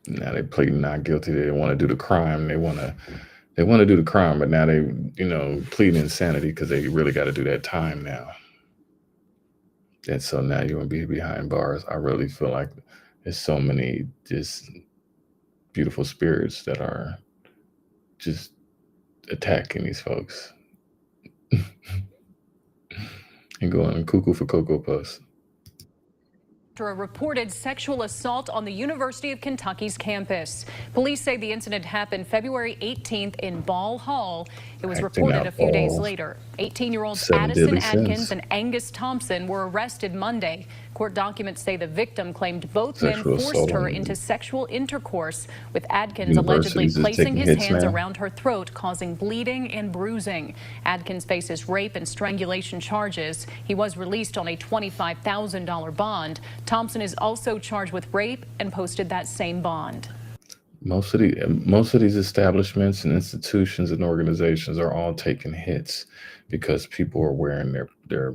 Now they plead not guilty. They want to do the crime. They want to do the crime, but now they, plead insanity because they really got to do that time now. And so now you're going to be behind bars. I really feel like there's so many just beautiful spirits that are just attacking these folks and going cuckoo for Cocoa Puffs.
After a reported sexual assault on the University of Kentucky's campus. Police say the incident happened February 18th in Ball Hall. It was reported a few days later. 18-year-olds Addison Adkins and Angus Thompson were arrested Monday. Court documents say the victim claimed both men forced her into sexual intercourse, with Adkins allegedly placing his hands around her throat, causing bleeding and bruising. Adkins faces rape and strangulation charges. He was released on a $25,000 bond. Thompson is also charged with rape and posted that same bond.
Most of these establishments and institutions and organizations are all taking hits because people are wearing their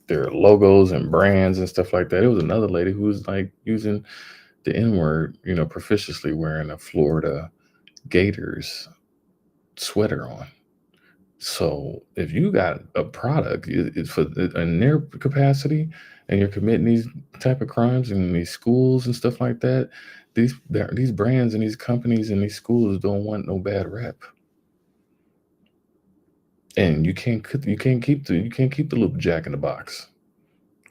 logos and brands and stuff like that. It was another lady who was like using the N-word, proficiously, wearing a Florida Gators sweater on. So if you got a product in their capacity and you're committing these type of crimes in these schools and stuff like that, these brands and these companies and these schools don't want no bad rep. And you can't keep the little Jack in the box.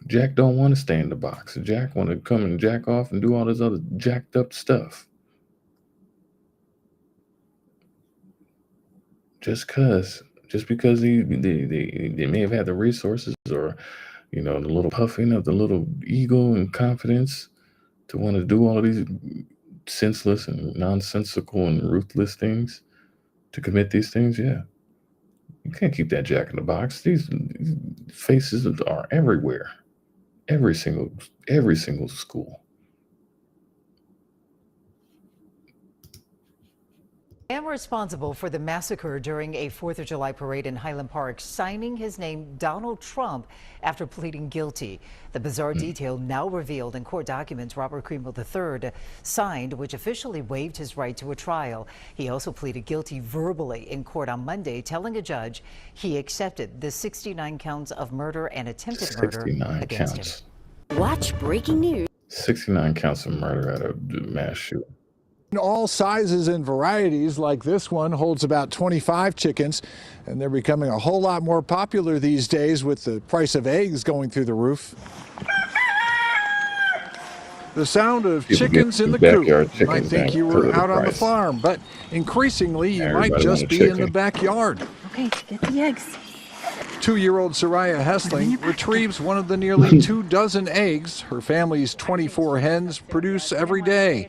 Jack don't want to stay in the box. Jack want to come and jack off and do all this other jacked up stuff. Just because they may have had the resources or the little puffing of the little ego and confidence to want to do all of these senseless and nonsensical and ruthless things, to commit these things, yeah. You can't keep that Jack in the box. These faces are everywhere. Every single school.
And responsible for the massacre during a 4th of July parade in Highland Park, signing his name Donald Trump after pleading guilty. The bizarre detail now revealed in court documents Robert Cremo III signed, which officially waived his right to a trial. He also pleaded guilty verbally in court on Monday, telling a judge he accepted the 69 counts of murder and attempted murder against him.
Watch breaking news.
69 counts of murder at a mass shooting.
All sizes and varieties, like this one holds about 25 chickens, and they're becoming a whole lot more popular these days with the price of eggs going through the roof. The sound of
People
chickens
get
in the
backyard
coop. You might
chickens
think
now
you
because
were
of the
out on the
price.
farm, but increasingly you might
Everybody
just
want a
be in the
chicken.
backyard.
Okay, get the eggs.
2-year-old Soraya Hessling retrieves one of the nearly 24 eggs her family's 24 hens produce every day.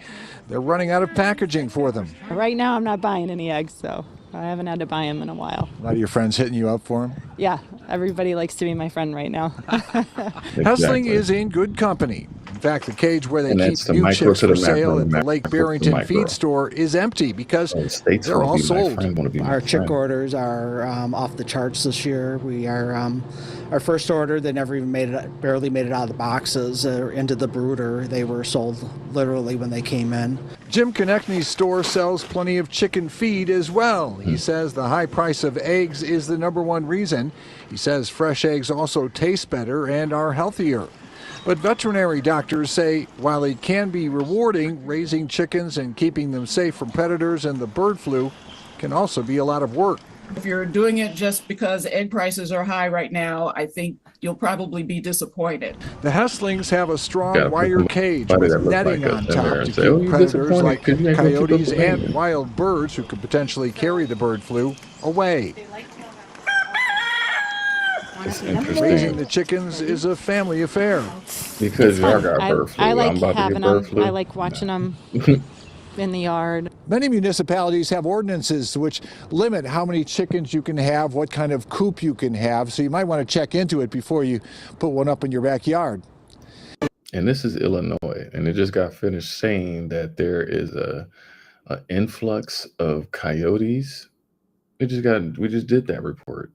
They're running out of packaging for them.
Right now, I'm not buying any eggs, so I haven't had to buy them in a while.
A lot of your friends hitting you up for them?
Yeah, everybody likes to be my friend right now.
Hessling is in good company. In fact, the cage where they
And
keep
that's the
new
micro
chicks
to the
for sale
macro,
at the Lake
macro to the
Barrington
micro.
feed store is empty because
States
they're all
want to be my
sold.
friend, want to be my
Our chick
friend.
orders are off the charts this year. We are our first order. They never even barely made it out of the boxes or into the brooder. They were sold literally when they came in.
Jim Konechny's store sells plenty of chicken feed as well. He says the high price of eggs is the #1 reason. He says fresh eggs also taste better and are healthier. But veterinary doctors say while it can be rewarding, raising chickens and keeping them safe from predators and the bird flu can also be a lot of work.
If you're doing it just because egg prices are high right now, I think you'll probably be disappointed.
The Hesslings have a strong wire cage with netting on top to keep predators like coyotes and wild birds who could potentially carry the bird flu away. Raising the chickens is a family affair.
Because y'all got bird flu.
I like
I'm about
having
to get bird
them.
flu.
I like watching them in the yard.
Many municipalities have ordinances which limit how many chickens you can have, what kind of coop you can have, so you might want to check into it before you put one up in your backyard.
And this is Illinois, and it just got finished saying that there is an influx of coyotes. We just did that report.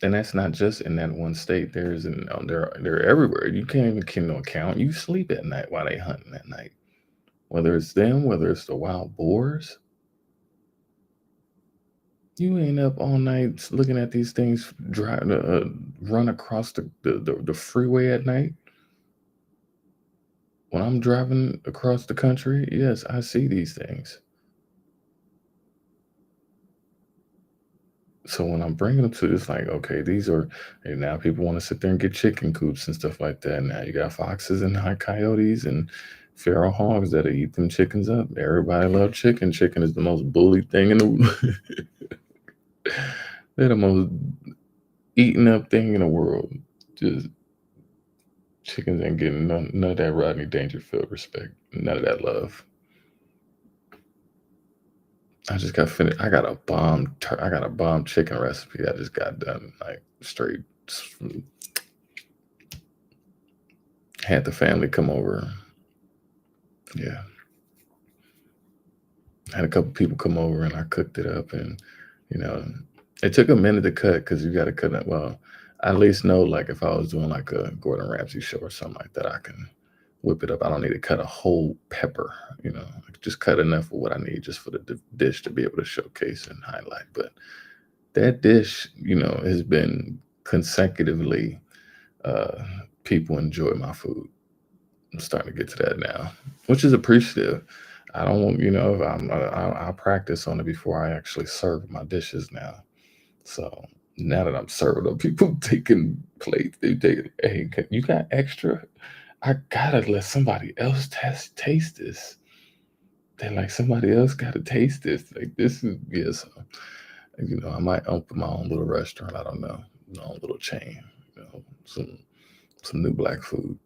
And that's not just in that one state. They're everywhere. You can't even keep no account. You sleep at night while they hunting at night. Whether it's them, whether it's the wild boars. You ain't up all night looking at these things run across the freeway at night. When I'm driving across the country, yes, I see these things. So when I'm bringing them to this, like, okay, and now people want to sit there and get chicken coops and stuff like that. Now you got foxes and coyotes and feral hogs that'll eat them chickens up. Everybody loves chicken. Chicken is the most bullied thing in the world. They're the most eaten up thing in the world. Just chickens ain't getting none of that Rodney Dangerfield respect. None of that love. I just got finished. I got a bomb chicken recipe I just got done, like straight. Had the family come over. Yeah. Had a couple people come over and I cooked it up, and it took a minute to cut because you got to cut it. Well, I at least know, like, if I was doing like a Gordon Ramsay show or something like that, I can whip it up. I don't need to cut a whole pepper, just cut enough of what I need just for the dish to be able to showcase and highlight. But that dish, has been consecutively, people enjoy my food. I'm starting to get to that now, which is appreciative. I don't want, I practice on it before I actually serve my dishes now. So now that I'm serving them, people taking plates, hey, you got extra? I gotta let somebody else taste this. They're like, somebody else gotta taste this. Like, this is, yes. I might open my own little restaurant. I don't know, my own little chain. Some new black food.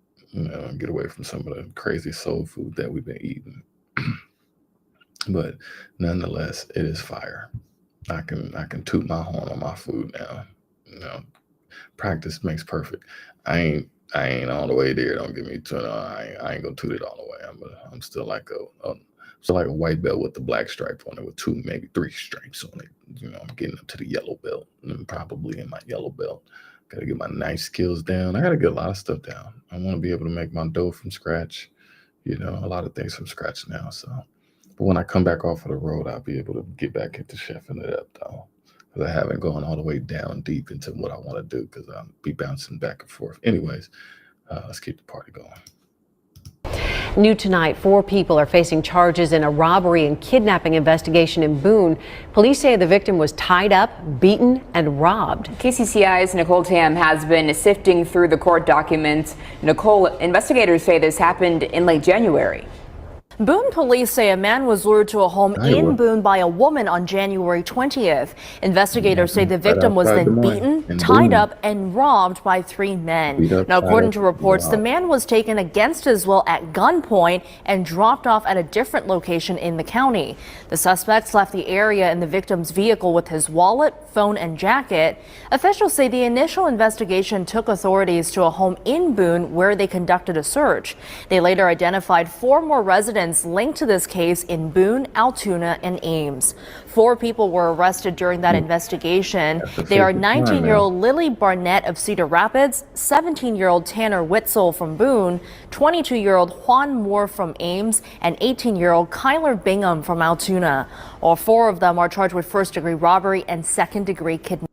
Get away from some of the crazy soul food that we've been eating. But nonetheless, it is fire. I can toot my horn on my food now. Practice makes perfect. I ain't all the way there. Don't get me to I ain't gonna toot it all the way. I'm still like a white belt with the black stripe on it, with 2, maybe 3 stripes on it. I'm getting up to the yellow belt, and probably in my yellow belt. Gotta get my knife skills down. I gotta get a lot of stuff down. I want to be able to make my dough from scratch. A lot of things from scratch now. So, but when I come back off of the road, I'll be able to get back into chefing it up, though. Because I haven't gone all the way down deep into what I want to do, because I'll be bouncing back and forth. Anyways, let's keep the party going.
New tonight, 4 people are facing charges in a robbery and kidnapping investigation in Boone. Police say the victim was tied up, beaten, and robbed.
KCCI's Nicole Tam has been sifting through the court documents. Nicole, investigators say this happened in late January.
Boone police say a man was lured to a home in Boone by a woman on January 20th. Investigators say the victim was then beaten, tied up, and robbed by 3 men. Now, according to reports, the man was taken against his will at gunpoint and dropped off at a different location in the county. The suspects left the area in the victim's vehicle with his wallet, phone, and jacket. Officials say the initial investigation took authorities to a home in Boone where they conducted a search. They later identified 4 more residents linked to this case in Boone, Altoona, and Ames. 4 people were arrested during that investigation. They are 19-year-old Lily Barnett of Cedar Rapids, 17-year-old Tanner Witzel from Boone, 22-year-old Juan Moore from Ames, and 18-year-old Kyler Bingham from Altoona. All 4 of them are charged with first-degree robbery and second-degree kidnapping.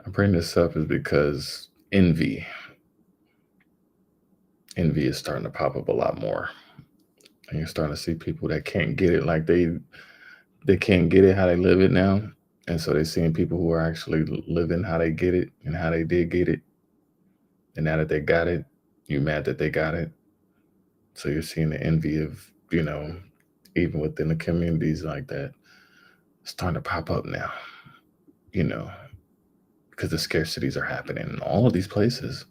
I bring this up is because envy is starting to pop up a lot more. And you're starting to see people that can't get it like they can't get it how they live it now. And so they're seeing people who are actually living how they get it and how they did get it. And now that they got it, you're mad that they got it. So you're seeing the envy of, even within the communities like that, starting to pop up now, because the scarcities are happening in all of these places.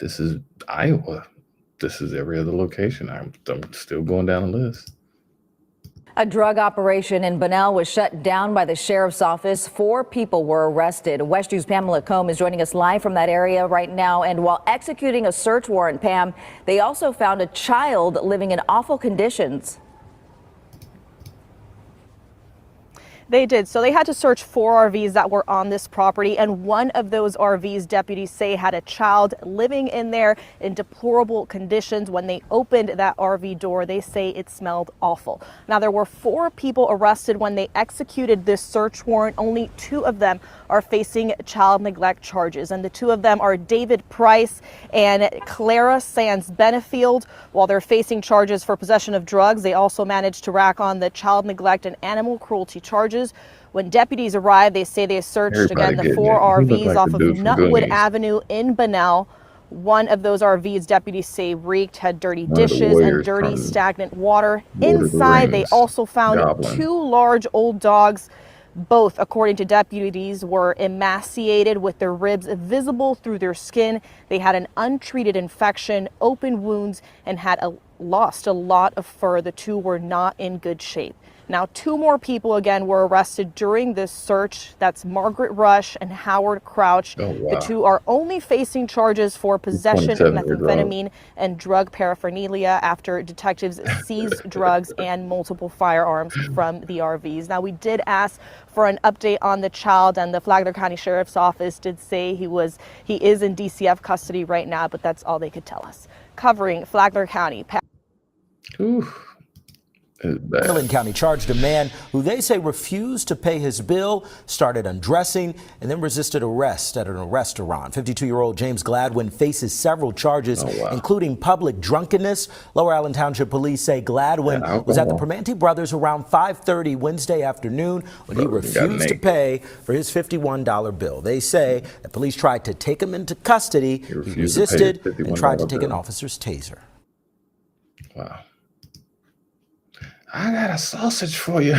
This is Iowa. This is every other location. I'm still going down the list.
A drug operation in Bunnell was shut down by the sheriff's office. 4 people were arrested. West News' Pamela Combe is joining us live from that area right now. And while executing a search warrant, Pam, they also found a child living in awful conditions.
They did. So they had to search 4 RVs that were on this property, and one of those RVs, deputies say, had a child living in there in deplorable conditions. When they opened that RV door, they say it smelled awful. Now, there were 4 people arrested when they executed this search warrant. Only 2 of them are facing child neglect charges, and the 2 of them are David Price and Clara Sands Benefield. While they're facing charges for possession of drugs, they also managed to rack on the child neglect and animal cruelty charges. When deputies arrived, they say they searched again the 4 RVs off of Nutwood Avenue in Bunnell. One of those RVs, deputies say, reeked, had dirty dishes and dirty stagnant water. Inside, they also found 2 large old dogs. Both, according to deputies, were emaciated with their ribs visible through their skin. They had an untreated infection, open wounds, and had lost a lot of fur. The 2 were not in good shape. Now, 2 more people again were arrested during this search. That's Margaret Rush and Howard Crouch. Oh, wow. The 2 are only facing charges for possession of methamphetamine and drug paraphernalia after detectives seized drugs and multiple firearms from the RVs. Now, we did ask for an update on the child, and the Flagler County Sheriff's Office did say he is in DCF custody right now, but that's all they could tell us. Covering Flagler County.
Franklin County charged a man who they say refused to pay his bill, started undressing, and then resisted arrest at a restaurant. 52-year-old James Gladwin faces several charges, including public drunkenness. Lower Allen Township police say Gladwin was at the Permanente Brothers around 5:30 Wednesday afternoon when he refused to pay for his $51 bill. They say that police tried to take him into custody. He resisted and tried to take an officer's taser.
Wow. I got a sausage for you.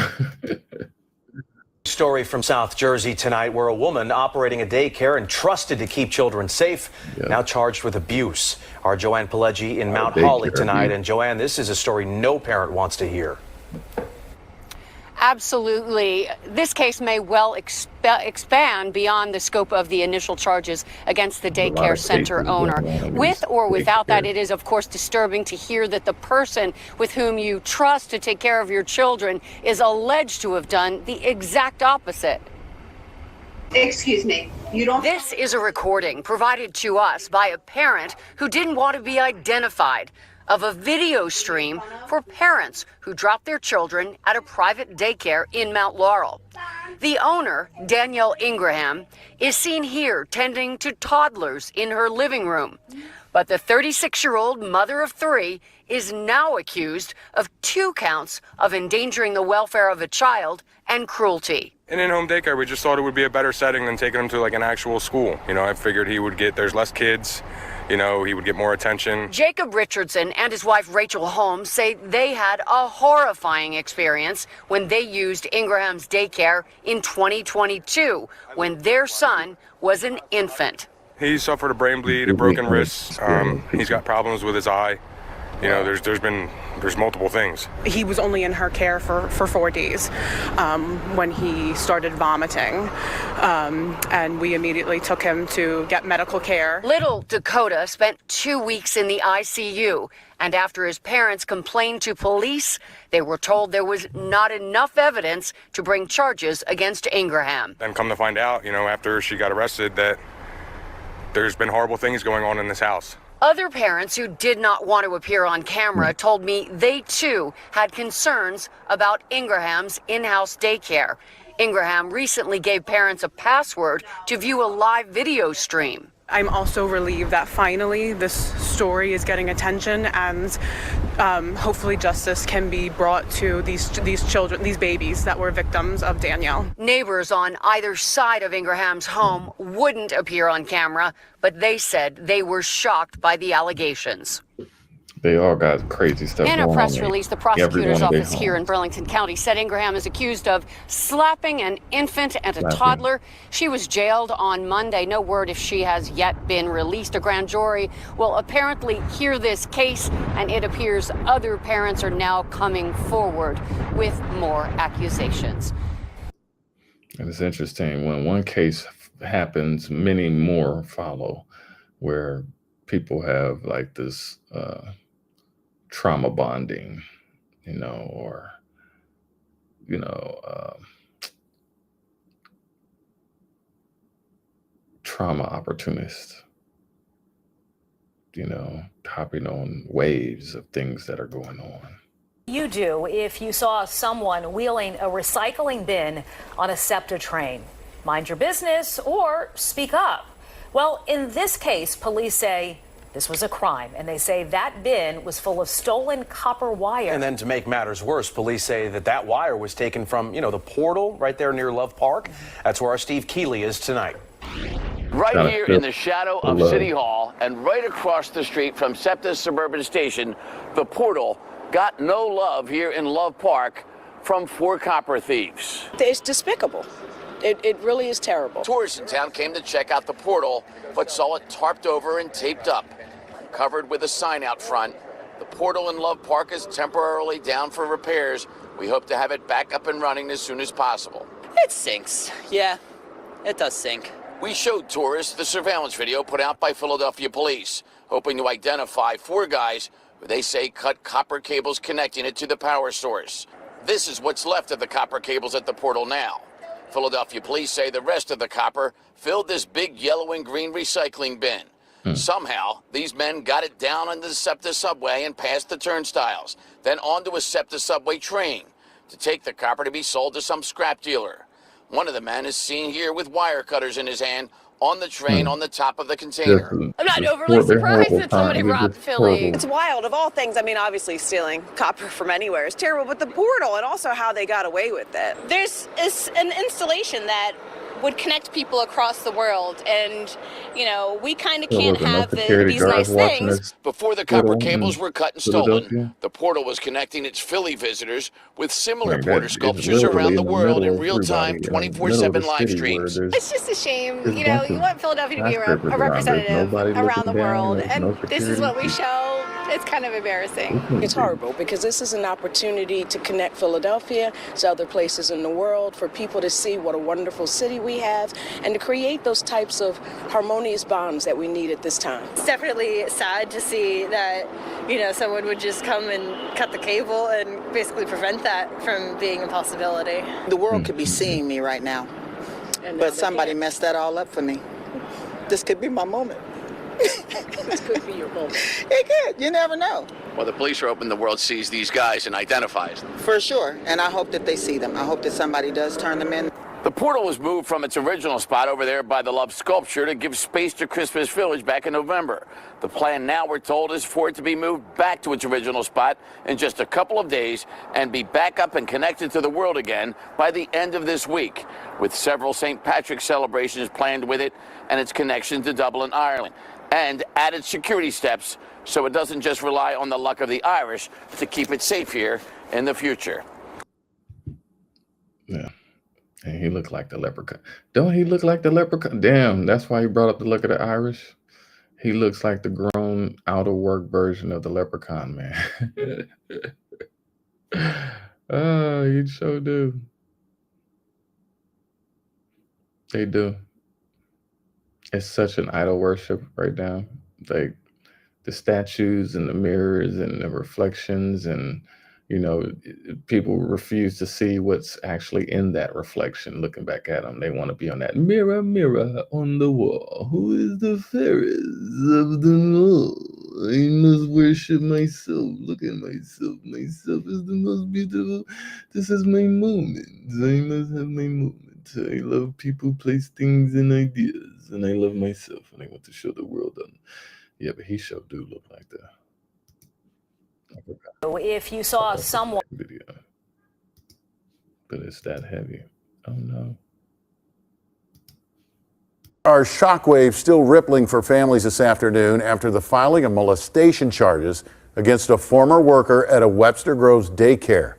Story from South Jersey tonight, where a woman operating a daycare entrusted to keep children safe, now charged with abuse. Our Joanne Pileggi in Mount Holly tonight. And Joanne, this is a story no parent wants to hear.
Absolutely. This case may well expand beyond the scope of the initial charges against the daycare center owner. With or without that, it is, of course, disturbing to hear that the person with whom you trust to take care of your children is alleged to have done the exact opposite.
Excuse me, you don't...
This is a recording provided to us by a parent who didn't want to be identified. of a video stream for parents who drop their children at a private daycare in Mount Laurel. The owner, Danielle Ingraham, is seen here tending to toddlers in her living room. But the 36-year-old mother of 3 is now accused of 2 counts of endangering the welfare of a child and cruelty.
In in-home daycare, we just thought it would be a better setting than taking him to like an actual school. You know, I figured there's less kids, you know, he would get more attention.
Jacob Richardson and his wife Rachel Holmes say they had a horrifying experience when they used Ingraham's daycare in 2022, when their son was an infant.
He suffered a brain bleed, a broken wrist. He's got problems with his eye. You know, there's multiple things.
He was only in her care for 4 days when he started vomiting, and we immediately took him to get medical care.
Little Dakota spent 2 weeks in the ICU, and after his parents complained to police, they were told there was not enough evidence to bring charges against Ingraham.
Then come to find out, you know, after she got arrested, that there's been horrible things going on in this house.
Other parents who did not want to appear on camera told me they too had concerns about Ingraham's in-house daycare. Ingraham recently gave parents a password to view a live video stream.
I'm also relieved that finally this story is getting attention, and hopefully justice can be brought to these children, these babies that were victims of Danielle.
Neighbors on either side of Ingraham's home wouldn't appear on camera, but they said they were shocked by the allegations.
They all got crazy stuff going on.
In a press release, the prosecutor's office here in
homes.
Burlington County said Ingraham is accused of slapping an infant and a toddler. She was jailed on Monday. No word if she has yet been released. A grand jury will apparently hear this case, and it appears other parents are now coming forward with more accusations.
And it's interesting, when one case happens, many more follow, where people have like this trauma bonding, you know, or, you know, trauma opportunists, you know, hopping on waves of things that are going on.
You do if you saw someone wheeling a recycling bin on a SEPTA train. Mind your business or speak up. Well, in this case, police say this was a crime, and they say that bin was full of stolen copper wire.
And then to make matters worse, police say that wire was taken from, you know, the portal right there near Love Park. That's where our Steve Keeley is tonight.
Right here in the shadow of City Hall and right across the street from SEPTA's suburban station, the portal got no love here in Love Park from 4 copper thieves.
It's despicable. It really is terrible.
Tourists in town came to check out the portal, but saw it tarped over and taped up. Covered with a sign out front, the portal in Love Park is temporarily down for repairs. We hope to have it back up and running as soon as possible.
It sinks. Yeah, it does sink.
We showed tourists the surveillance video put out by Philadelphia police, hoping to identify 4 guys who they say cut copper cables connecting it to the power source. This is what's left of the copper cables at the portal now. Philadelphia police say the rest of the copper filled this big yellow and green recycling bin. Somehow, these men got it down onto the SEPTA subway and past the turnstiles, then onto a SEPTA subway train to take the copper to be sold to some scrap dealer. One of the men is seen here with wire cutters in his hand on the train on the top of the container.
I'm not overly surprised that somebody robbed Philly. It's wild. Of all things, I mean, obviously stealing copper from anywhere is terrible, but the portal and also how they got away with it.
There's an installation that would cnnect people across the world, and you know, we kind of can't have these nice things.
Before the copper cables were cut and stolen, the portal was connecting its Philly visitors with similar portal sculptures around the world in real time, 24/7 live streams.
It's just a shame, you know, you want Philadelphia to be a representative around the world, and this is what we show. It's kind of embarrassing.
It's horrible because this is an opportunity to connect Philadelphia to other places in the world, for people to see what a wonderful city we have, and to create those types of harmonious bonds that we need at this time.
It's definitely sad to see that, you know, someone would just come and cut the cable and basically prevent that from being a possibility.
The world could be seeing me right now, but somebody messed that all up for me. This could be my moment. This could be your moment. It could. You never know.
Well, the police are hoping the world sees these guys and identifies them.
For sure, and I hope that they see them. I hope that somebody does turn them in.
The portal was moved from its original spot over there by the Love Sculpture to give space to Christmas Village back in November. The plan now, we're told, is for it to be moved back to its original spot in just a couple of days and be back up and connected to the world again by the end of this week, with several St. Patrick's celebrations planned with it and its connection to Dublin, Ireland, and added security steps so it doesn't just rely on the luck of the Irish to keep it safe here in the future.
Yeah. And he looked like the leprechaun. Don't he look like the leprechaun? Damn, that's why he brought up the look of the Irish. He looks like the grown, out-of-work version of the leprechaun, man. Oh, you sure do. They do. It's such an idol worship right now. Like the statues and the mirrors and the reflections, and you know, people refuse to see what's actually in that reflection. Looking back at them, they want to be on that mirror, mirror on the wall. Who is the fairest of them all? I must worship myself. Look at myself. Myself is the most beautiful. This is my moment. I must have my moment. I love people, place, things, and ideas, and I love myself, and I want to show the world them. Yeah, but he sure do look like that.
If you saw someone
video, but it's that heavy. Oh no.
Our shockwave still rippling for families this afternoon after the filing of molestation charges against a former worker at a Webster Groves daycare.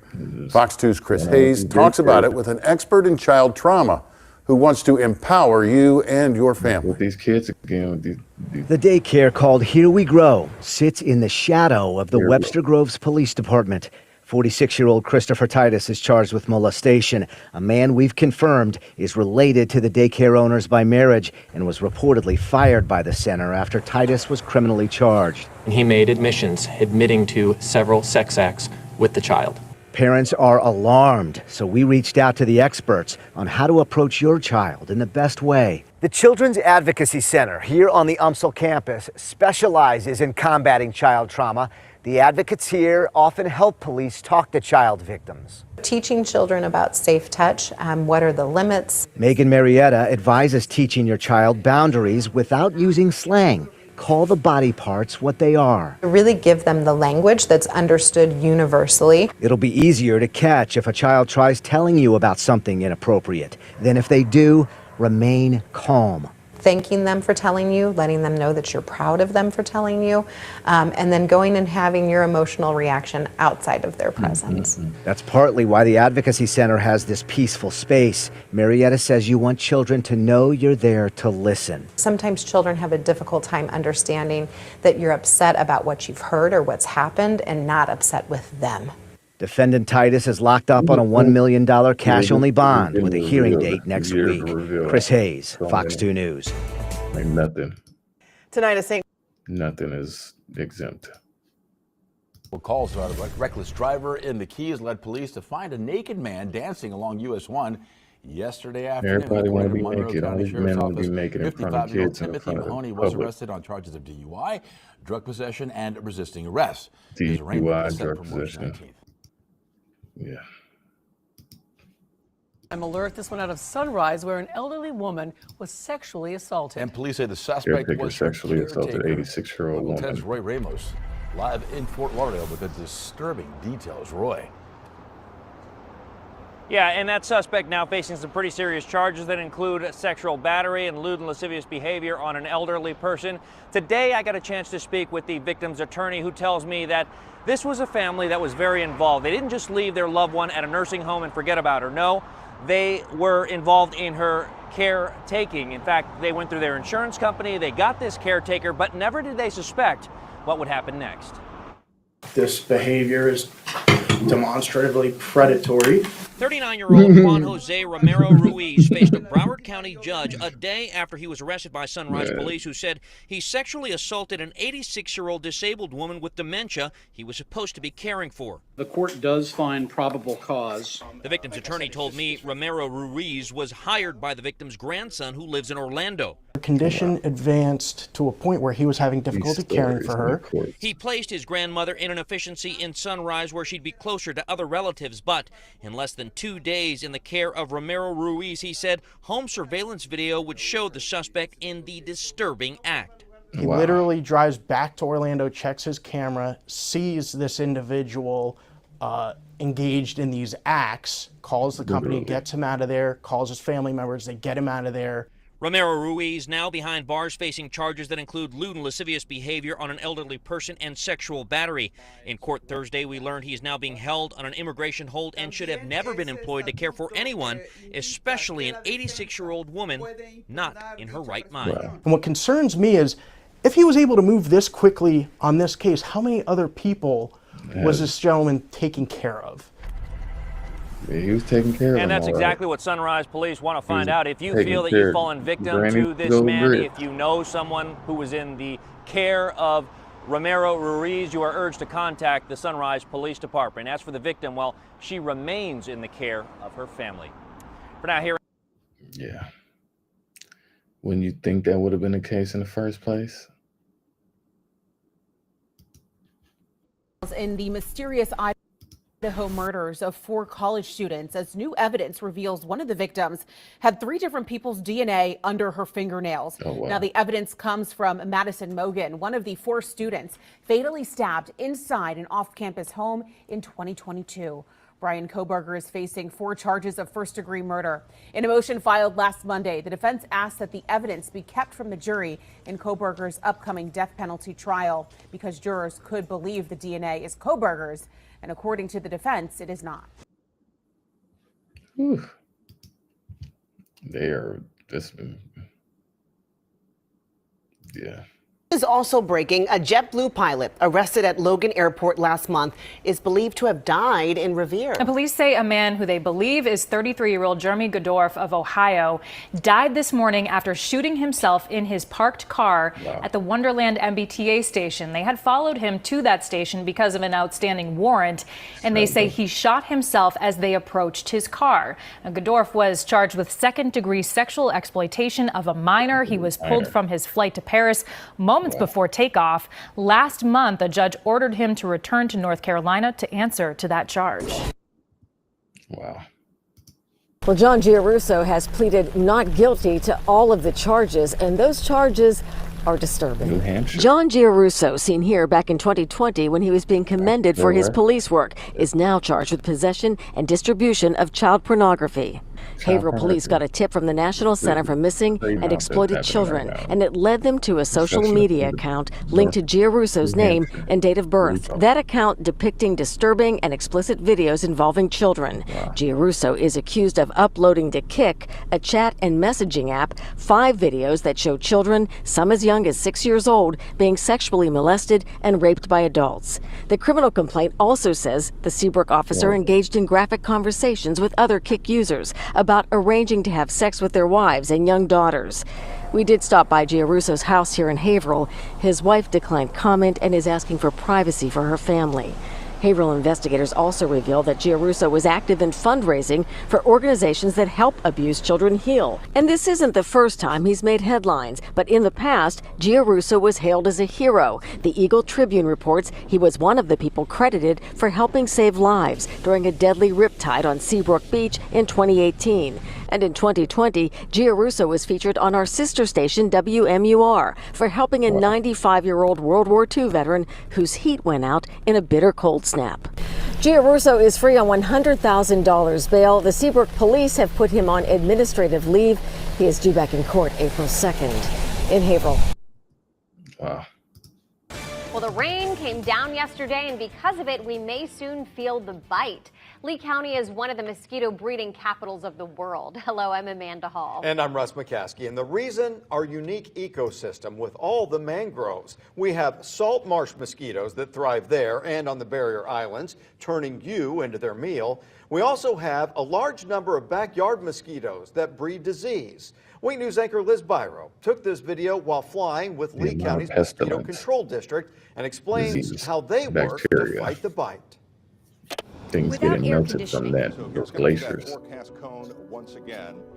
Fox 2's Chris Hayes talks about it with an expert in child trauma who wants to empower you and your family.
With these kids again.
The daycare called Here We Grow sits in the shadow of the Webster Groves Police Department. 46-year-old Christopher Titus is charged with molestation. A man we've confirmed is related to the daycare owners by marriage and was reportedly fired by the center after Titus was criminally charged.
He made admissions admitting to several sex acts with the child.
Parents are alarmed, so we reached out to the experts on how to approach your child in the best way. The Children's Advocacy Center here on the UMSL campus specializes in combating child trauma. The advocates here often help police talk to child victims.
Teaching children about safe touch, what are the limits?
Megan Marietta advises teaching your child boundaries without using slang. Call the body parts what they are.
Really give them the language that's understood universally.
It'll be easier to catch if a child tries telling you about something inappropriate. Then if they do, remain calm.
Thanking them for telling you, letting them know that you're proud of them for telling you, and then going and having your emotional reaction outside of their presence.
That's partly why the Advocacy Center has this peaceful space. Marietta says you want children to know you're there to listen.
Sometimes children have a difficult time understanding that you're upset about what you've heard or what's happened and not upset with them.
Defendant Titus is locked up on a $1 million cash-only bond with a hearing date next week. Chris Hayes, Fox 2 News.
Like nothing.
Tonight, a St.
Nothing is exempt.
Calls about a reckless driver in the Keys led police to find a naked man dancing along US 1 yesterday afternoon.
Everybody want to be naked. All these men want to be naked in front of kids and in
Timothy
front of
Mahoney
the
was
public.
arrested on charges of DUI, drug possession, and resisting arrest.
DUI, drug possession. Yeah.
I'm alert. This one out of Sunrise, where an elderly woman was sexually assaulted.
And police say the suspect was
sexually assaulted 86-year-old woman.
10's Roy Ramos live in Fort Lauderdale with the disturbing details. Roy.
Yeah, and that suspect now facing some pretty serious charges that include sexual battery and lewd and lascivious behavior on an elderly person. Today, I got a chance to speak with the victim's attorney, who tells me that this was a family that was very involved. They didn't just leave their loved one at a nursing home and forget about her. No, they were involved in her caretaking. In fact, they went through their insurance company, they got this caretaker, but never did they suspect what would happen next.
This behavior is demonstratively predatory.
39-year-old Juan Jose Romero Ruiz faced a Broward County judge a day after he was arrested by Sunrise Police, who said he sexually assaulted an 86-year-old disabled woman with dementia he was supposed to be caring for.
The court does find probable cause.
The victim's attorney told me Romero Ruiz was hired by the victim's grandson, who lives in Orlando.
condition advanced to a point where he was having difficulty caring for her.
He placed his grandmother in an efficiency in Sunrise where she'd be closer to other relatives, but in less than 2 days in the care of Romero Ruiz, he said home surveillance video would show the suspect in the disturbing act.
He literally drives back to Orlando, checks his camera, sees this individual engaged in these acts, calls the company, gets him out of there, calls his family members, they get him out of there.
Romero Ruiz now behind bars facing charges that include lewd and lascivious behavior on an elderly person and sexual battery. In court Thursday, we learned he is now being held on an immigration hold and should have never been employed to care for anyone, especially an 86-year-old woman not in her right mind.
And what concerns me is, if he was able to move this quickly on this case, how many other people was this gentleman taking care of?
Yeah, he was taking care of them.
And that's exactly what Sunrise Police want to find out. If you feel that you've fallen victim to this man, if you know someone who was in the care of Romero Ruiz, you are urged to contact the Sunrise Police Department. As for the victim, well, she remains in the care of her family. For now, here.
Yeah. Wouldn't you think that would have been the case in the first place?
In the mysterious Idaho murders of 4 college students, as new evidence reveals one of the victims had 3 different people's DNA under her fingernails.
Oh, wow.
Now, the evidence comes from Madison Mogan, one of the 4 students fatally stabbed inside an off-campus home in 2022. Brian Koberger is facing 4 charges of first-degree murder. In a motion filed last Monday, the defense asked that the evidence be kept from the jury in Koberger's upcoming death penalty trial because jurors could believe the DNA is Koberger's, and according to the defense, it is not.
Whew. They are just, yeah.
Is also breaking. A JetBlue pilot arrested at Logan Airport last month is believed to have died in Revere.
And police say a man who they believe is 33-year-old Jeremy Godorf of Ohio died this morning after shooting himself in his parked car at the Wonderland MBTA station. They had followed him to that station because of an outstanding warrant, and they say he shot himself as they approached his car. Now, Godorf was charged with second-degree sexual exploitation of a minor. He was pulled from his flight to Paris moments before takeoff. Last month, a judge ordered him to return to North Carolina to answer to that charge.
Wow.
Well, John Giarrusso has pleaded not guilty to all of the charges, and those charges are disturbing.
New Hampshire.
John Giarrusso, seen here back in 2020 when he was being commended for his police work, is now charged with possession and distribution of child pornography. Haverhill police got a tip from the National Center for Missing and Exploited Children, and it led them to a social media account linked to Giarrusso's name and date of birth. That account depicting disturbing and explicit videos involving children. Giarrusso is accused of uploading to Kik, a chat and messaging app, 5 videos that show children, some as young as 6 years old, being sexually molested and raped by adults. The criminal complaint also says the Seabrook officer engaged in graphic conversations with other Kik users about arranging to have sex with their wives and young daughters. We did stop by Giarrusso's house here in Haverhill. His wife declined comment and is asking for privacy for her family. Haverhill investigators also revealed that Giarrusso was active in fundraising for organizations that help abused children heal. And this isn't the first time he's made headlines, but in the past, Giarrusso was hailed as a hero. The Eagle Tribune reports he was one of the people credited for helping save lives during a deadly riptide on Seabrook Beach in 2018. And in 2020, Giarrusso was featured on our sister station, WMUR, for helping a 95-year-old World War II veteran whose heat went out in a bitter cold snap. Giarrusso is free on $100,000 bail. The Seabrook police have put him on administrative leave. He is due back in court April 2nd. In Haverhill.
Wow.
Well, the rain came down yesterday, and because of it, we may soon feel the bite. Lee County is one of the mosquito breeding capitals of the world. Hello, I'm Amanda Hall.
And I'm Russ McCaskey. And the reason, our unique ecosystem with all the mangroves. We have salt marsh mosquitoes that thrive there and on the barrier islands, turning you into their meal. We also have a large number of backyard mosquitoes that breed disease. Wake News anchor Liz Byro took this video while flying with Lee County's Mosquito Control District and explains how they work to fight the bite.
things
Without
getting
air
melted from
conditioning
those glaciers.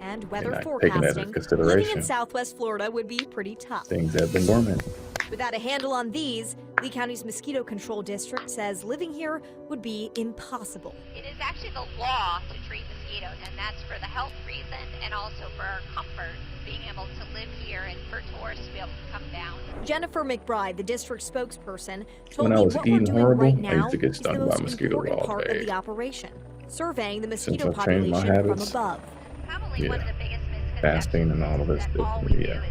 and
They're
weather
not taking that into
forecasting, living in
consideration.
Southwest Florida would be pretty tough.
Things have been dormant.
Without a handle on these, Lee County's mosquito control district says living here would be impossible.
It is actually the law to treat mosquitoes, and that's for the health reason and also for our comfort, being able to live here and for tourists to be able to come down.
Jennifer McBride, the district spokesperson, told
When I
me
was
what we're
eating
doing
horrible,
right
I
now
used to get
is the
stung by
most
mosquitoes
important
all
part of
day.
the operation, surveying the
Since
mosquito
I've changed my
population from
habits,
above.
yeah, fasting and all of this stuff, yeah,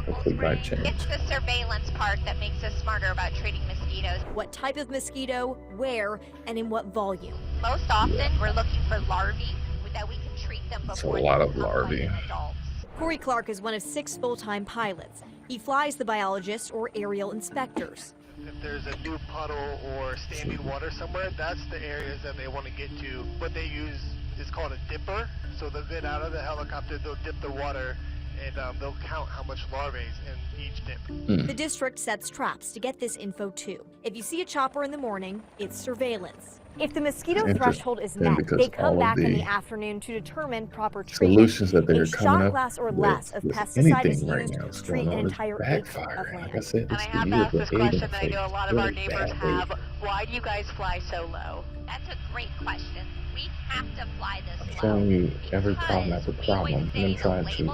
complete life change.
It's the surveillance part that makes us smarter about treating mosquitoes.
What type of mosquito, where, and in what volume.
Most often, we're looking for larvae that we can treat them
It's a
before
lot
they
of
become
larvae.
adults.
Corey Clark is one of 6 full-time pilots. He flies the biologists or aerial inspectors.
If there's a new puddle or standing water somewhere, that's the areas that they want to get to. What they use is called a dipper. So they'll get out of the helicopter, they'll dip the water, and they'll count how much larvae is in each dip.
The district sets traps to get this info too. If you see a chopper in the morning, it's surveillance. If the mosquito
Interesting,
threshold is met,
because
they come
all of
back in
the
the afternoon to determine proper treatment.
solutions that they're
A
coming
shot
up
glass or
with,
less of
with
pesticide is
anything right
used
now
to
is
treat
going
an
on is
entire acre of
backfiring.
land.
Like I said,
And
it's
I
the
have to
year
ask
of
this
the egg
question that I know a lot of
really
our neighbors
bad
have.
egg.
Why do you guys fly so low? That's a great question. We have to fly this low.
Showing you every problem after problem and then trying to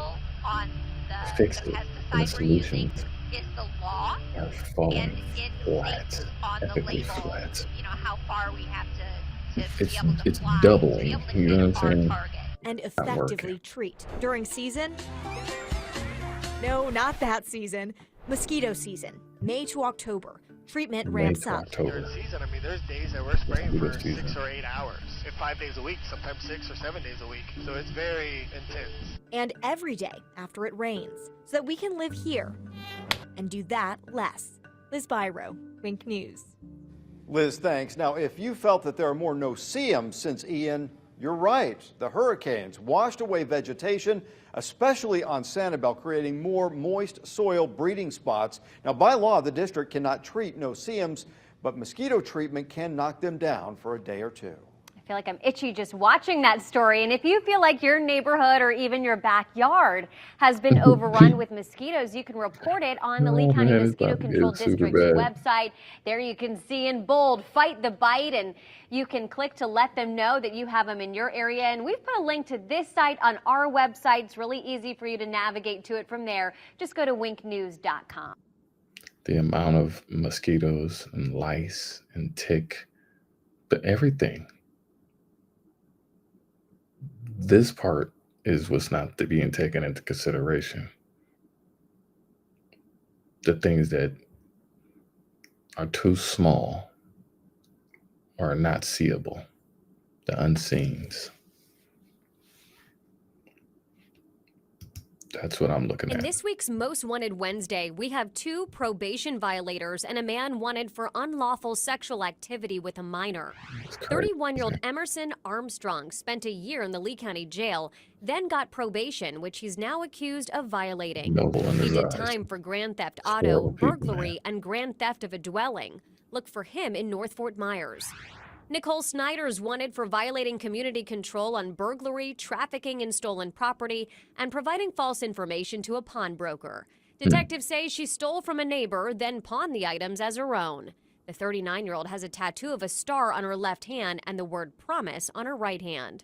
fix it. And the solutions
Is the law
are falling flat,
on the
epically
label,
flat.
you know, how far we have to
It's doubling, you know what I'm saying?
And
Not
effectively
working.
treat. During season? No, not that season. Mosquito season, May to October. Treatment
May
ramps
to
up.
October.
During season, I mean, there's days that we're spraying
Mosquito
for
season.
6 or 8 hours, and 5 days a week, sometimes 6 or 7 days a week. So it's very intense.
And every day after it rains, so that we can live here and do that less. Liz Byro, Wink News.
Liz, thanks. Now, if you felt that there are more no-see-ums since Ian, you're right. The hurricanes washed away vegetation, especially on Sanibel, creating more moist soil breeding spots. Now, by law, the district cannot treat no-see-ums, but mosquito treatment can knock them down for a day or two.
I feel like I'm itchy just watching that story. And if you feel like your neighborhood or even your backyard has been overrun with mosquitoes, you can report it on the Lee County
man, it's
Mosquito
about to get
Control
super
District's
bad.
website. There you can see in bold, fight the bite, and you can click to let them know that you have them in your area. And we've put a link to this site on our website. It's really easy for you to navigate to it from there. Just go to winknews.com.
The amount of mosquitoes and lice and tick, but everything. This part is what's not being taken into consideration. The things that are too small or not seeable, the unseens. That's what I'm looking
In
at.
this week's Most Wanted Wednesday, we have 2 probation violators and a man wanted for unlawful sexual activity with a minor. 31-year-old Emerson Armstrong spent a year in the Lee County Jail, then got probation, which he's now accused of violating.
Noble in
He
his
did
eyes.
time for grand theft
Horrible
auto,
people,
burglary, and grand theft of a dwelling. Look for him in North Fort Myers. Nicole Snyder's wanted for violating community control on burglary, trafficking in stolen property, and providing false information to a pawnbroker. Detectives say she stole from a neighbor, then pawned the items as her own. The 39-year-old has a tattoo of a star on her left hand and the word promise on her right hand.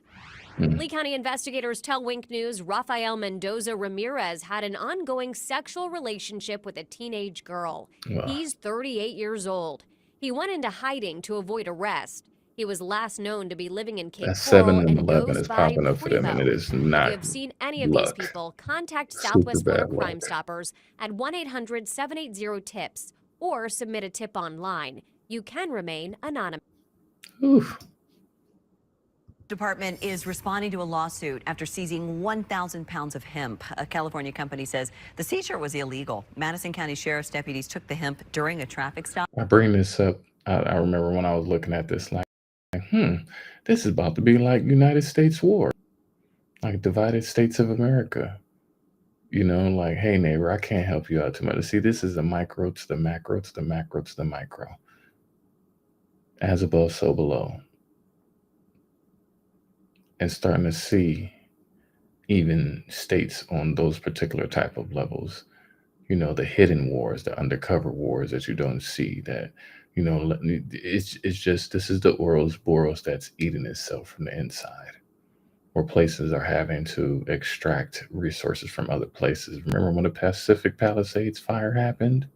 Lee County investigators tell Wink News Rafael Mendoza Ramirez had an ongoing sexual relationship with a teenage girl.
Wow.
He's 38 years old. He went into hiding to avoid arrest. He was last known to be living in Cape
That
Coral
7 and
and
11
goes
is
by
popping up for them, and
Primo.
it is
If you
not
have seen any of
luck.
these people, contact
Super
Southwest Florida
bad
Crime
luck.
Stoppers at 1-800-780-TIPS or submit a tip online. You can remain anonymous.
Oof.
Department is responding to a lawsuit after seizing 1,000 pounds of hemp. A California company says the seizure was illegal. Madison County Sheriff's deputies took the hemp during a traffic stop.
I bring this up. I remember when I was looking at this, like, this is about to be like United States war, like divided states of America. You know, like, hey, neighbor, I can't help you out too much. See, this is the micro to the macro to the macro to the micro. As above, so below. and starting to see even states on those particular type of levels, the hidden wars, the undercover wars that you don't see, that, it's just, this is the Ouroboros that's eating itself from the inside, where places are having to extract resources from other places. Remember when the Pacific Palisades fire happened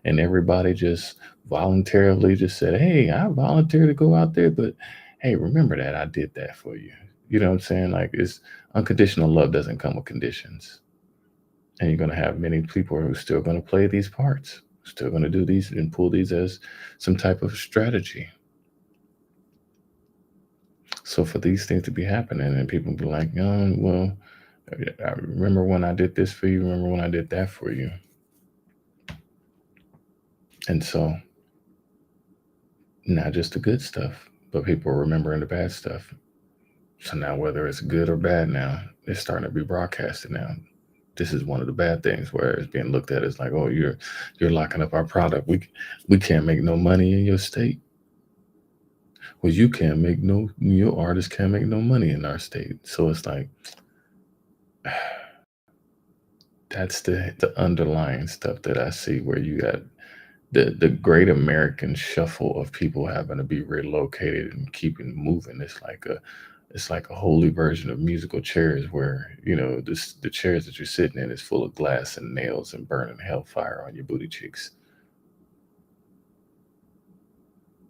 and everybody just voluntarily just said, hey, I volunteer to go out there, but hey, remember that I did that for you. You know what I'm saying? Like, it's unconditional love doesn't come with conditions. And you're going to have many people who are still going to play these parts, still going to do these and pull these as some type of strategy. So for these things to be happening and people be like, oh, well, I remember when I did this for you, remember when I did that for you. And so not just the good stuff, but people are remembering the bad stuff. So now whether it's good or bad now, it's starting to be broadcasted now. This is one of the bad things where it's being looked at as like, oh, you're locking up our product. We can't make no money in your state. Well, you can't make your artists can't make no money in our state. So it's like, that's the underlying stuff that I see, where you got the great American shuffle of people having to be relocated and keeping moving. It's like a holy version of musical chairs, where the chairs that you're sitting in is full of glass and nails and burning hellfire on your booty cheeks.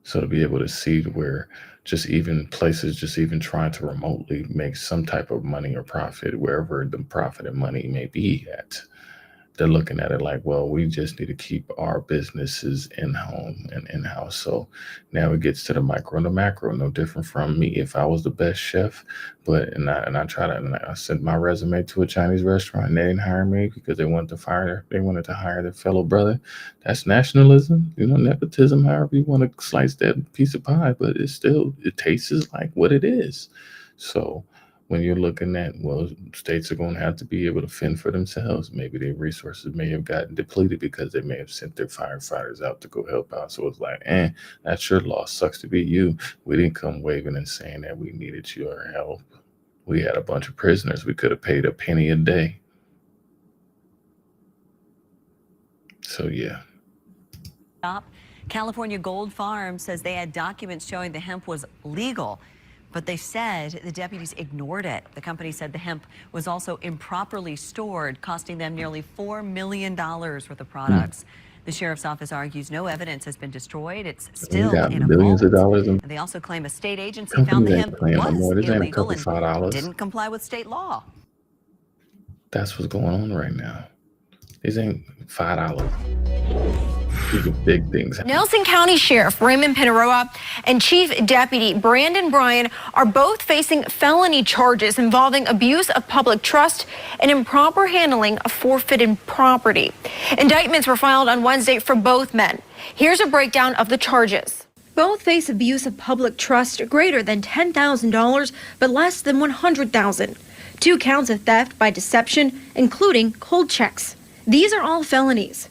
So to be able to see where just even places just even trying to remotely make some type of money or profit, wherever the profit and money may be at, they're looking at it like, well, we just need to keep our businesses in-home and in-house. So now it gets to the micro and the macro, no different from me. If I was the best chef, I sent my resume to a Chinese restaurant and they didn't hire me because they wanted to hire their fellow brother. That's nationalism, nepotism, however you want to slice that piece of pie, but it tastes like what it is. So when you're looking at, well, states are going to have to be able to fend for themselves. Maybe their resources may have gotten depleted because they may have sent their firefighters out to go help out. So it's like, that's your loss. Sucks to be you. We didn't come waving and saying that we needed your help. We had a bunch of prisoners. We could have paid a penny a day. So, yeah.
California Gold Farm says they had documents showing the hemp was legal, but they said the deputies ignored it. The company said the hemp was also improperly stored, costing them nearly $4 million worth of products. The sheriff's office argues no evidence has been destroyed. It's still in a
billions
vault.
of dollars.
And they also claim a state agency found the hemp was illegal and didn't comply with state law.
That's what's going on right now. These ain't $5. These are big things.
Nelson County Sheriff Raymond Pineroa and Chief Deputy Brandon Bryan are both facing felony charges involving abuse of public trust and improper handling of forfeited property. Indictments were filed on Wednesday for both men. Here's a breakdown of the charges. Both face abuse of public trust greater than $10,000 but less than $100,000. 2 counts of theft by deception, including cold checks. These are all felonies.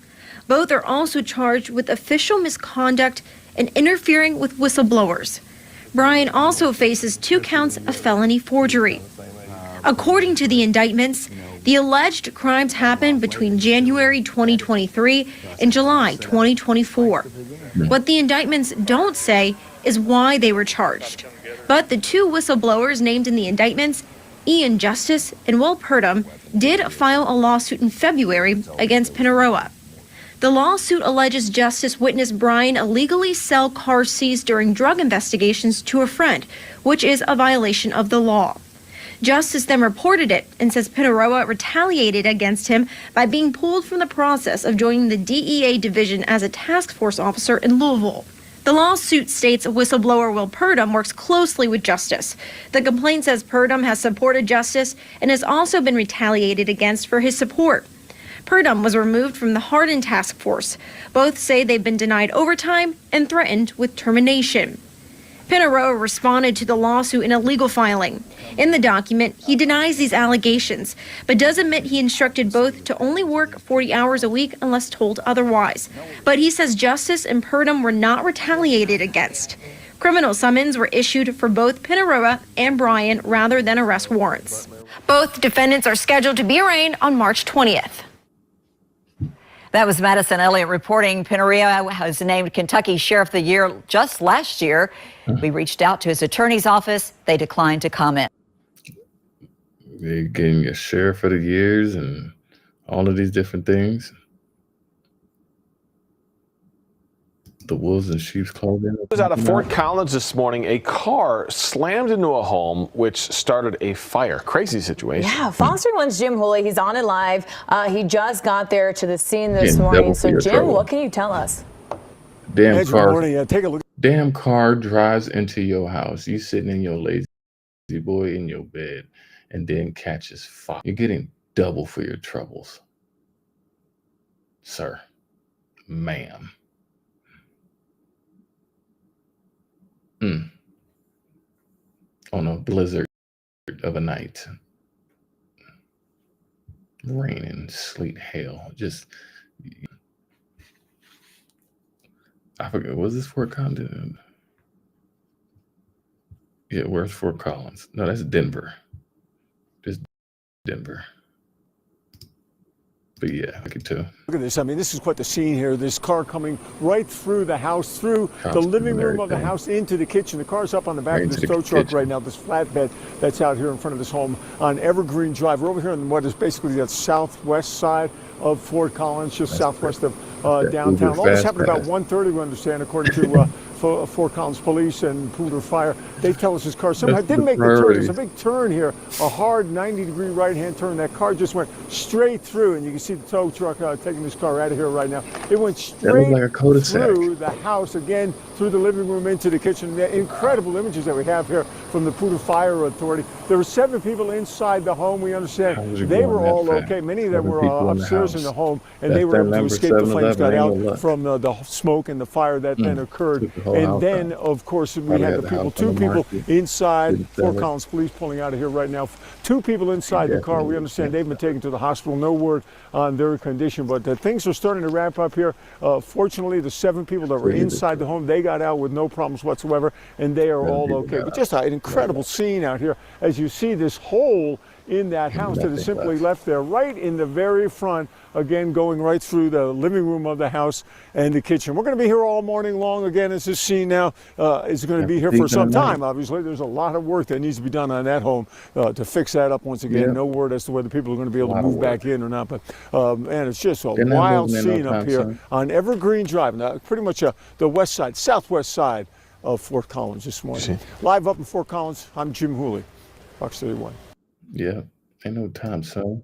Both are also charged with official misconduct and interfering with whistleblowers. Bryan also faces 2 counts of felony forgery. According to the indictments, the alleged crimes happened between January 2023 and July 2024. What the indictments don't say is why they were charged. But the 2 whistleblowers named in the indictments, Ian Justice and Will Purdom, did file a lawsuit in February against Pineroa. The lawsuit alleges Justice witnessed Bryan illegally sell cars seized during drug investigations to a friend, which is a violation of the law. Justice then reported it and says Pineroa retaliated against him by being pulled from the process of joining the DEA division as a task force officer in Louisville. The lawsuit states whistleblower Will Purdom works closely with Justice. The complaint says Purdom has supported Justice and has also been retaliated against for his support. Purdom was removed from the Hardin task force. Both say they've been denied overtime and threatened with termination. Pineroa responded to the lawsuit in a legal filing. In the document, he denies these allegations, but does admit he instructed both to only work 40 hours a week unless told otherwise. But he says Justice and Purdom were not retaliated against. Criminal summons were issued for both Pineroa and Bryan rather than arrest warrants. Both defendants are scheduled to be arraigned on March 20th.
That was Madison Elliott reporting. Pineroa was named Kentucky Sheriff of the Year just last year. We reached out to his attorney's office. They declined to comment.
They're getting a Sheriff of the Years and all of these different things. The wolves in sheep's clothing.
Out of Fort Collins this morning, a car slammed into a home, which started a fire. Crazy situation.
Yeah, Fox 31's Jim Hooley, he's on it live. He just got there to the scene this morning. So, Jim, what can you tell us?
Damn car drives into your house. You sitting in your lazy boy in your bed and then catches fire. You're getting double for your troubles, sir, ma'am. On a blizzard of a night. Rain and sleet, hail. Just, I forget, was this Fort Collins? Yeah, where's Fort Collins? No, that's Denver. Just Denver. But yeah, I could too.
Look at this. I mean, this is quite the scene here. This car coming right through the house, through the living room of the house into the kitchen. The car's up on the back of this tow truck right now, this flatbed that's out here in front of this home on Evergreen Drive. We're over here on what is basically the southwest side of Fort Collins, just southwest of downtown. All this happened about 1:30, we understand, according to Fort Collins Police and Poudre Fire. They tell us this car somehow didn't make the turn. There's a big turn here, a hard 90-degree right-hand turn. That car just went straight through, and you can see the tow truck taking this car out of here right now. It went straight through the house, again, through the living room into the kitchen. The incredible images that we have here from the Poudre Fire Authority. There were 7 people inside the home, we understand. They were all okay. Many of them were upstairs in the home, and they were able to escape. The flames got out from the smoke and the fire that then occurred. And then, of course, we had the people, 2 people inside. Fort Collins Police pulling out of here right now. 2 people inside the car. We understand they've been taken to the hospital. No word on their condition, but things are starting to wrap up here. Fortunately, the 7 people that were inside the home, they got out with no problems whatsoever, and they are all okay. But just an incredible scene out here as you see this hole in that house that is simply left there right in the very front, again going right through the living room of the house and the kitchen. We're going to be here all morning long again as this scene now is going to be here for some time. Obviously, there's a lot of work that needs to be done on that home to fix that up once again. No word as to whether people are going to be able to move back in or not, but man, it's just a wild scene up here on Evergreen Drive, now pretty much the west side, southwest side of Fort Collins this morning. Live up in Fort Collins, I'm Jim Hooley, Fox 31.
Yeah, ain't no time, son.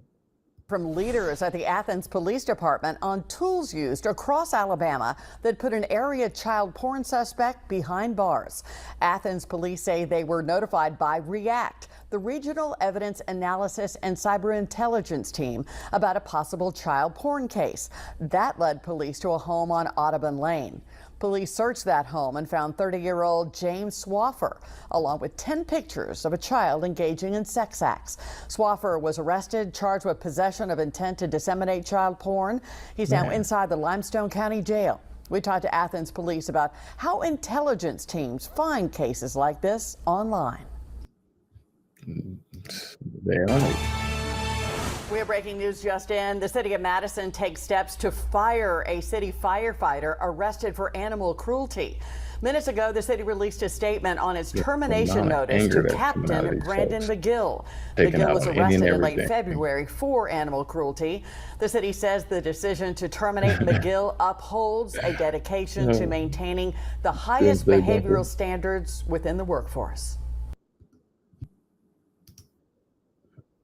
From leaders at the Athens Police Department on tools used across Alabama that put an area child porn suspect behind bars. Athens police say they were notified by REACT, the Regional Evidence Analysis and Cyber Intelligence Team, about a possible child porn case. That led police to a home on Audubon Lane. Police searched that home and found 30-year-old James Swaffer, along with 10 pictures of a child engaging in sex acts. Swaffer was arrested, charged with possession of intent to disseminate child porn. He's now inside the Limestone County Jail. We talked to Athens police about how intelligence teams find cases like this online.
They're right.
We have breaking news just in. The city of Madison takes steps to fire a city firefighter arrested for animal cruelty. Minutes ago, the city released a statement on its termination notice to Captain Brandon McGill. McGill was arrested in late February for animal cruelty. The city says the decision to terminate McGill upholds a dedication to maintaining the highest behavioral standards within the workforce.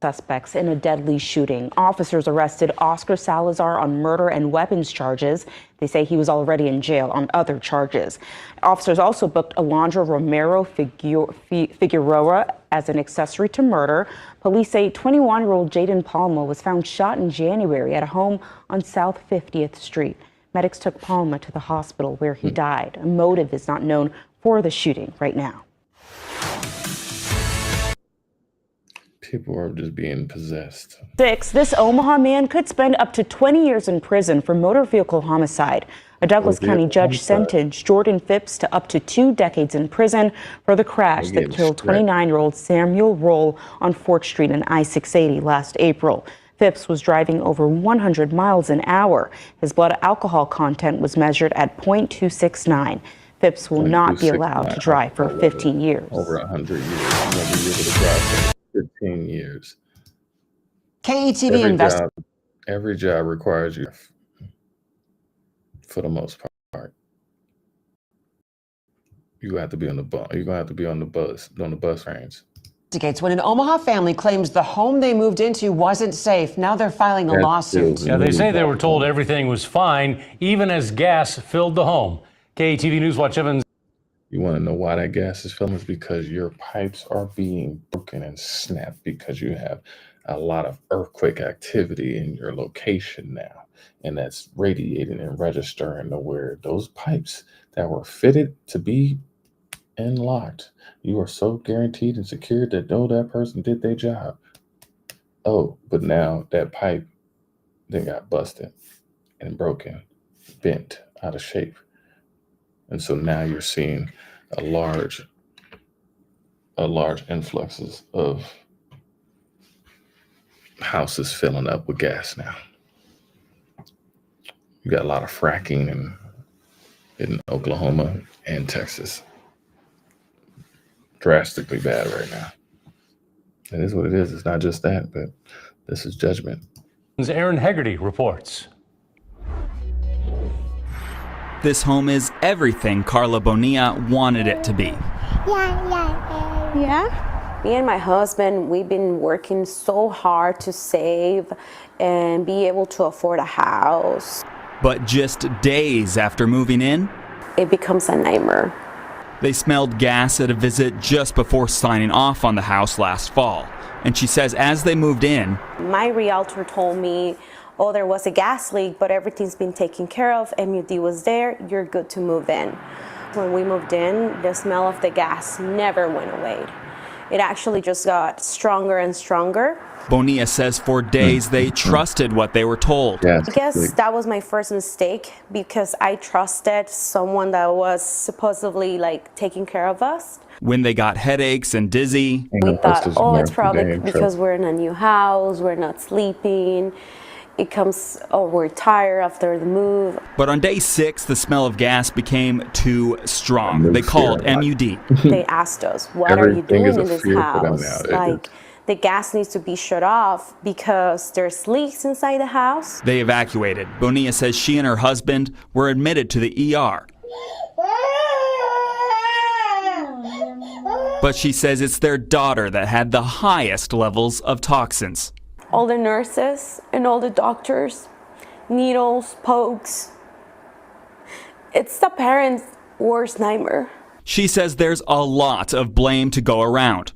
Suspects in a deadly shooting. Officers arrested Oscar Salazar on murder and weapons charges. They say he was already in jail on other charges. Officers also booked Alondra Romero Figueroa as an accessory to murder. Police say 21-year-old Jaden Palma was found shot in January at a home on South 50th Street. Medics took Palma to the hospital where he died. A motive is not known for the shooting right now.
People are just being possessed.
This Omaha man could spend up to 20 years in prison for motor vehicle homicide. A Douglas County judge sentenced Jordan Phipps to up to 2 decades in prison for the crash that killed 29-year-old Samuel Roll on Fort Street and I-680 last April. Phipps was driving over 100 miles an hour. His blood alcohol content was measured at .269. Phipps will not be allowed to drive for 15 years.
Over 100 years. I'm going to be able to drive for 15 years.
KETV
Every job requires you, for the most part. You have to be on the bus. You're going to have to be on the bus range.
Investigates when an Omaha family claims the home they moved into wasn't safe. Now they're filing a lawsuit.
Yeah, they say they were told everything was fine, even as gas filled the home. KETV News Watch Evans.
You want to know why that gas is filling? It's because your pipes are being broken and snapped because you have a lot of earthquake activity in your location now. And that's radiating and registering to where those pipes that were fitted to be and locked, you are so guaranteed and secured that no, that person did their job. Oh, but now that pipe then got busted and broken, bent, out of shape. And so now you're seeing a large influxes of houses filling up with gas now. You got a lot of fracking in Oklahoma and Texas. Drastically bad right now. It is what it is. It's not just that, but this is judgment.
Aaron Hegarty reports.
This home is everything Carla Bonilla wanted it to be.
Yeah. Me and my husband, we've been working so hard to save and be able to afford a house.
But just days after moving in,
it becomes a nightmare.
They smelled gas at a visit just before signing off on the house last fall. And she says as they moved in,
my realtor told me, oh, there was a gas leak, but everything's been taken care of. MUD was there. You're good to move in. When we moved in, the smell of the gas never went away. It actually just got stronger and stronger.
Bonilla says for days they trusted what they were told.
I guess that was my first mistake because I trusted someone that was supposedly like taking care of us.
When they got headaches and dizzy,
we thought, oh, it's probably because we're in a new house, we're not sleeping. It comes, oh, we're tired after the move.
But on day 6, the smell of gas became too strong. They called MUD.
They asked us, what are you doing in this house? Like, the gas needs to be shut off because there's leaks inside the house.
They evacuated. Bonilla says she and her husband were admitted to the ER. But she says it's their daughter that had the highest levels of toxins.
All the nurses and all the doctors, needles, pokes. It's the parents' worst nightmare.
She says there's a lot of blame to go around.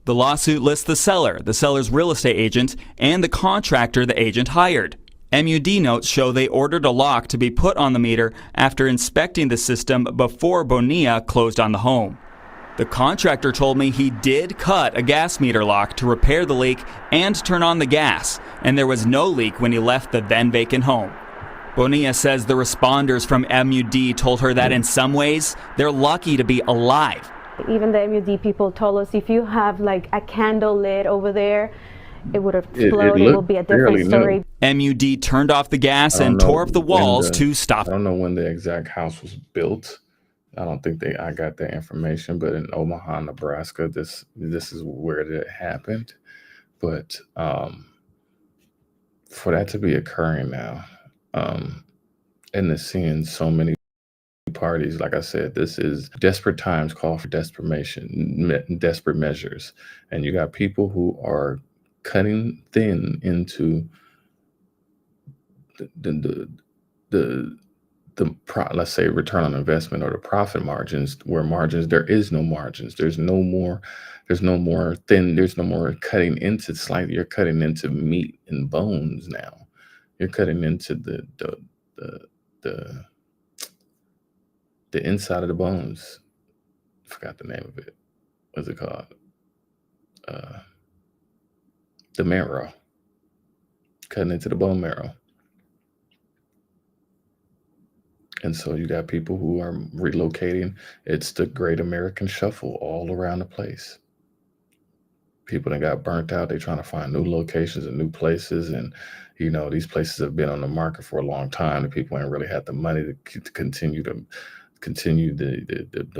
The lawsuit lists the seller, the seller's real estate agent, and the contractor the agent hired. MUD notes show they ordered a lock to be put on the meter after inspecting the system before Bonilla closed on the home. The contractor told me he did cut a gas meter lock to repair the leak and turn on the gas, and there was no leak when he left the then vacant home. Bonilla says the responders from MUD told her that in some ways, they're lucky to be alive.
Even the MUD people told us if you have like a candle lit over there, it would have exploded. It will be a different story.
MUD turned off the gas and tore up the walls to stop.
I don't know when the exact house was built. I don't think I got that information, but in Omaha, Nebraska, this is where it happened. But for that to be occurring now, and to seeing so many parties, like I said, this is desperate times call for desperate measures, and you got people who are cutting thin into let's say return on investment or the profit margins, where there is no margins. There's no more cutting into slightly. You're cutting into meat and bones now. You're cutting into the inside of the bones. I forgot the name of it. What's it called? The marrow. Cutting into the bone marrow. And so you got people who are relocating. It's the Great American Shuffle all around the place. People that got burnt out, they're trying to find new locations and new places. And, you know, these places have been on the market for a long time. The people ain't really had the money to continue the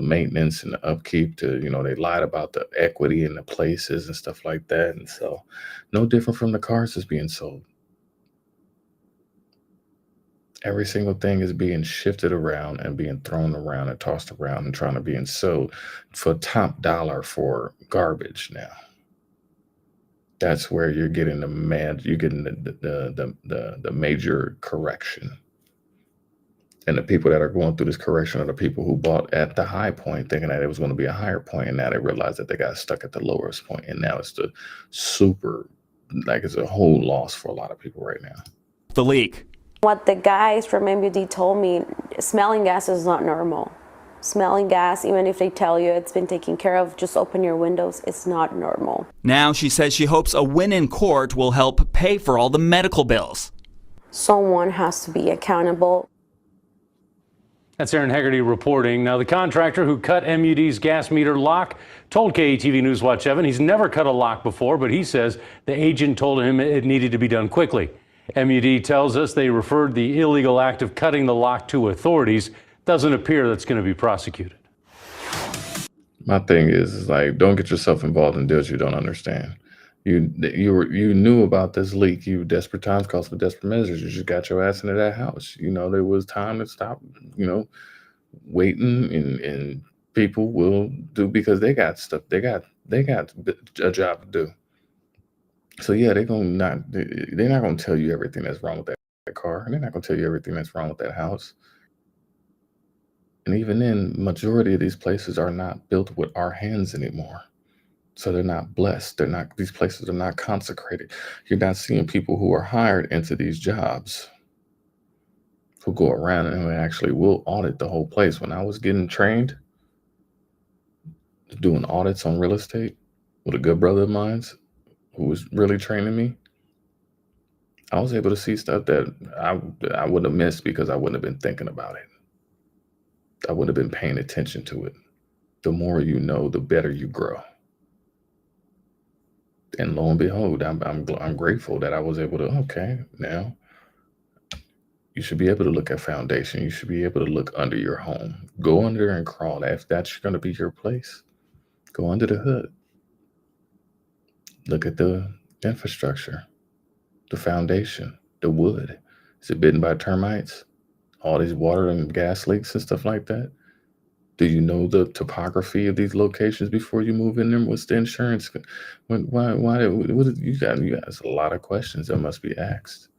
maintenance and the upkeep. To, you know, they lied about the equity in the places and stuff like that. And so no different from the cars that's being sold. Every single thing is being shifted around and being thrown around and tossed around and trying to be sold for top dollar for garbage now. That's where you're getting the major correction. And the people that are going through this correction are the people who bought at the high point thinking that it was going to be a higher point, and now they realize that they got stuck at the lowest point, and now it's the super, like, it's a whole loss for a lot of people right now.
The leak.
What the guys from MUD told me, smelling gas is not normal. Smelling gas, even if they tell you it's been taken care of, just open your windows, it's not normal.
Now she says she hopes a win in court will help pay for all the medical bills.
Someone has to be accountable.
That's Aaron Hegarty reporting. Now, the contractor who cut MUD's gas meter lock told KETV News Watch 7 he's never cut a lock before, but he says the agent told him it needed to be done quickly. MUD tells us they referred the illegal act of cutting the lock to authorities. Doesn't appear that's going to be prosecuted.
My thing is like, don't get yourself involved in deals you don't understand. You knew about this leak. Desperate times calls for desperate measures. You just got your ass into that house. You know, there was time to stop, you know, waiting, and people will do because they got stuff. They got a job to do. So yeah, they're not gonna tell you everything that's wrong with that car. And they're not gonna tell you everything that's wrong with that house. And even then, majority of these places are not built with our hands anymore. So they're not blessed. These places are not consecrated. You're not seeing people who are hired into these jobs who go around and who actually will audit the whole place. When I was getting trained doing audits on real estate with a good brother of mine who was really training me, I was able to see stuff that I would have missed because I wouldn't have been thinking about it. I wouldn't have been paying attention to it. The more you know, the better you grow. And lo and behold, I'm grateful that I was able to, okay, now you should be able to look at foundation. You should be able to look under your home. Go under and crawl. If that's going to be your place, go under the hood. Look at the infrastructure, the foundation, the wood. Is it bitten by termites? All these water and gas leaks and stuff like that? Do you know the topography of these locations before you move in them? What's the insurance? Why you got a lot of questions that must be asked.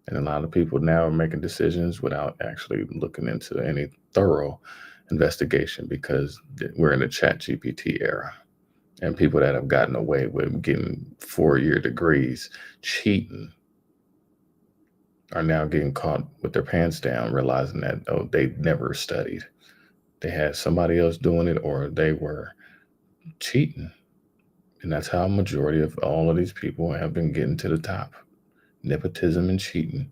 And a lot of people now are making decisions without actually looking into any thorough investigation because we're in a ChatGPT era. And people that have gotten away with getting 4-year degrees, cheating, are now getting caught with their pants down, realizing that, oh, they never studied. They had somebody else doing it, or they were cheating. And that's how a majority of all of these people have been getting to the top. Nepotism and cheating.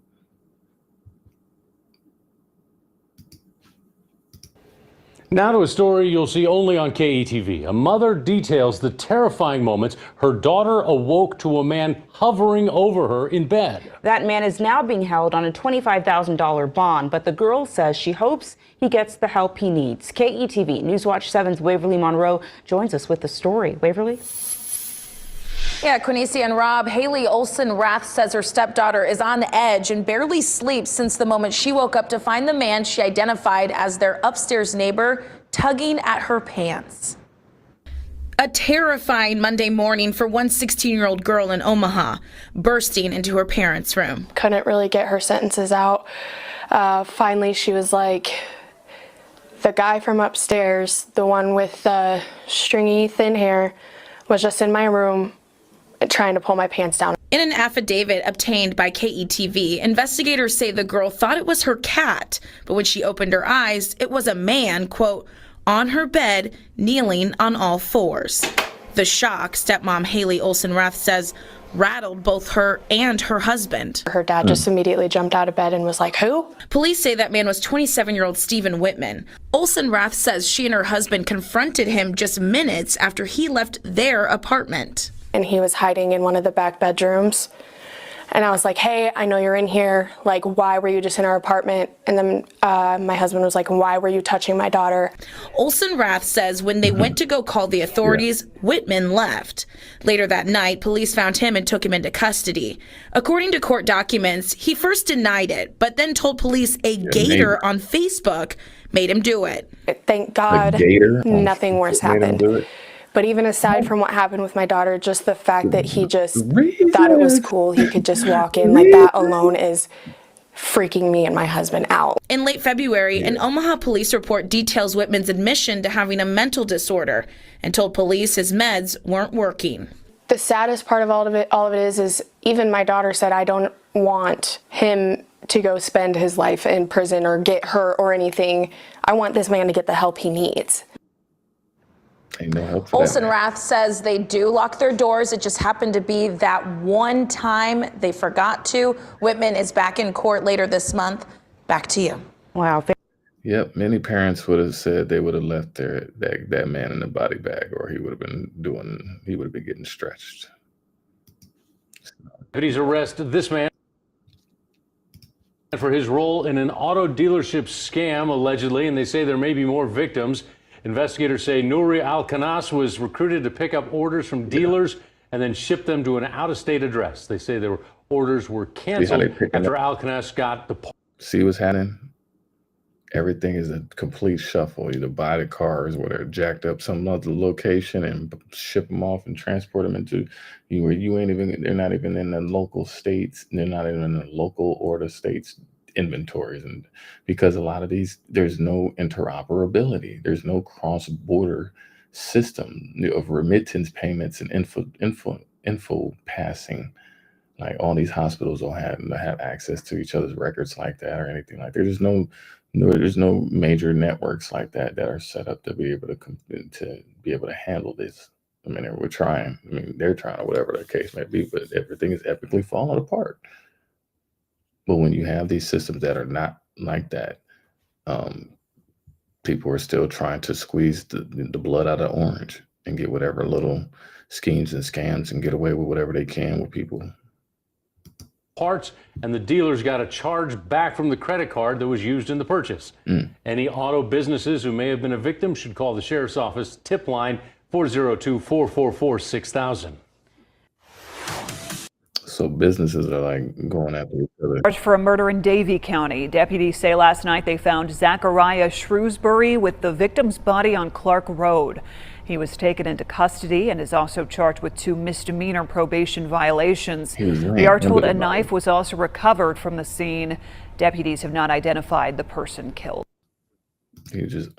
Now to a story you'll see only on KETV. A mother details the terrifying moments her daughter awoke to a man hovering over her in bed.
That man is now being held on a $25,000 bond, but the girl says she hopes he gets the help he needs. KETV Newswatch 7's Waverly Monroe joins us with the story. Waverly?
Yeah, Quincy and Rob, Haley Olson Rath says her stepdaughter is on edge and barely sleeps since the moment she woke up to find the man she identified as their upstairs neighbor tugging at her pants. A terrifying Monday morning for one 16-year-old girl in Omaha, bursting into her parents' room.
Couldn't really get her sentences out. Finally, she was like, the guy from upstairs, the one with the stringy, thin hair, was just in my room trying to pull my pants down.
In an affidavit obtained by KETV, investigators say the girl thought it was her cat, but when she opened her eyes, it was a man, quote, on her bed, kneeling on all fours. The shock, stepmom Haley Olson Rath says, rattled both her and her husband.
Her dad just immediately jumped out of bed and was like, "Who?"
Police say that man was 27-year-old Stephen Whitman. Olson Rath says she and her husband confronted him just minutes after he left their apartment.
And he was hiding in one of the back bedrooms. And I was like, "Hey, I know you're in here. Like, why were you just in our apartment?" And then my husband was like, "Why were you touching my daughter?"
Olson Rath says when they went to go call the authorities, Whitman left. Later that night, police found him and took him into custody. According to court documents, he first denied it, but then told police a gator on Facebook made him do it.
Thank God nothing worse happened. But even aside from what happened with my daughter, just the fact that he just thought it was cool, he could just walk in, like that alone is freaking me and my husband out.
In late February, an Omaha police report details Whitman's admission to having a mental disorder and told police his meds weren't working.
The saddest part of all of it is even my daughter said, "I don't want him to go spend his life in prison or get hurt or anything. I want this man to get the help he needs."
Olson Rath says they do lock their doors. It just happened to be that one time they forgot to. Whitman is back in court later this month. Back to you.
Wow.
Yep, many parents would have said they would have left that man in a body bag, or he would have been getting stretched.
Deputies arrested this man for his role in an auto dealership scam, allegedly, and they say there may be more victims. Investigators say Nouri Al-Khanas was recruited to pick up orders from dealers and then ship them to an out-of-state address. They say their orders were canceled after Al-Khanas got the...
See what's happening? Everything is a complete shuffle. You buy the cars where they're jacked up some other location and ship them off and transport them into where they're not even in the local states. They're not even in the local or the states inventories. And because a lot of these, there's no interoperability. There's no cross-border system of remittance payments and info passing. Like all these hospitals don't have access to each other's records like that or anything like that. There's no major networks like that are set up to be able to handle this. I mean, we're trying. I mean, they're trying, or whatever the case may be, but everything is epically falling apart. But when you have these systems that are not like that, people are still trying to squeeze the blood out of the orange and get whatever little schemes and scams and get away with whatever they can with people.
Parts, and the dealers got a charge back from the credit card that was used in the purchase. Any auto businesses who may have been a victim should call the sheriff's office tip line 402-444-6000.
So businesses are like going after each other.
Charged for a murder in Davie County. Deputies say last night they found Zachariah Shrewsbury with the victim's body on Clark Road. He was taken into custody and is also charged with 2 misdemeanor probation violations. We are told a knife was also recovered from the scene. Deputies have not identified the person killed.
He was just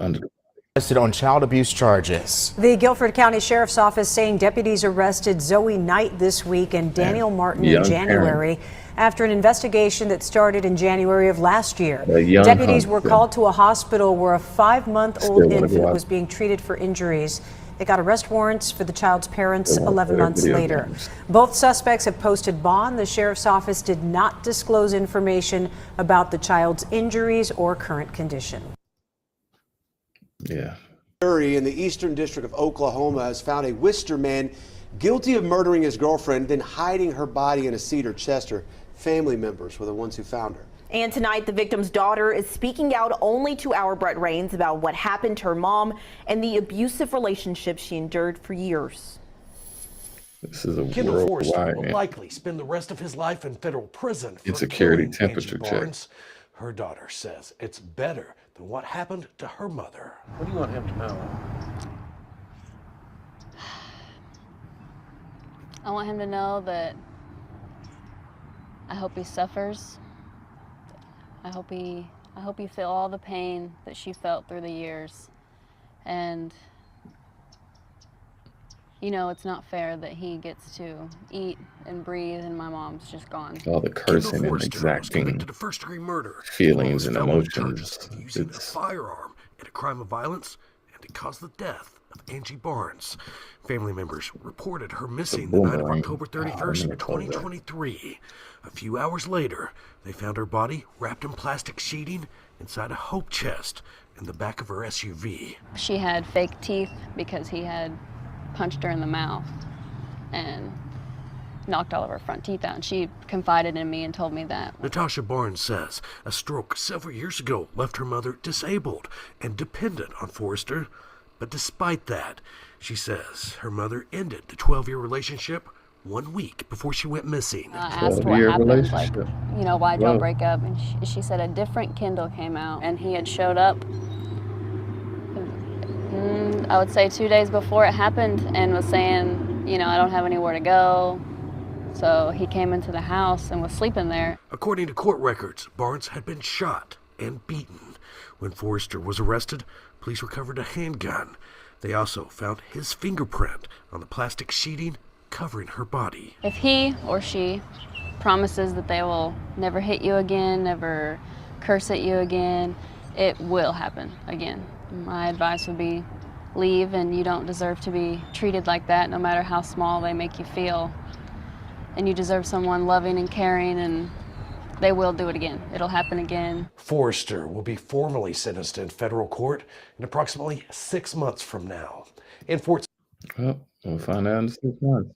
arrested on child abuse charges.
The Guilford County Sheriff's Office saying deputies arrested Zoe Knight this week and Daniel Martin in January after an investigation that started in January of last year. Deputies were called to a hospital where a 5-month-old infant was being treated for injuries. They got arrest warrants for the child's parents 11 months later. Both suspects have posted bond. The sheriff's office did not disclose information about the child's injuries or current condition.
Yeah.
Jury in the Eastern District of Oklahoma has found a Worcester man guilty of murdering his girlfriend, then hiding her body in a Cedar Chester. Family members were the ones who found her.
And tonight, the victim's daughter is speaking out only to our Brett Rains about what happened to her mom and the abusive relationship she endured for years.
This is a
Kendall Forrester
worldwide
will likely spend the rest of his life in federal prison for
insecurity
killing
temperature
Angie
check.
Barnes. Her daughter says it's better than what happened to her mother. What do you want him to know?
I want him to know that I hope he suffers. I hope he feel all the pain that she felt through the years. And you know, it's not fair that he gets to eat and breathe and my mom's just gone.
All the cursing and exacting feelings and emotions.
Using a firearm in a crime of violence and it caused the death of Angie Barnes. Family members reported her missing the night of October 31st, 2023. A few hours later, they found her body wrapped in plastic sheeting inside a hope chest in the back of her SUV.
She had fake teeth because he had punched her in the mouth and knocked all of her front teeth out. And she confided in me and told me that.
Natasha Barnes says a stroke several years ago left her mother disabled and dependent on Forrester. But despite that, she says her mother ended the 12-year relationship 1 week before she went missing.
I asked what happened, like, you know, why'd y'all break up? And she said a different Kindle came out and he had showed up, I would say 2 days before it happened, and was saying, you know, I don't have anywhere to go. So he came into the house and was sleeping there.
According to court records, Barnes had been shot and beaten. When Forrester was arrested, police recovered a handgun. They also found his fingerprint on the plastic sheeting covering her body.
If he or she promises that they will never hit you again, never curse at you again, it will happen again. My advice would be leave, and you don't deserve to be treated like that, no matter how small they make you feel. And you deserve someone loving and caring, and they will do it again. It'll happen again.
Forrester will be formally sentenced in federal court in approximately 6 months from now. In Fort...
Well, we'll find out in 6 months.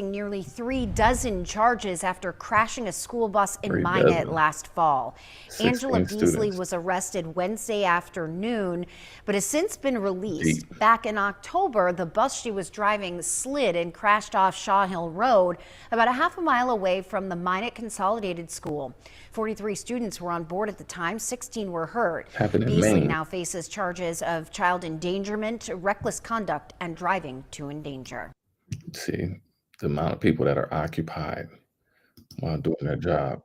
Nearly 3 dozen charges after crashing a school bus in Minot last fall. Angela Beasley was arrested Wednesday afternoon, but has since been released. Back in October, the bus she was driving slid and crashed off Shaw Hill Road, about a half a mile away from the Minot Consolidated School. 43 students were on board at the time, 16 were hurt. Beasley now faces charges of child endangerment, reckless conduct, and driving to endanger.
Let's see the amount of people that are occupied while doing their job.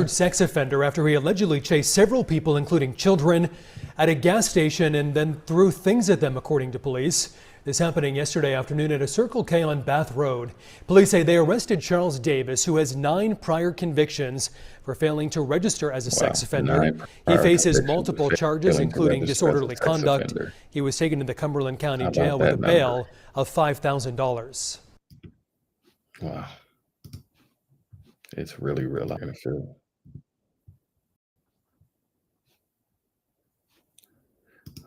Sex offender after he allegedly chased several people, including children, at a gas station and then threw things at them, according to police. This happening yesterday afternoon at a Circle K on Bath Road. Police say they arrested Charles Davis, who has 9 prior convictions for failing to register as a sex offender. He faces multiple charges, including disorderly conduct. He was taken to the Cumberland County Jail with a bail of $5,000.
Wow. It's really real. I can feel.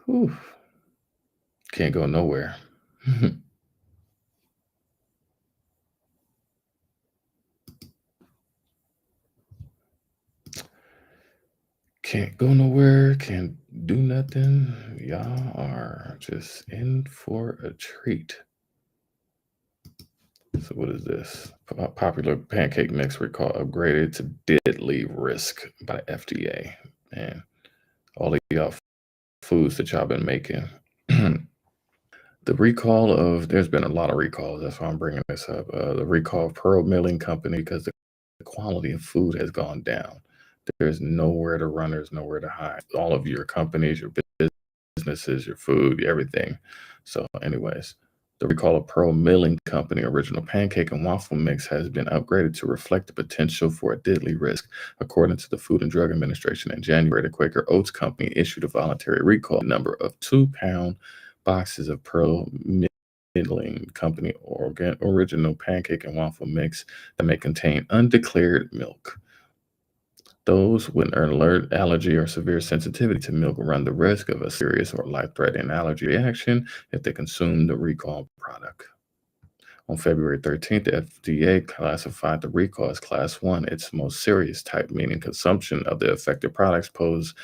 Whew. Can't go nowhere. Can't go nowhere, can't do nothing. Y'all are just in for a treat. So what is this? Popular pancake mix recall upgraded to deadly risk by FDA. Man, all of y'all foods that y'all been making. The recall of, there's been a lot of recalls. That's why I'm bringing this up. The recall of Pearl Milling Company, because the quality of food has gone down. There's nowhere to run. There's nowhere to hide. All of your companies, your businesses, your food, everything. So anyways, the recall of Pearl Milling Company original pancake and waffle mix has been upgraded to reflect the potential for a deadly risk. According to the Food and Drug Administration, in January, the Quaker Oats Company issued a voluntary recall. A number of 2-pound boxes of Pearl Milling Company original pancake and waffle mix that may contain undeclared milk. Those with an alert allergy or severe sensitivity to milk run the risk of a serious or life-threatening allergy reaction if they consume the recalled product. On February 13th, the FDA classified the recall as Class 1, its most serious type, meaning consumption of the affected products pose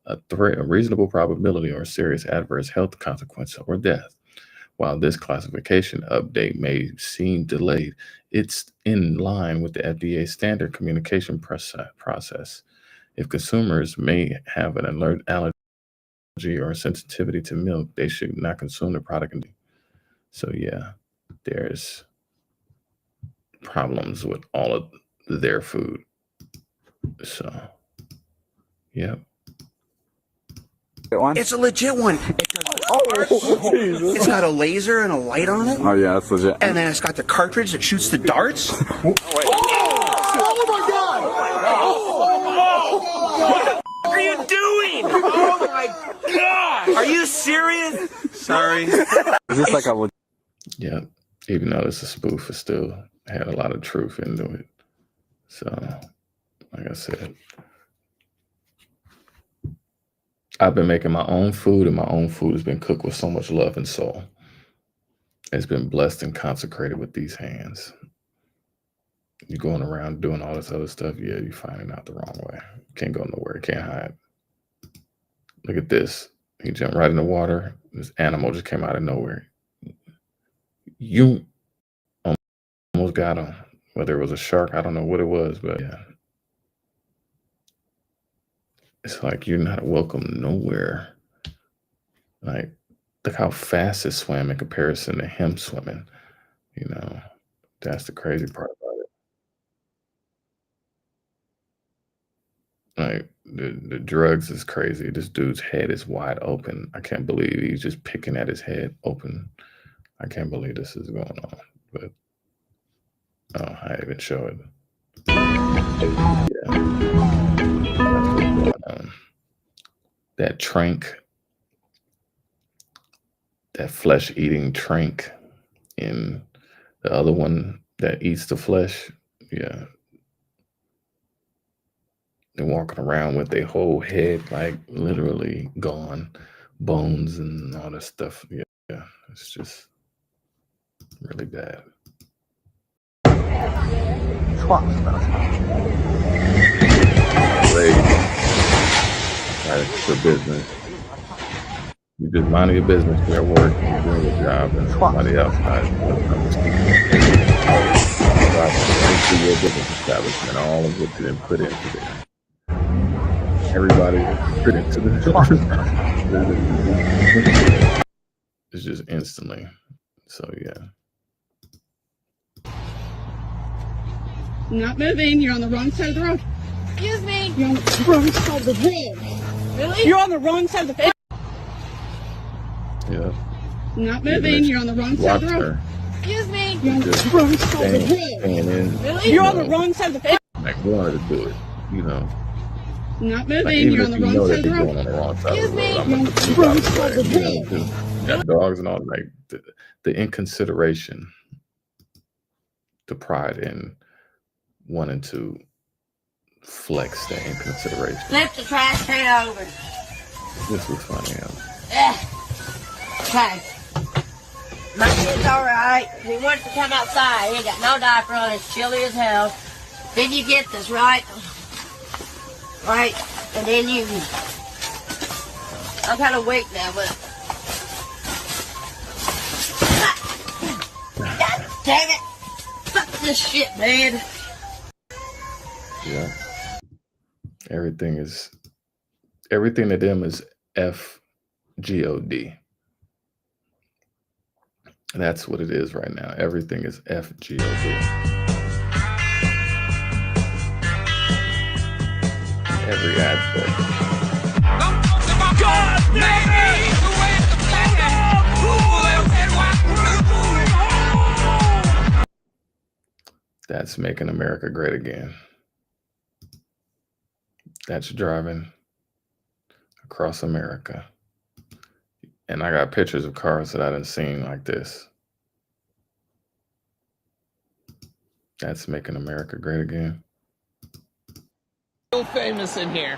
a reasonable probability or serious adverse health consequence or death. While this classification update may seem delayed, it's in line with the FDA's standard communication process. If consumers may have an alert allergy or sensitivity to milk, they should not consume the product. So yeah, there's problems with all of their food. So, yep.
It's a legit one. It's got a laser and a light on it.
Oh yeah, that's legit.
And then it's got the cartridge that shoots the darts.
Oh
my god! What the are you doing? Oh my gosh! Are you serious? Sorry.
Is this like I would? Yeah, even though it's a spoof, it still had a lot of truth into it. So, like I said, I've been making my own food, and my own food has been cooked with so much love and soul. It's been blessed and consecrated with these hands. You're going around doing all this other stuff, yeah, you're finding out the wrong way. Can't go nowhere, can't hide. Look at this. He jumped right in the water. This animal just came out of nowhere. You almost got him. Whether it was a shark, I don't know what it was, but yeah. It's like you're not welcome nowhere. Like, look how fast it swam in comparison to him swimming. You know, that's the crazy part about it. Like, the drugs is crazy. This dude's head is wide open. I can't believe he's just picking at his head open. I can't believe this is going on. But, oh, I even show it. Yeah. That's what's going on. That trank, that flesh-eating trank, and the other one that eats the flesh, yeah. They're walking around with their whole head, like, literally gone. Bones and all this stuff. Yeah, it's just really bad. Right, for business. You just minding your business, you're at work, you're doing your job, and somebody else into your business establishment, all of what you didn't put into there. Everybody put into this. It's just instantly. So yeah.
Not moving. You're on the wrong side of the road.
Excuse me.
You're on the wrong side of the road.
Really?
You're on the wrong side of the road.
Yeah.
Not moving. You're on the wrong side of the road.
Excuse me.
You're on the wrong side of the road.
Really?
You're on the wrong side of the road.
Like, wanted to do it, you know.
Not moving.
Like,
You're on the wrong side of the road.
On the wrong side
Excuse
of the road,
You're
I'm
on
gonna
the
keep
wrong
out of the
side
way,
of the
you know,
road.
'cause got dogs and all, like the inconsideration, the pride in wanting to flex the inconsideration.
Flip the trash can over.
This was funny.
Okay. My kid's alright. He wants to come outside. He ain't got no diaper on. It's chilly as hell. Then you get this, right? Right? And then you... I'm kind of weak now, but... God damn it! Fuck this shit, man.
Yeah. Everything to them is FGOD. That's what it is right now. Everything is FGOD. Every aspect. That's making America great again. That's driving across America. And I got pictures of cars that I didn't seen like this. That's making America great again.
So famous in here.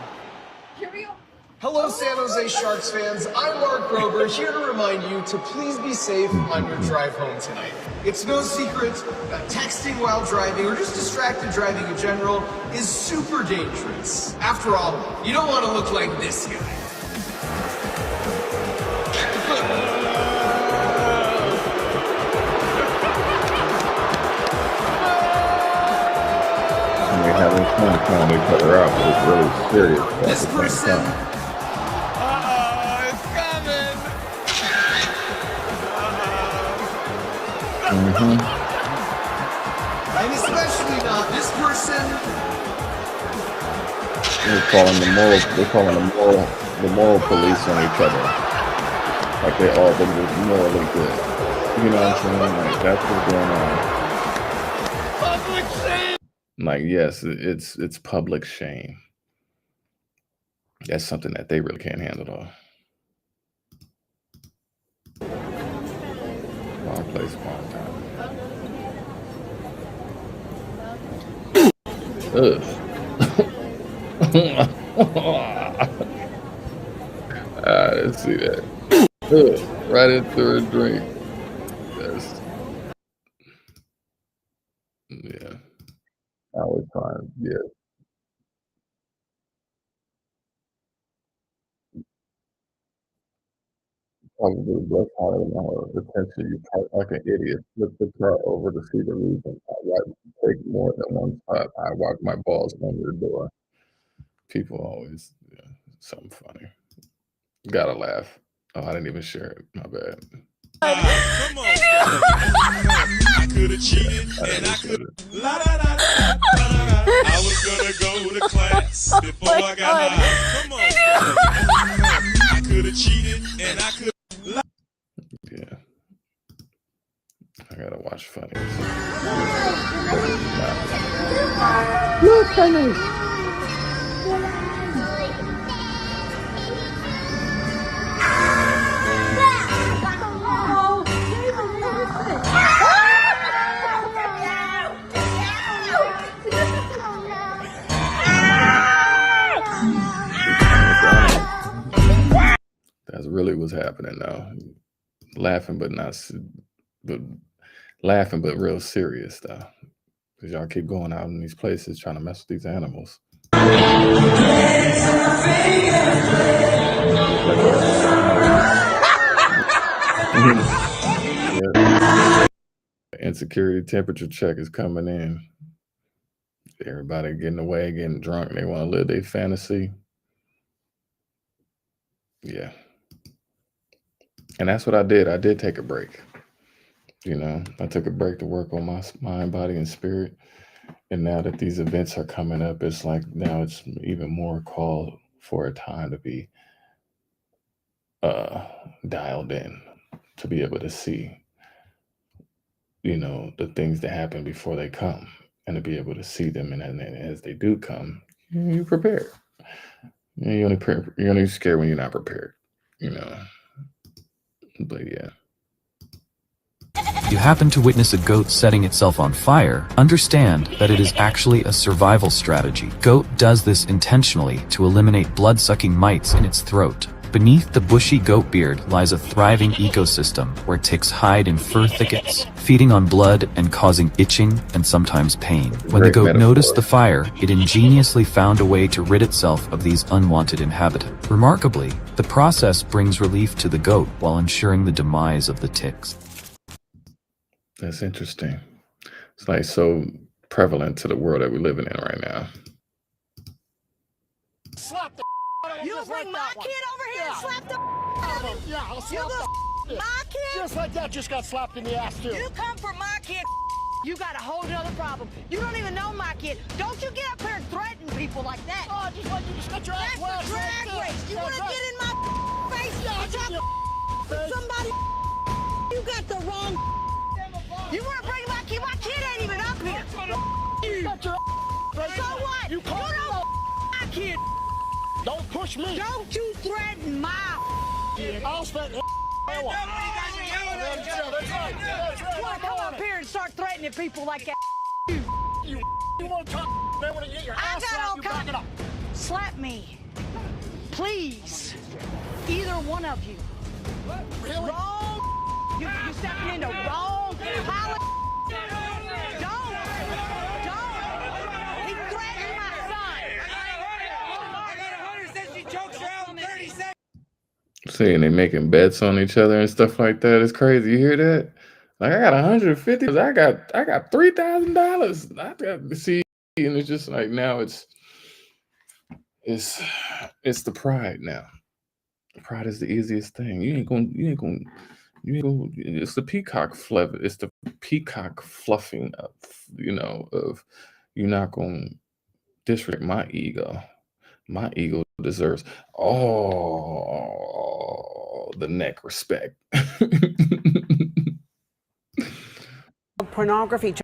Hello, San Jose Sharks fans. I'm Mark Grover, here to remind you to please be safe on your drive home tonight. It's no secret that texting while driving or just distracted driving in general is super dangerous. After all, you don't want to look like this guy.
They're having fun calling each other out, but it's really serious.
This person.
It's coming.
And especially not this person.
They're calling the moral police on each other. Like they all think it's morally good. You know what I'm saying? Like that's what's going on.
Public shame.
Like, yes, it's public shame. That's something that they really can't handle though. place, wrong time. Ugh. I didn't see that. Ugh. Right into a drink. That's, yeah. I was trying, yeah. Probably less higher than our attention. You park like an idiot. Flip the car over to see the reason. Take more than one spot. I walk my balls on your door. People always, yeah, something funny. Gotta laugh. Oh, I didn't even share it. My bad.
Come on. I could have cheated and I could have. I was gonna go to class before I got high. Come on. I could have cheated and I could.
Yeah. I gotta watch funny.
Look, funny.
That's really what's happening now. Laughing, but laughing, but real serious though. Because y'all keep going out in these places trying to mess with these animals. Yeah. Insecurity temperature check is coming in. Everybody getting away, getting drunk. They want to live their fantasy. Yeah. And that's what I did. I did take a break. You know, I took a break to work on my mind, body, and spirit. And now that these events are coming up, it's like now it's even more called for a time to be dialed in, to be able to see, you know, the things that happen before they come, and to be able to see them. And as they do come, you're prepared. You're only scared when you're not prepared, you know. But yeah.
If you happen to witness a goat setting itself on fire, understand that it is actually a survival strategy. Goat does this intentionally to eliminate blood-sucking mites in its throat. Beneath the bushy goat beard lies a thriving ecosystem where ticks hide in fur thickets, feeding on blood and causing itching and sometimes pain. When the goat noticed the fire, it ingeniously found a way to rid itself of these unwanted inhabitants. Remarkably, the process brings relief to the goat while ensuring the demise of the ticks.
That's interesting. It's like so prevalent to the world that we're living in right now.
Slap the
You bring my kid over here and slap the out of him?
Yeah, I'll
You
slap
my kid?
Just like that, just got slapped in the ass too.
You come for my kid, you got a whole nother problem. You don't even know my kid. Don't you get up here and threaten people like that.
Oh, just like you just got your ass
That's a drag race. You want to get in my face?
Yeah,
Somebody, you got the wrong. You want to bring my kid? My kid ain't even up here.
You got your
So what?
You call
my kid.
Don't push me.
Don't you threaten my
I'll spend
You want to come up here and start threatening people like that?
You want to talk? They want to get your ass slapped. You back it up.
Slap me. Please. Either one of you.
Really?
Wrong. You stepping into wrong pilot. Don't. He threatened my son.
I got 100 since she chokes her out in 30 seconds.
See, and they making bets on each other and stuff like that. It's crazy. You hear that? Like I got 150. I got $3,000. I got to see, and it's just like now it's the pride now. Pride is the easiest thing. You ain't gonna. It's the peacock fluff. It's the peacock fluffing of, you know, of you're not gonna disrespect my ego. My ego deserves all the neck respect.
Pornography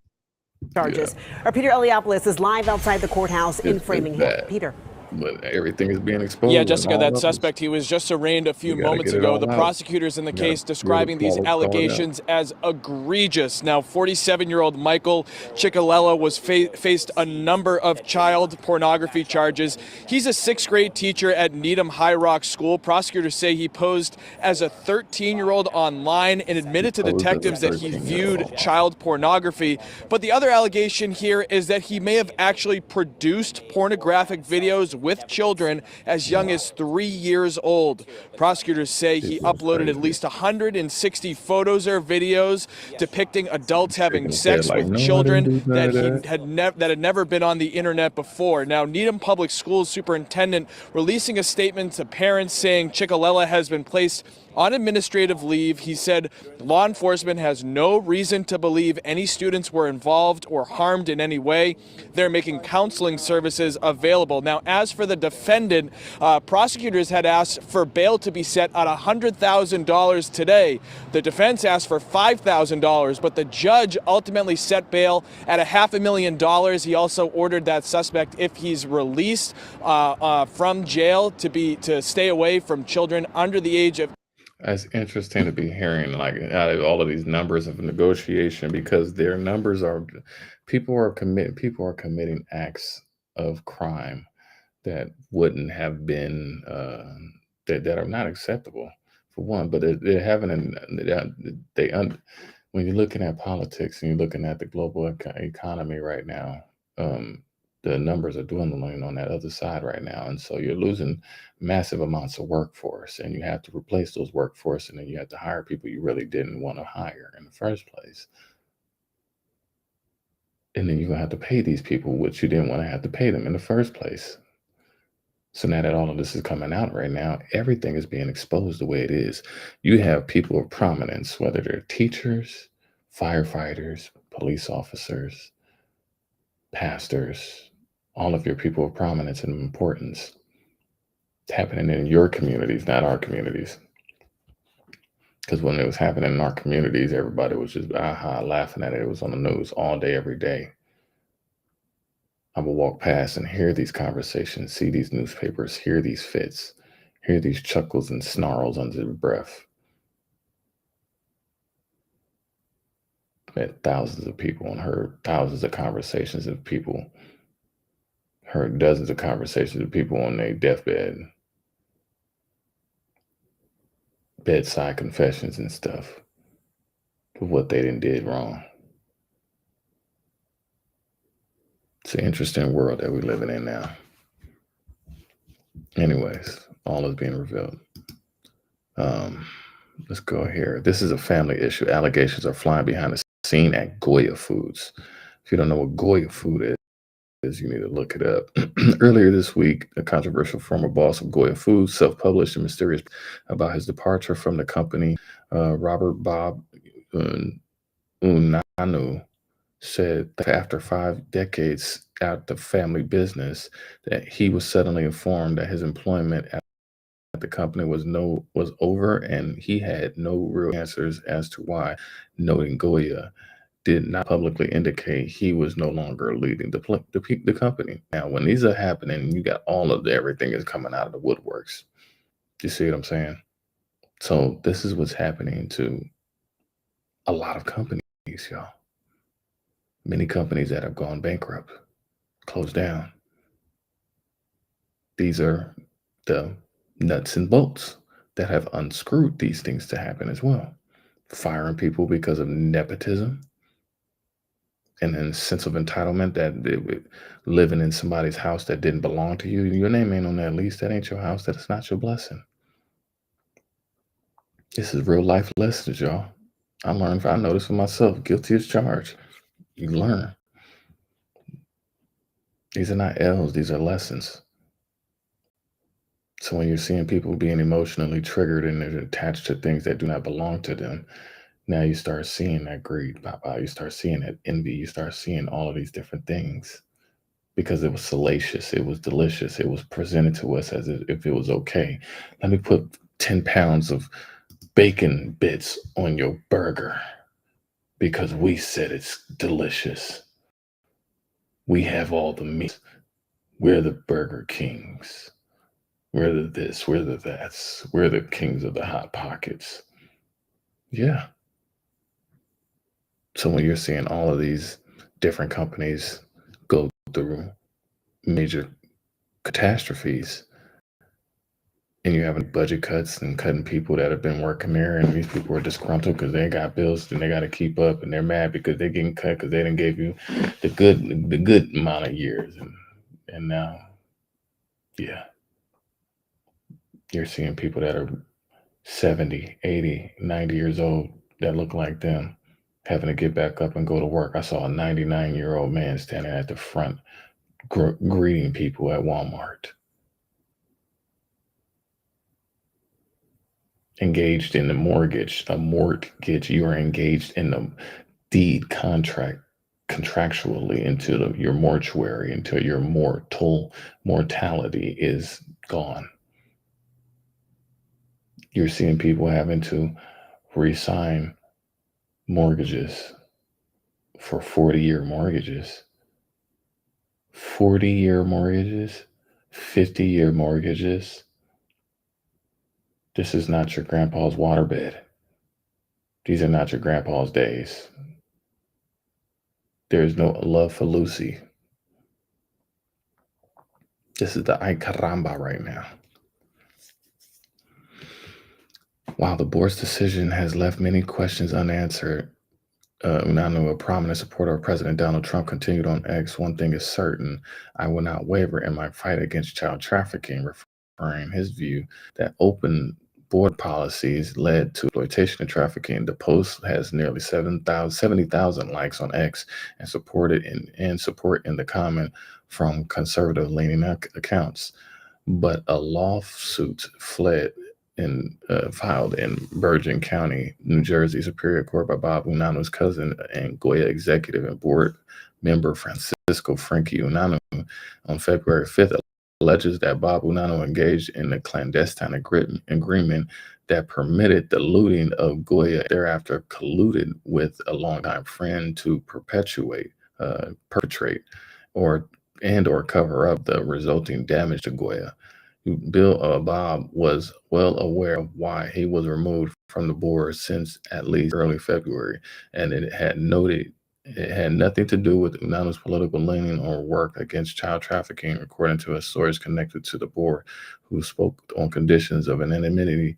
charges. Our Peter Eliopoulos is live outside the courthouse in Framingham. Peter.
but everything is being exposed.
Yeah, Jessica, that suspect, he was just arraigned a few moments ago. The prosecutors in the case describing these allegations as egregious. Now, 47-year-old Michael Ciccalella was faced a number of child pornography charges. He's a 6th grade teacher at Needham High Rock School. Prosecutors say he posed as a 13-year-old online and admitted to detectives that he viewed child pornography. But the other allegation here is that he may have actually produced pornographic videos with children as young as 3 years old. Prosecutors say he uploaded at least 160 photos or videos depicting adults having sex with children that had never been on the internet before. Now, Needham Public Schools superintendent releasing a statement to parents saying Ciccalella has been placed on administrative leave. He said law enforcement has no reason to believe any students were involved or harmed in any way. They're making counseling services available. Now, as for the defendant, prosecutors had asked for bail to be set at $100,000 today. The defense asked for $5,000, but the judge ultimately set bail at $500,000. He also ordered that suspect, if he's released from jail, to stay away from children under the age of.
It's interesting to be hearing like out of all of these numbers of negotiation, because their numbers are people are committing acts of crime that wouldn't have been that are not acceptable for one, but they're having when you're looking at politics and you're looking at the global economy right now, the numbers are dwindling on that other side right now. And so you're losing massive amounts of workforce, and you have to replace those workforce, and then you have to hire people you really didn't want to hire in the first place. And then you're going to have to pay these people what you didn't want to have to pay them in the first place. So now that all of this is coming out right now, everything is being exposed the way it is. You have people of prominence, whether they're teachers, firefighters, police officers, pastors, all of your people of prominence and importance. It's happening in your communities, not our communities. Because when it was happening in our communities, everybody was just laughing at it. It was on the news all day, every day. I would walk past and hear these conversations, see these newspapers, hear these fits, hear these chuckles and snarls under the breath. Met thousands of people and heard thousands of conversations of people, heard dozens of conversations of people on their deathbed, bedside confessions and stuff of what they did wrong. It's an interesting world that we're living in now. Anyways, all is being revealed. Let's go here. This is a family issue. Allegations are flying behind the scene at Goya Foods. If you don't know what Goya Food is, you need to look it up. Earlier this week, a controversial former boss of Goya Foods self-published a mysterious about his departure from the company. Robert Bob Unanu said that after 5 decades at the family business, that he was suddenly informed that his employment at the company was over, and he had no real answers as to why, noting Goya did not publicly indicate he was no longer leading the company. Now, when these are happening, you got all of everything is coming out of the woodworks. You see what I'm saying? So this is what's happening to a lot of companies, y'all. Many companies that have gone bankrupt, closed down. These are the nuts and bolts that have unscrewed these things to happen as well. Firing people because of nepotism and then sense of entitlement that living in somebody's house that didn't belong to you. Your name ain't on that lease. That ain't your house. That's not your blessing. This is real life lessons, y'all. I noticed for myself, guilty as charged. You learn. These are not L's, these are lessons. So when you're seeing people being emotionally triggered and they're attached to things that do not belong to them, now you start seeing that greed pop out. You start seeing that envy. You start seeing all of these different things because it was salacious. It was delicious. It was presented to us as if it was okay. Let me put 10 pounds of bacon bits on your burger because we said it's delicious. We have all the meat. We're the Burger Kings. We're the this, we're the that's. We're the kings of the Hot Pockets. Yeah. So when you're seeing all of these different companies go through major catastrophes, and you're having budget cuts and cutting people that have been working there, and these people are disgruntled because they got bills and they got to keep up, and they're mad because they're getting cut because they didn't give you the good amount of years, and now, yeah, you're seeing people that are 70, 80, 90 years old that look like them having to get back up and go to work. I saw a 99-year-old man standing at the front greeting people at Walmart. Engaged in the mortgage, you are engaged in the deed contract contractually into your mortuary until your mortality is gone. You're seeing people having to re-sign mortgages for 40-year mortgages, 40-year mortgages, 50-year mortgages. This is not your grandpa's waterbed. These are not your grandpa's days. There's no love for Lucy. This is the ay caramba right now. While the board's decision has left many questions unanswered, Unanu, a prominent supporter of President Donald Trump, continued on X, "One thing is certain, I will not waver in my fight against child trafficking," referring his view that open board policies led to exploitation and trafficking. The post has nearly 70,000 likes on X and support in the comment from conservative-leaning accounts. But a lawsuit filed in Bergen County, New Jersey Superior Court by Bob Unanu's cousin and Goya executive and board member Francisco Frankie Unanu on February 5th alleges that Bob Unanu engaged in a clandestine agreement that permitted the looting of Goya, thereafter colluded with a longtime friend to perpetrate or cover up the resulting damage to Goya. Bob was well aware of why he was removed from the board since at least early February, and it had nothing to do with Unanu's political leaning or work against child trafficking, according to a source connected to the board, who spoke on conditions of anonymity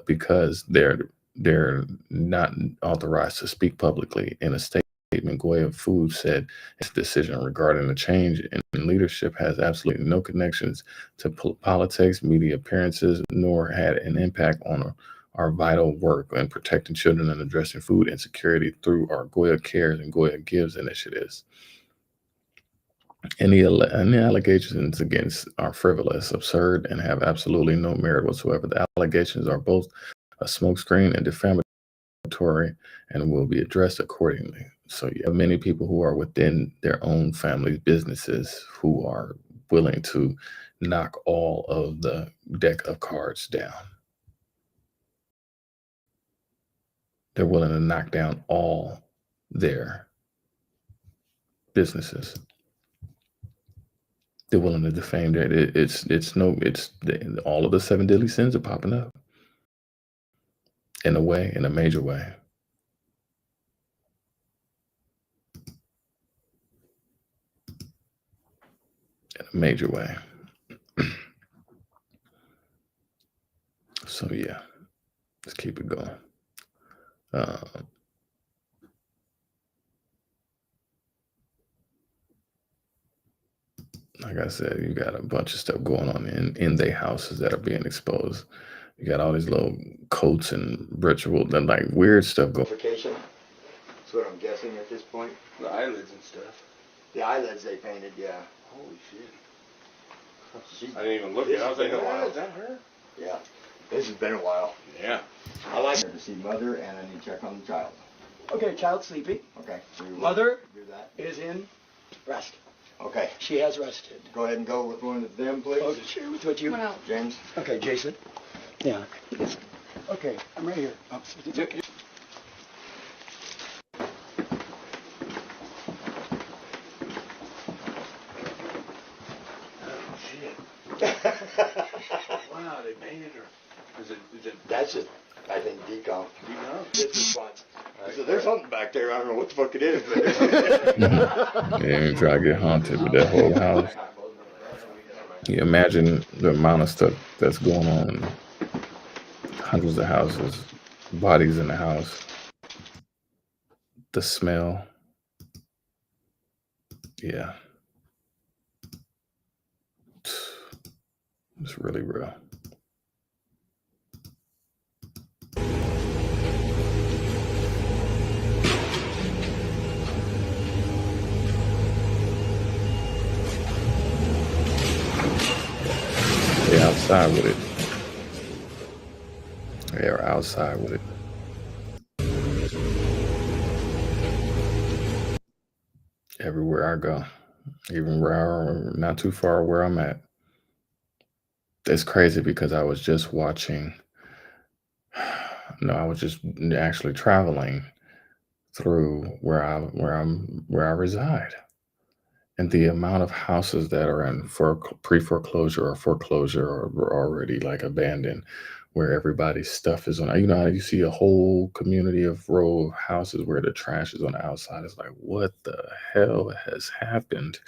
because they're not authorized to speak publicly. In a statement, Goya Foods said its decision regarding the change in leadership has absolutely no connections to politics, media appearances, nor had an impact on our vital work in protecting children and addressing food insecurity through our Goya Cares and Goya Gives initiatives. Any allegations against are frivolous, absurd, and have absolutely no merit whatsoever. The allegations are both a smokescreen and defamatory and will be addressed accordingly. So you have many people who are within their own family businesses who are willing to knock all of the deck of cards down. They're willing to knock down all their businesses. They're willing to defame that. All of the 7 deadly sins are popping up in a major way. In a major way. So yeah, let's keep it going. Like I said, you got a bunch of stuff going on in their houses that are being exposed. You got all these little coats and rituals and like weird stuff going.
That's what I'm guessing at this point.
The eyelids and stuff.
The eyelids they painted, yeah.
Holy shit. I didn't even look at it. I was like, oh, is that her?
Yeah. This has been a while.
Yeah.
I like her to see mother and I need to check on the child.
Okay, child's sleeping.
Okay. So
Mother
do that.
is in rest.
Okay.
She has rested.
Go ahead and go with one of them, please.
Oh, share with you.
James.
Okay, Jason. Yeah. Okay, I'm right here. Oh, it's okay.
That's just, I think, decomp. It's just fun. So there's something back there. I don't know what the fuck it is, but there's something.
Yeah, you try to get haunted with that whole house. You imagine the amount of stuff that's going on. Hundreds of houses, bodies in the house, the smell. Yeah. It's really real. They're outside with it. They're outside with it. Everywhere I go, even not too far where I'm at. It's crazy because I was just watching. No, I was just actually traveling through where I reside, and the amount of houses that are in pre-foreclosure or foreclosure or already like abandoned, where everybody's stuff is on. You know how you see a whole community of row of houses where the trash is on the outside. It's like, what the hell has happened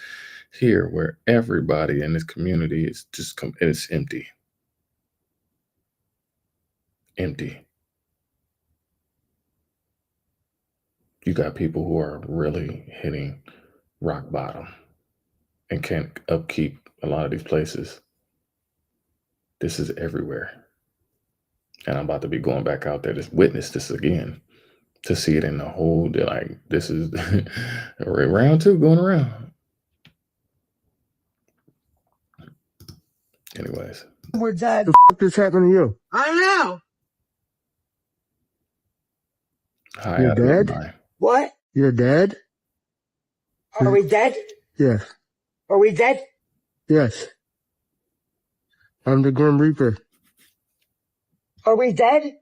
here, where everybody in this community is just it's empty. Empty. You got people who are really hitting rock bottom and can't upkeep a lot of these places. This is everywhere. And I'm about to be going back out there to witness this again, to see it in the whole, like, this is round two going around. Anyways.
We're dead. The fuck is happening to you? I know.
Hi,
you're dead? What? You're dead? Are we dead? Yes. Are we dead? Yes. I'm the Grim Reaper. Are we dead?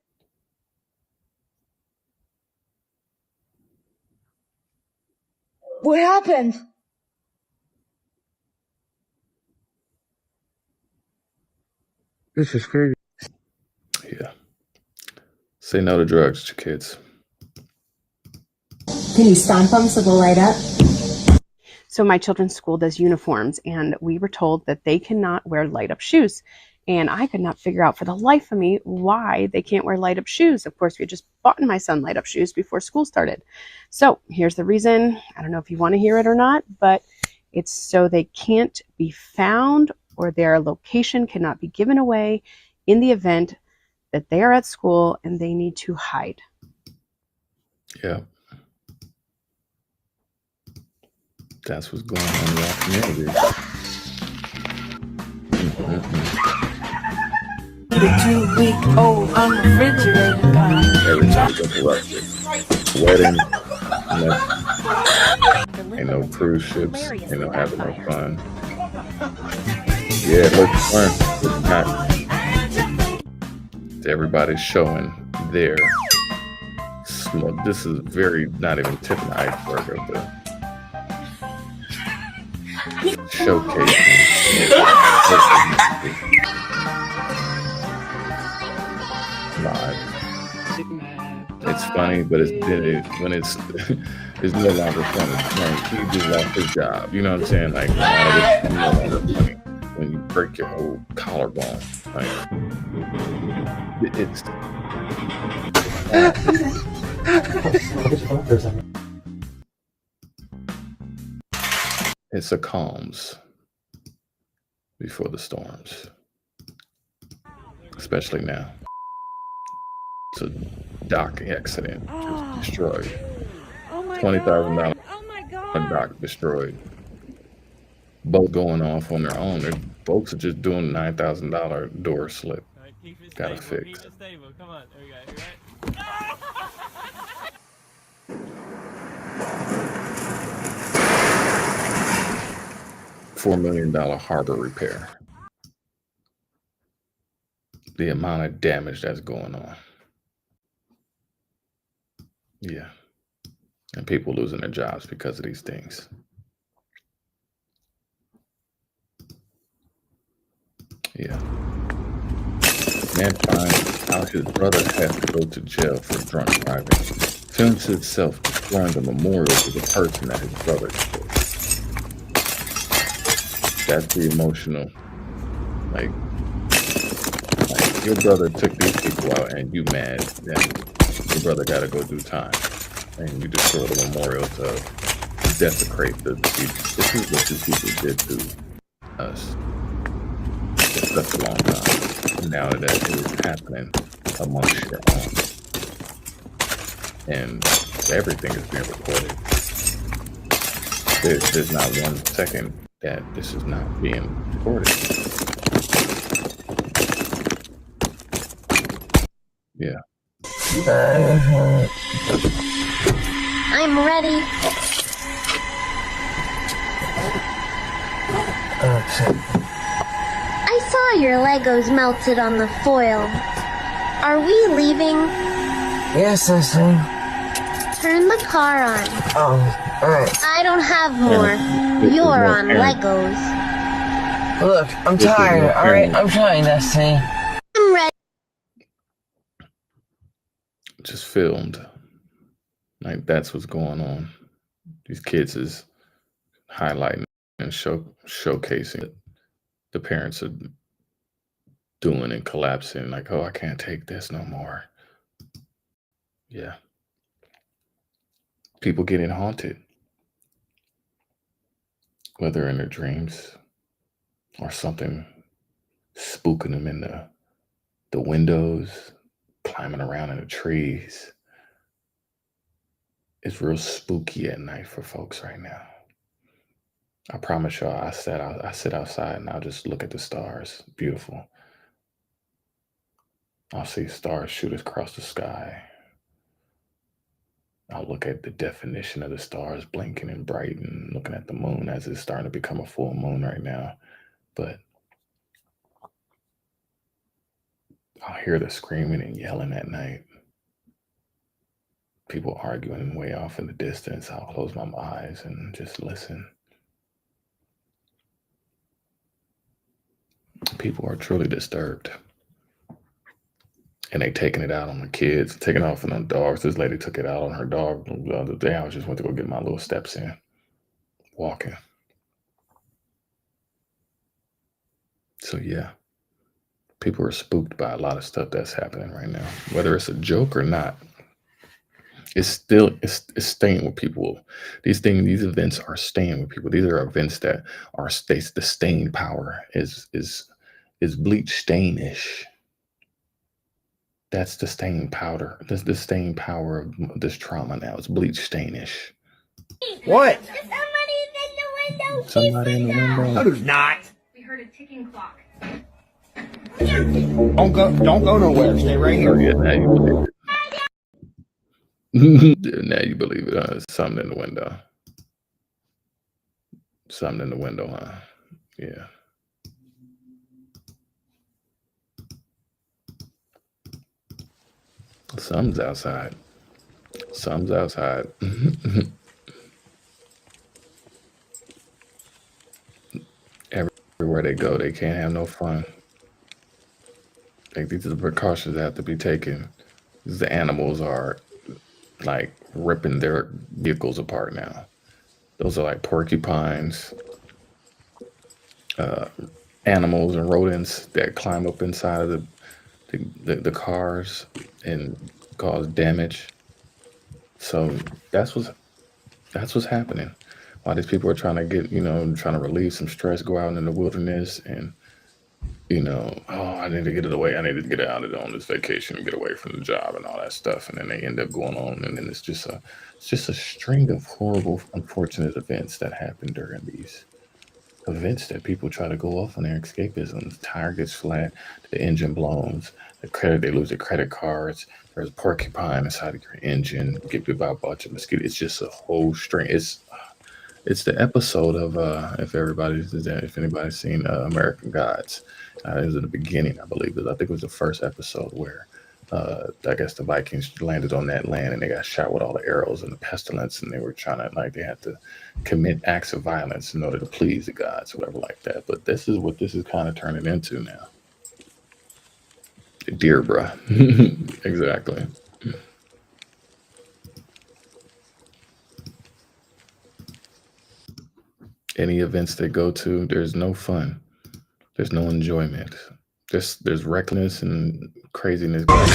What happened? This is crazy.
Yeah. Say no to drugs, kids.
Can you stomp them so they'll light up?
So my children's school does uniforms, and we were told that they cannot wear light up shoes. And I could not figure out for the life of me why they can't wear light up shoes. Of course, we had just bought my son light up shoes before school started. So here's the reason. I don't know if you want to hear it or not, but it's so they can't be found or their location cannot be given away in the event that they are at school and they need to hide.
Yeah. That's what's going on in our community.
The 2-week-old unrefrigerated guy.
Everything's interrupted. Wedding. Ain't no cruise ships. Ain't no having no fun. Yeah, it looks fun. It's not. Everybody's showing their small. This is very not even tip of the iceberg of the showcasing. Live. It's funny, but when it's it's no longer funny. Like, he just lost his job. You know what I'm saying? Like, it's no longer funny when you break your whole collarbone. Like, it's a calms before the storms, especially now. It's a dock accident, just destroyed. $20,000 dock destroyed. Both going off on their own. Their folks are just doing $9,000 door slip. Gotta fix.
Come on, there we go.
$4 million harbor repair. The amount of damage that's going on. Yeah. And people losing their jobs because of these things. Yeah. Man finds out his brother has to go to jail for drunk driving. Films himself destroying the memorial to the person that his brother killed. That's the emotional. Like your brother took these people out and you mad that your brother gotta go do time. And you destroy the memorial to desecrate the people. This is what these people did to us for such a long time. Now that it is happening amongst your own. And everything is being recorded. There's not 1 second that this is not being recorded. Yeah.
I'm ready. I saw your Legos melted on the foil. Are we leaving?
Yes, I see.
Turn the car on.
Oh, alright.
I don't have more. You're on Legos.
Look, I'm tired, alright? I'm trying, Destiny.
I'm ready.
Just filmed. Like, that's what's going on. These kids is highlighting and showcasing what the parents are doing and collapsing. Like, oh, I can't take this no more. Yeah. People getting haunted. Whether in their dreams or something spooking them in the windows, climbing around in the trees. It's real spooky at night for folks right now. I promise y'all, I sit outside and I'll just look at the stars. Beautiful. I'll see stars shoot across the sky. I'll look at the definition of the stars blinking and bright and looking at the moon as it's starting to become a full moon right now. But I'll hear the screaming and yelling at night. People arguing way off in the distance. I'll close my eyes and just listen. People are truly disturbed. And they taking it out on the kids, taking off on the dogs. This lady took it out on her dog the other day. I just went to go get my little steps in, walking. So yeah, people are spooked by a lot of stuff that's happening right now. Whether it's a joke or not, it's staying with people. These events are staying with people. These are events that are the staying power is bleach stainish. That's the staying powder. That's the staying power of this trauma now. It's bleach stainish.
What?
Somebody in the window.
No, there's not.
We heard a ticking clock.
Don't go nowhere. Stay right here.
Oh, yeah, now you believe it. Now you believe it. There's something in the window. Something in the window, huh? Yeah. Something's outside. Something's outside. Everywhere they go, they can't have no fun. I think these are the precautions that have to be taken. The animals are like ripping their vehicles apart now. Those are like porcupines, animals and rodents that climb up inside of the cars and cause damage. So that's what's happening. While these people are trying to get, trying to relieve some stress, go out in the wilderness and, I need to get it away. I need to get out of on this vacation and get away from the job and all that stuff. And then they end up going on, and then it's just a string of horrible, unfortunate events that happen during these events that people try to go off on their escapism. The tire gets flat, the engine blows, they lose their credit cards. There's a porcupine inside of your engine, get bit by a bunch of mosquitoes. It's just a whole string. It's the episode of if anybody's seen American Gods. It was in the beginning, I believe. I think it was the first episode where I guess the Vikings landed on that land and they got shot with all the arrows and the pestilence, and they were trying to they had to commit acts of violence in order to please the gods, whatever like that. But this is what this is kind of turning into now. Dear bruh. Exactly. Any events they go to, there's no fun. There's no enjoyment. There's recklessness and craziness going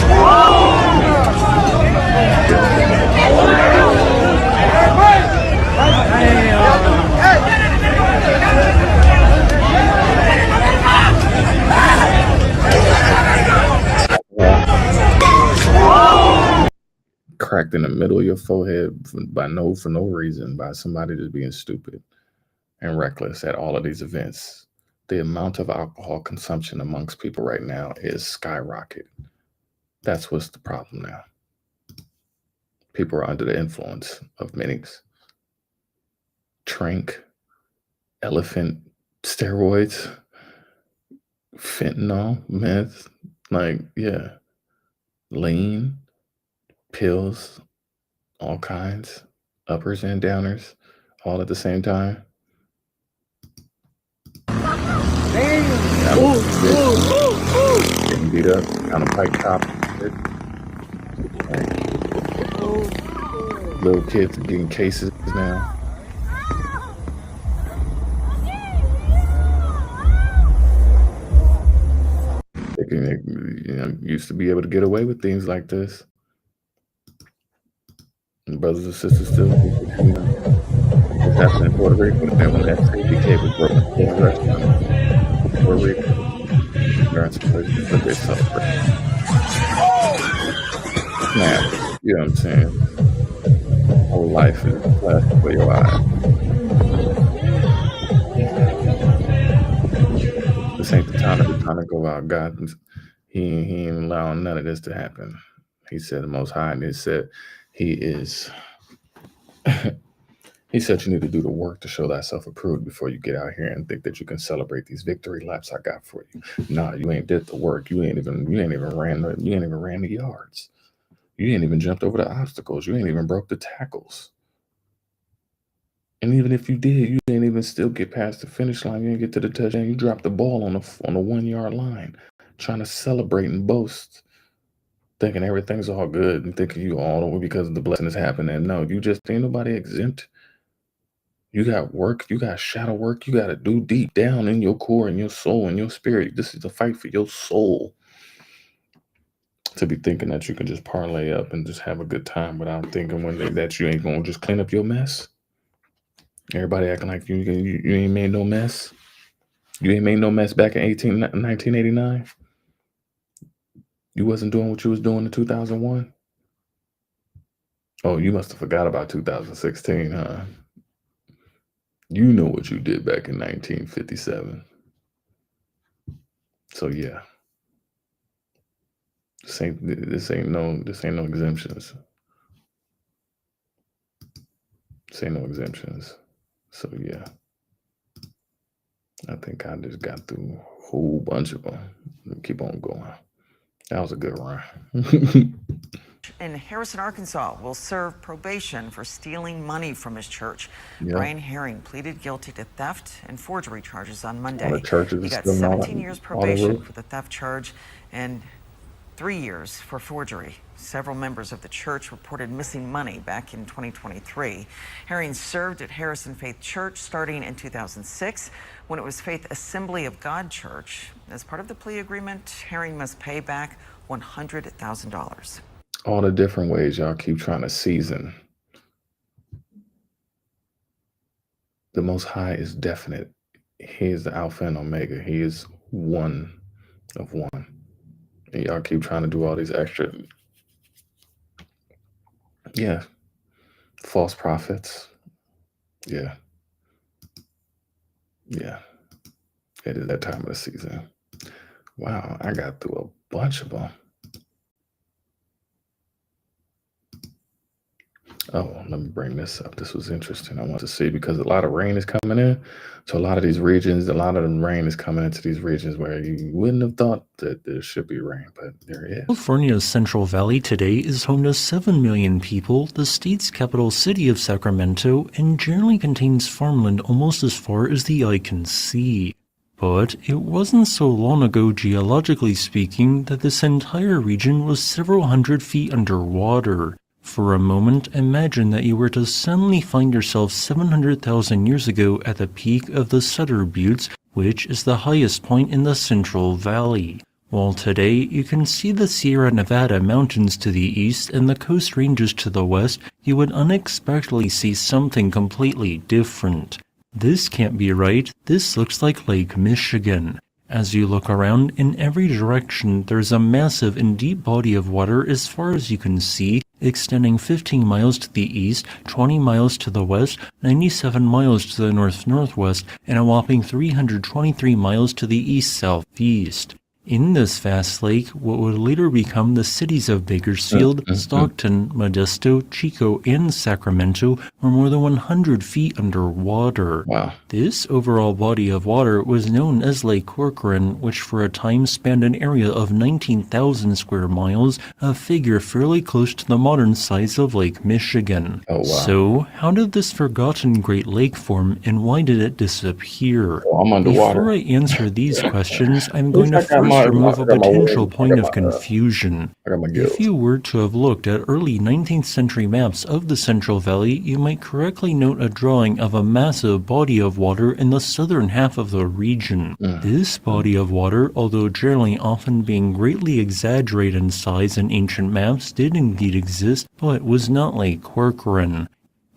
cracked in the middle of your forehead for no reason, by somebody just being stupid and reckless at all of these events. The amount of alcohol consumption amongst people right now is skyrocket. That's what's the problem now. People are under the influence of minis, trank, elephant steroids, fentanyl, meth, lean, pills, all kinds, uppers and downers, all at the same time. Getting beat up on a bike top. Little kids getting cases now. They used to be able to get away with things like this. And brothers and sisters still. This happened in Puerto Rico. And when that safety cable broke in the restaurant in Puerto Rico, parents put their celebrate. Snap. You know what I'm saying? Whole life is flashed before your eyes. This ain't the time to go out. God, he ain't allowing none of this to happen. He said the Most High, and he said he is. He said you need to do the work to show thyself approved before you get out here and think that you can celebrate these victory laps I got for you. Nah, you ain't did the work. You ain't even ran the yards. You ain't even jumped over the obstacles. You ain't even broke the tackles. And even if you did, you didn't even still get past the finish line. You didn't get to the touchdown. You dropped the ball on the 1 yard line, trying to celebrate and boast, thinking everything's all good and thinking you all over because the blessing is happening. No, you just ain't nobody exempt. You got work. You got shadow work. You got to do deep down in your core and your soul and your spirit. This is a fight for your soul. To be thinking that you can just parlay up and just have a good time without thinking that you ain't going to just clean up your mess. Everybody acting like you ain't made no mess. You ain't made no mess back in 1989. You wasn't doing what you was doing in 2001. Oh, you must have forgot about 2016, huh? You know what you did back in 1957. So yeah. This ain't no exemptions. This ain't no exemptions. So yeah. I think I just got through a whole bunch of them. Keep on going. That was a good run.
In Harrison, Arkansas, will serve probation for stealing money from his church.
Yeah.
Brian Herring pleaded guilty to theft and forgery charges on Monday.
All the churches
He got
still
17 years probation for the theft charge and 3 years for forgery. Several members of the church reported missing money back in 2023. Herring served at Harrison Faith Church starting in 2006 when it was Faith Assembly of God Church. As part of the plea agreement, Herring must pay back $100,000.
All the different ways y'all keep trying to season. The Most High is definite. He is the Alpha and Omega. He is one of one. And y'all keep trying to do all these extra, false prophets. Yeah. It is that time of the season. Wow, I got through a bunch of them. Oh, let me bring this up. This was interesting. I want to see because a lot of rain is coming in. So a lot of these regions, a lot of the rain is coming into these regions where you wouldn't have thought that there should be rain, but there is.
California's Central Valley today is home to 7 million people, the state's capital city of Sacramento, and generally contains farmland almost as far as the eye can see. But it wasn't so long ago, geologically speaking, that this entire region was several hundred feet underwater. For a moment, imagine that you were to suddenly find yourself 700,000 years ago at the peak of the Sutter Buttes, which is the highest point in the Central Valley. While today you can see the Sierra Nevada mountains to the east and the Coast Ranges to the west, you would unexpectedly see something completely different. This can't be right. This looks like Lake Michigan. As you look around, in every direction, there's a massive and deep body of water as far as you can see, extending 15 miles to the east, 20 miles to the west, 97 miles to the north-northwest, and a whopping 323 miles to the east-southeast. In this vast lake, what would later become the cities of Bakersfield, Stockton, Modesto, Chico, and Sacramento were more than 100 feet underwater.
Wow.
This overall body of water was known as Lake Corcoran, which for a time spanned an area of 19,000 square miles, a figure fairly close to the modern size of Lake Michigan.
Oh, wow.
So, how did this forgotten Great Lake form, and why did it disappear?
Oh, I'm underwater.
Before I answer these questions, I'm going to first remove a potential point of confusion. If you were to have looked at early 19th century maps of the Central Valley, you might correctly note a drawing of a massive body of water in the southern half of the region. This body of water, although generally often being greatly exaggerated in size in ancient maps, did indeed exist, but was not Lake Corcoran.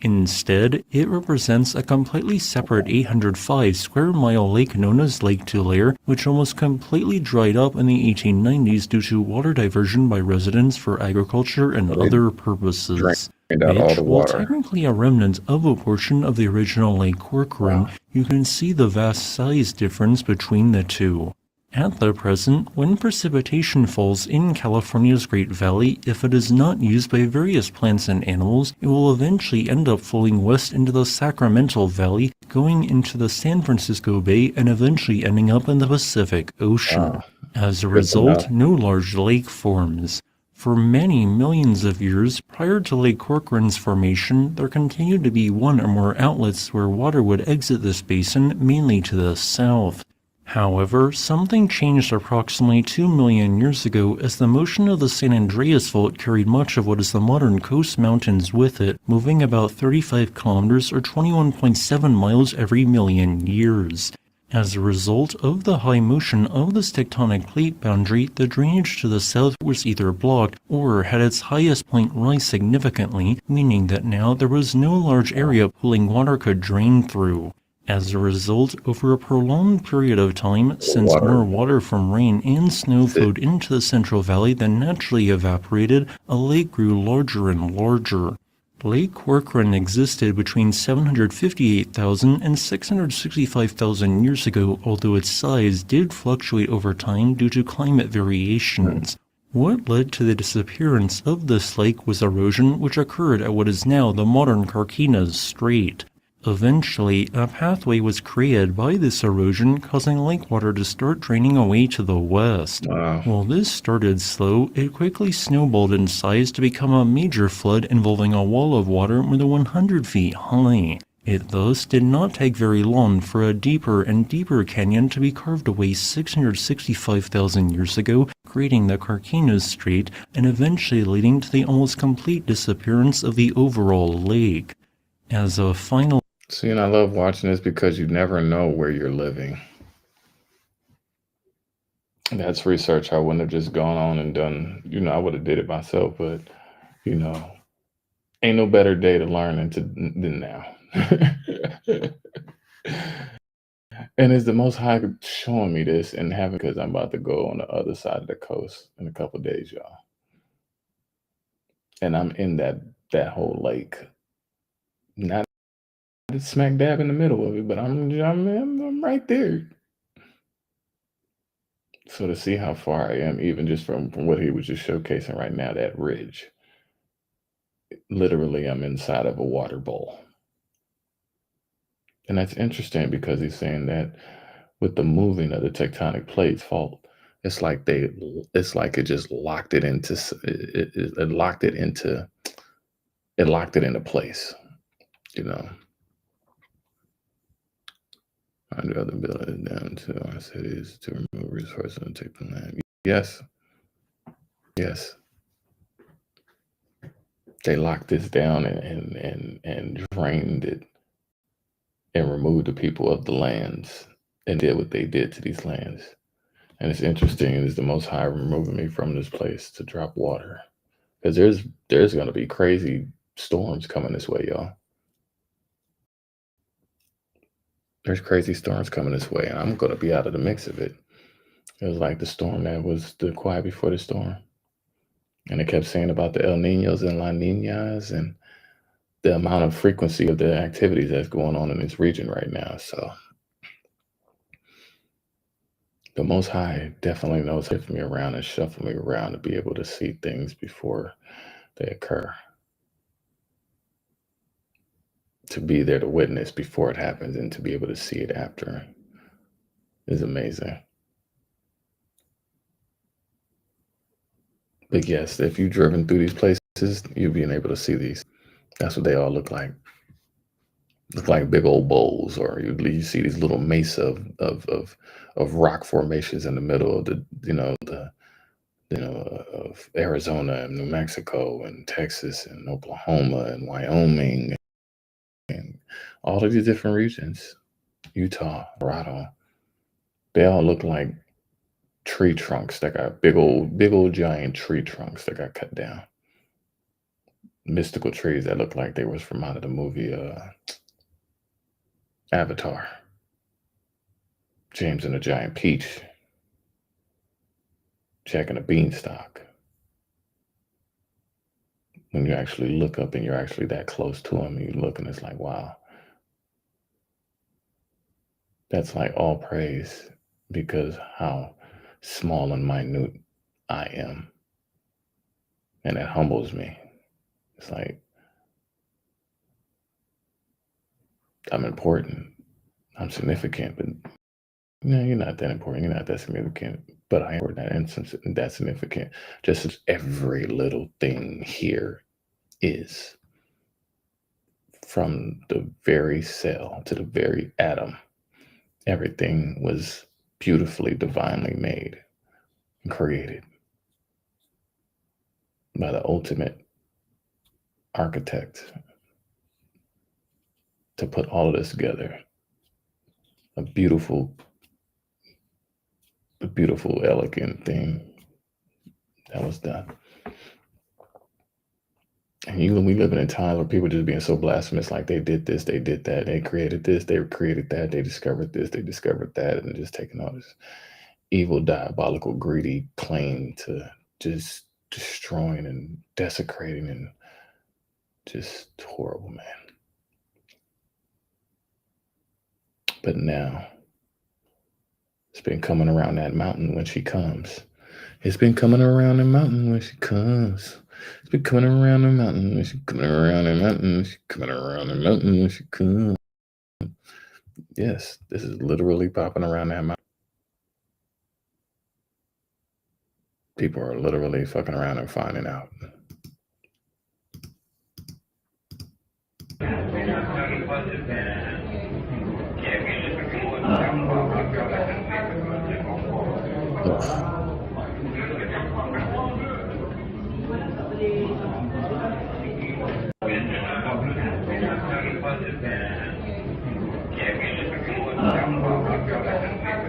Instead, it represents a completely separate 805 square mile lake known as Lake Tulare, which almost completely dried up in the 1890s due to water diversion by residents for agriculture and other purposes. Which, while technically a remnant of a portion of the original Lake Corcoran, you can see the vast size difference between the two. At the present, when precipitation falls in California's Great Valley, if it is not used by various plants and animals, it will eventually end up flowing west into the Sacramento Valley, going into the San Francisco Bay, and eventually ending up in the Pacific Ocean. As a result, no large lake forms. For many millions of years prior to Lake Corcoran's formation, there continued to be one or more outlets where water would exit this basin, mainly to the south. However, something changed approximately 2 million years ago as the motion of the San Andreas Fault carried much of what is the modern Coast Mountains with it, moving about 35 kilometers or 21.7 miles every million years. As a result of the high motion of this tectonic plate boundary, the drainage to the south was either blocked or had its highest point rise significantly, meaning that now there was no large area pooling water could drain through. As a result, over a prolonged period of time, since more water from rain and snow flowed into the Central Valley than naturally evaporated, a lake grew larger and larger. Lake Corcoran existed between 758,000 and 665,000 years ago, although its size did fluctuate over time due to climate variations. What led to the disappearance of this lake was erosion, which occurred at what is now the modern Carquinez Strait. Eventually, a pathway was created by this erosion, causing lake water to start draining away to the west. While this started slow, it quickly snowballed in size to become a major flood involving a wall of water more than 100 feet high. It thus did not take very long for a deeper and deeper canyon to be carved away 665,000 years ago, creating the Carquinez Strait and eventually leading to the almost complete disappearance of the overall lake. As a final
See, and I love watching this because you never know where you're living. That's research I wouldn't have just gone on and done. I would have did it myself, but, ain't no better day to learn than now. And it's the Most High showing me this and having, because I'm about to go on the other side of the coast in a couple of days, y'all. And I'm in that whole lake. Not smack dab in the middle of it, but I'm right there. So to see how far I am, even just from what he was just showcasing right now, that ridge. Literally, I'm inside of a water bowl. And that's interesting because he's saying that with the moving of the tectonic plates fault, it's like it just locked it into place, Find other buildings down to our cities to remove resources and take the land. Yes. Yes. They locked this down and drained it and removed the people of the lands and did what they did to these lands. And it's interesting, it is the Most High removing me from this place to drop water. Because there's going to be crazy storms coming this way, y'all. There's crazy storms coming this way, and I'm going to be out of the mix of it. It was like the storm that was the quiet before the storm. And it kept saying about the El Niños and La Niñas and the amount of frequency of the activities that's going on in this region right now. So the Most High definitely knows how to shift me around and shuffle me around to be able to see things before they occur. To be there to witness before it happens and to be able to see it after is amazing. But yes, if you've driven through these places, you'll be able to see these. That's what they all look like. Look like big old bowls, or you see these little mesa of rock formations in the middle of of Arizona and New Mexico and Texas and Oklahoma and Wyoming and all of these different regions, Utah, Colorado. They all look like tree trunks that got big old giant tree trunks that got cut down. Mystical trees that look like they was from out of the movie Avatar. James and the Giant Peach. Jack and the Beanstalk. When you actually look up and you're actually that close to them, and you look and it's like, wow. That's like all praise because how small and minute I am. And it humbles me. It's like, I'm important. I'm significant, but no, you're not that important. You're not that significant, but I am in that instance, and that's significant. Just as every little thing here is. From the very cell to the very atom, everything was beautifully, divinely made and created by the ultimate architect to put all of this together. A beautiful, elegant thing that was done. And we living in times where people just being so blasphemous, like they did this, they did that, they created this, they created that, they discovered this, they discovered that, and just taking all this evil, diabolical, greedy claim to just destroying and desecrating and just horrible, man. But now, it's been coming around that mountain when she comes. It's been coming around the mountain when she comes. It's been coming around the mountain when she coming around the mountain. She's coming around the mountain when she comes. Yes, this is literally popping around that mountain. People are literally fucking around and finding out.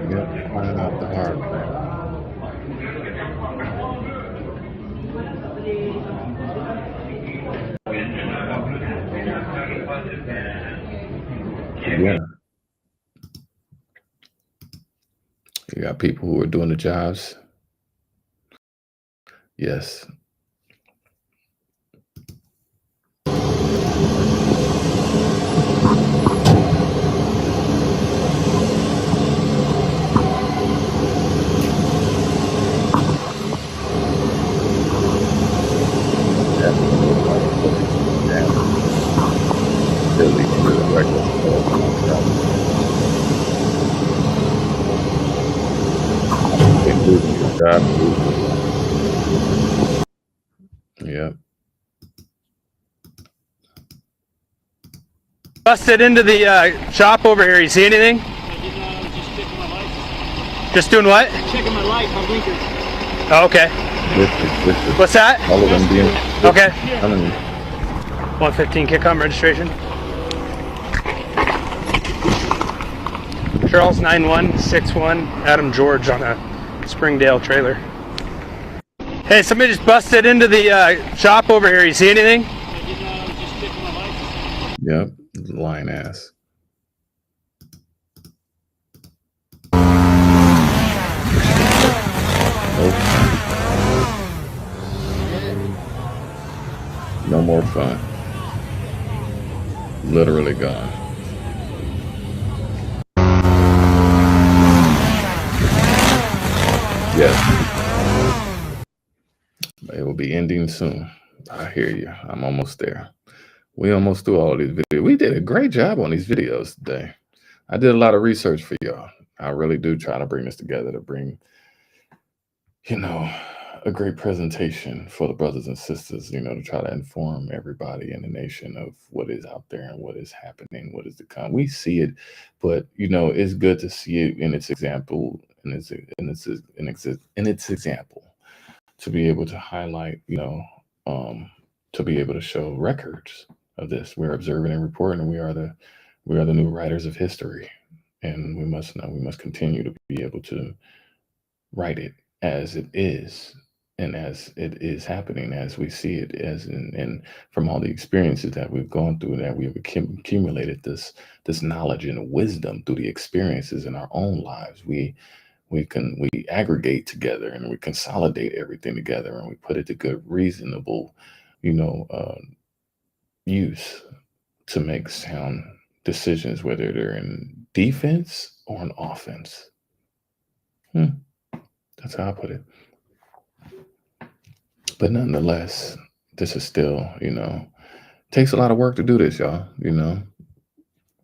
Yep, finding out the hard way. Yeah. You got people who are doing the jobs. Yes. Yep.
Busted into the shop over here. You see anything?
Just doing what?
Checking my light, my blinkers.
Oh, okay.
Listed.
What's that?
All of them being
Okay.
115
kick-on registration. Charles 9161 Adam George on a Springdale trailer. Hey, somebody just busted into the shop over here. You see anything?
Yep, lying ass. No more fun. Literally gone. Yes. It will be ending soon. I hear you. I'm almost there. We almost do all of these videos. We did a great job on these videos today. I did a lot of research for y'all. I really do try to bring this together to bring, you know, a great presentation for the brothers and sisters, you know, to try to inform everybody in the nation of what is out there and what is happening, what is to come. We see it, but, you know, it's good to see it in its example, in its example, to be able to highlight, you know, to be able to show records of this. We're observing and reporting, and we are the new writers of history, and we must continue to be able to write it as it is and as it is happening, as we see it, as and from all the experiences that we've gone through, that we've accumulated this knowledge and wisdom through the experiences in our own lives. We aggregate together and we consolidate everything together, and we put it to good, reasonable, you know, use to make sound decisions, whether they're in defense or in offense. That's how I put it. But nonetheless, this is still, you know, takes a lot of work to do this, y'all, you know,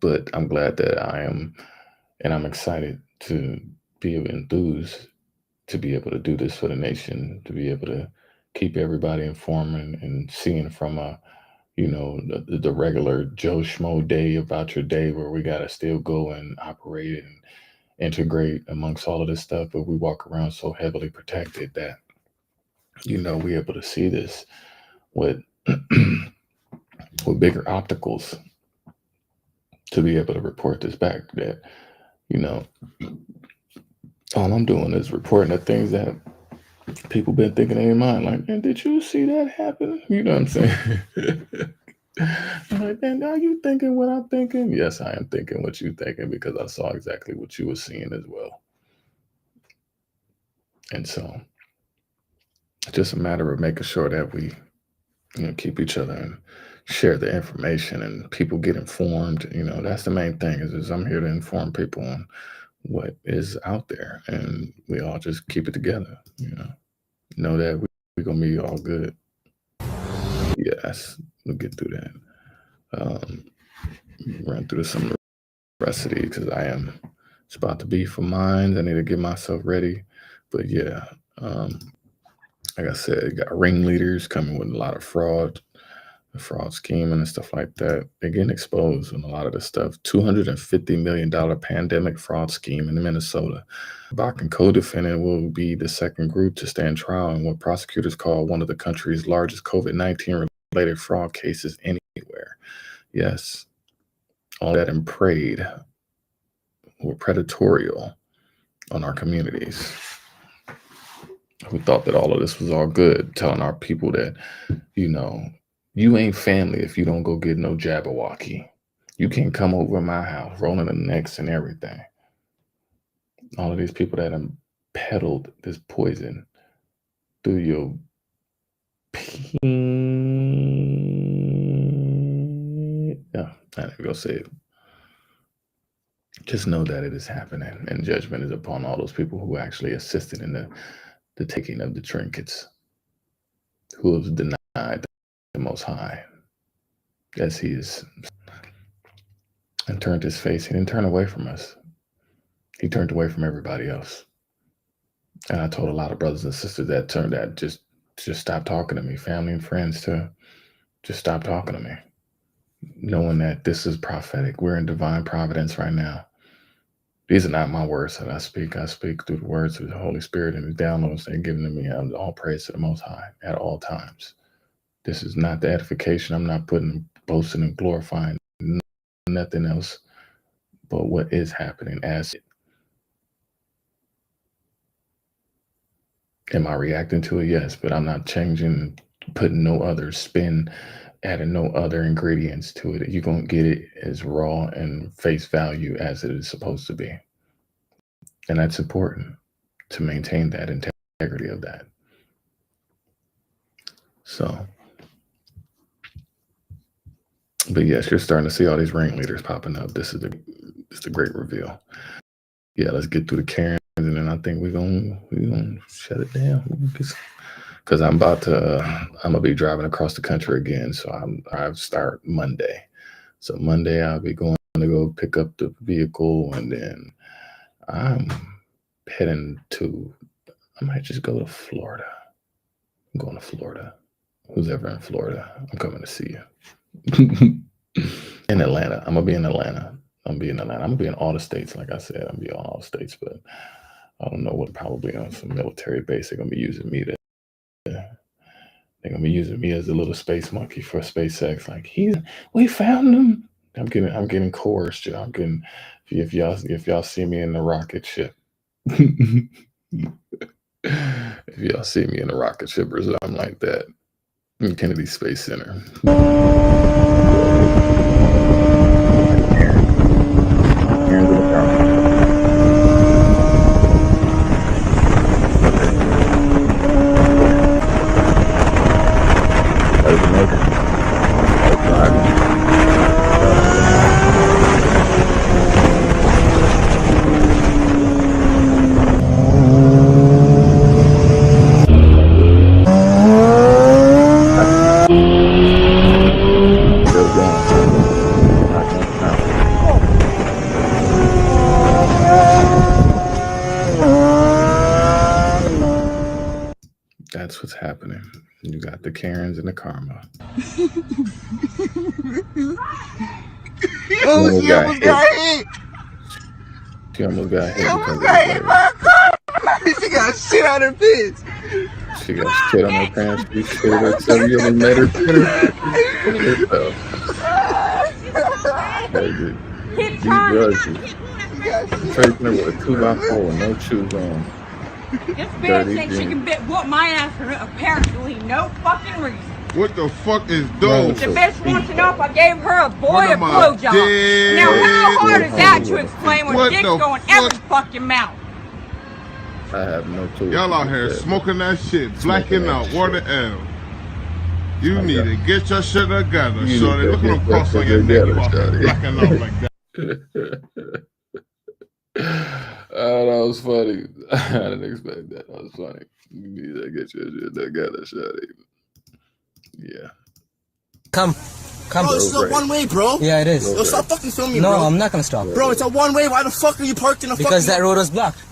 but I'm glad that I'm excited to be enthused to be able to do this for the nation, to be able to keep everybody informed and seeing from a, you know, the regular Joe Schmo day about your day, where we got to still go and operate and integrate amongst all of this stuff, but we walk around so heavily protected that, you know, we're able to see this with with bigger opticals to be able to report this back, that, you know, all I'm doing is reporting the things that people been thinking in their mind, like, man, did you see that happen? You know what I'm saying? I'm like, man, are you thinking what I'm thinking? Yes, I am thinking what you're thinking, because I saw exactly what you were seeing as well. And so it's just a matter of making sure that we, you know, keep each other and share the information and people get informed. You know, that's the main thing, is I'm here to inform people on what is out there, and we all just keep it together, you know that we're going to be all good. Yes, we'll get through that. Run through some recipe, because it's about to be for mine. I need to get myself ready. But yeah, like I said, got ringleaders coming with a lot of fraud scheming and stuff like that. They're getting exposed on a lot of this stuff. $250 million pandemic fraud scheme in Minnesota. Bach and co-defendant will be the second group to stand trial in what prosecutors call one of the country's largest COVID-19 related fraud cases anywhere. Yes, all that and preyed were predatorial on our communities. We thought that all of this was all good, telling our people that, you know, you ain't family if you don't go get no Jabberwocky. You can't come over my house, rolling the necks and everything. All of these people that have peddled this poison through your yeah, I ain't gonna say it. Just know that it is happening, and judgment is upon all those people who actually assisted in the taking of the trinkets, who have denied the Most High as he is, and turned his face. He didn't turn away from us. He turned away from everybody else. And I told a lot of brothers and sisters that just stop talking to me, family and friends too. Just stop talking to me, knowing that this is prophetic. We're in divine providence right now. These are not my words that I speak. I speak through the words of the Holy Spirit and the downloads they're giving to me. I'm all praise to the Most High at all times. This is not the edification. I'm not boasting and glorifying nothing else but what is happening as it. Am I reacting to it? Yes, but I'm not changing, putting no other spin, adding no other ingredients to it. You're going to get it as raw and face value as it is supposed to be. And that's important to maintain that integrity of that. So, but yes, you're starting to see all these ringleaders popping up. This is the great reveal. Yeah, let's get through the Karens, and then I think we're gonna shut it down. Because I'm gonna be driving across the country again. So I start Monday. So Monday I'll be going to go pick up the vehicle, and then I'm heading to. I might just go to Florida. I'm going to Florida. Who's ever in Florida, I'm coming to see you. In Atlanta. I'm gonna be in Atlanta. I'm gonna be in all the states, like I said. I'm gonna be on all the states, but I don't know what, probably on some military base. They're gonna be using me as a little space monkey for SpaceX. Like, we found him. I'm getting coerced, y'all. I'm getting, if y'all see me in the rocket ship. If y'all see me in a rocket ship or something like that, in Kennedy Space Center. That's what's happening. You got the Karens and the karma.
Oh, she almost got hit.
She almost got hit.
She almost got hit by a car. She got shit on her pants.
She got shit on her pants. She shit herself. You almost made her shit herself. These drugs is tracing her with a 2x4 with no shoes on.
This bitch thinks she can whoop my ass for apparently no fucking reason.
What the fuck is those?
The bitch wants to know if I gave her a boy a blowjob. Now how hard is that to explain when dick's going every fucking mouth?
I have no clue.
Y'all out here smoking that shit, blacking out. What the hell? You need to get your shit together, shorty. Look at them cross on your neck, blacking out like that.
Oh, that was funny. I didn't expect that. That was funny. You need to get your shit together, shorty. Yeah.
Come.
Bro, it's a one-way, bro.
Yeah, it is.
Yo, stop fucking filming,
no,
bro.
No, I'm not gonna stop.
Bro, it's a one-way. Why the fuck are you parked in a
because that road was blocked.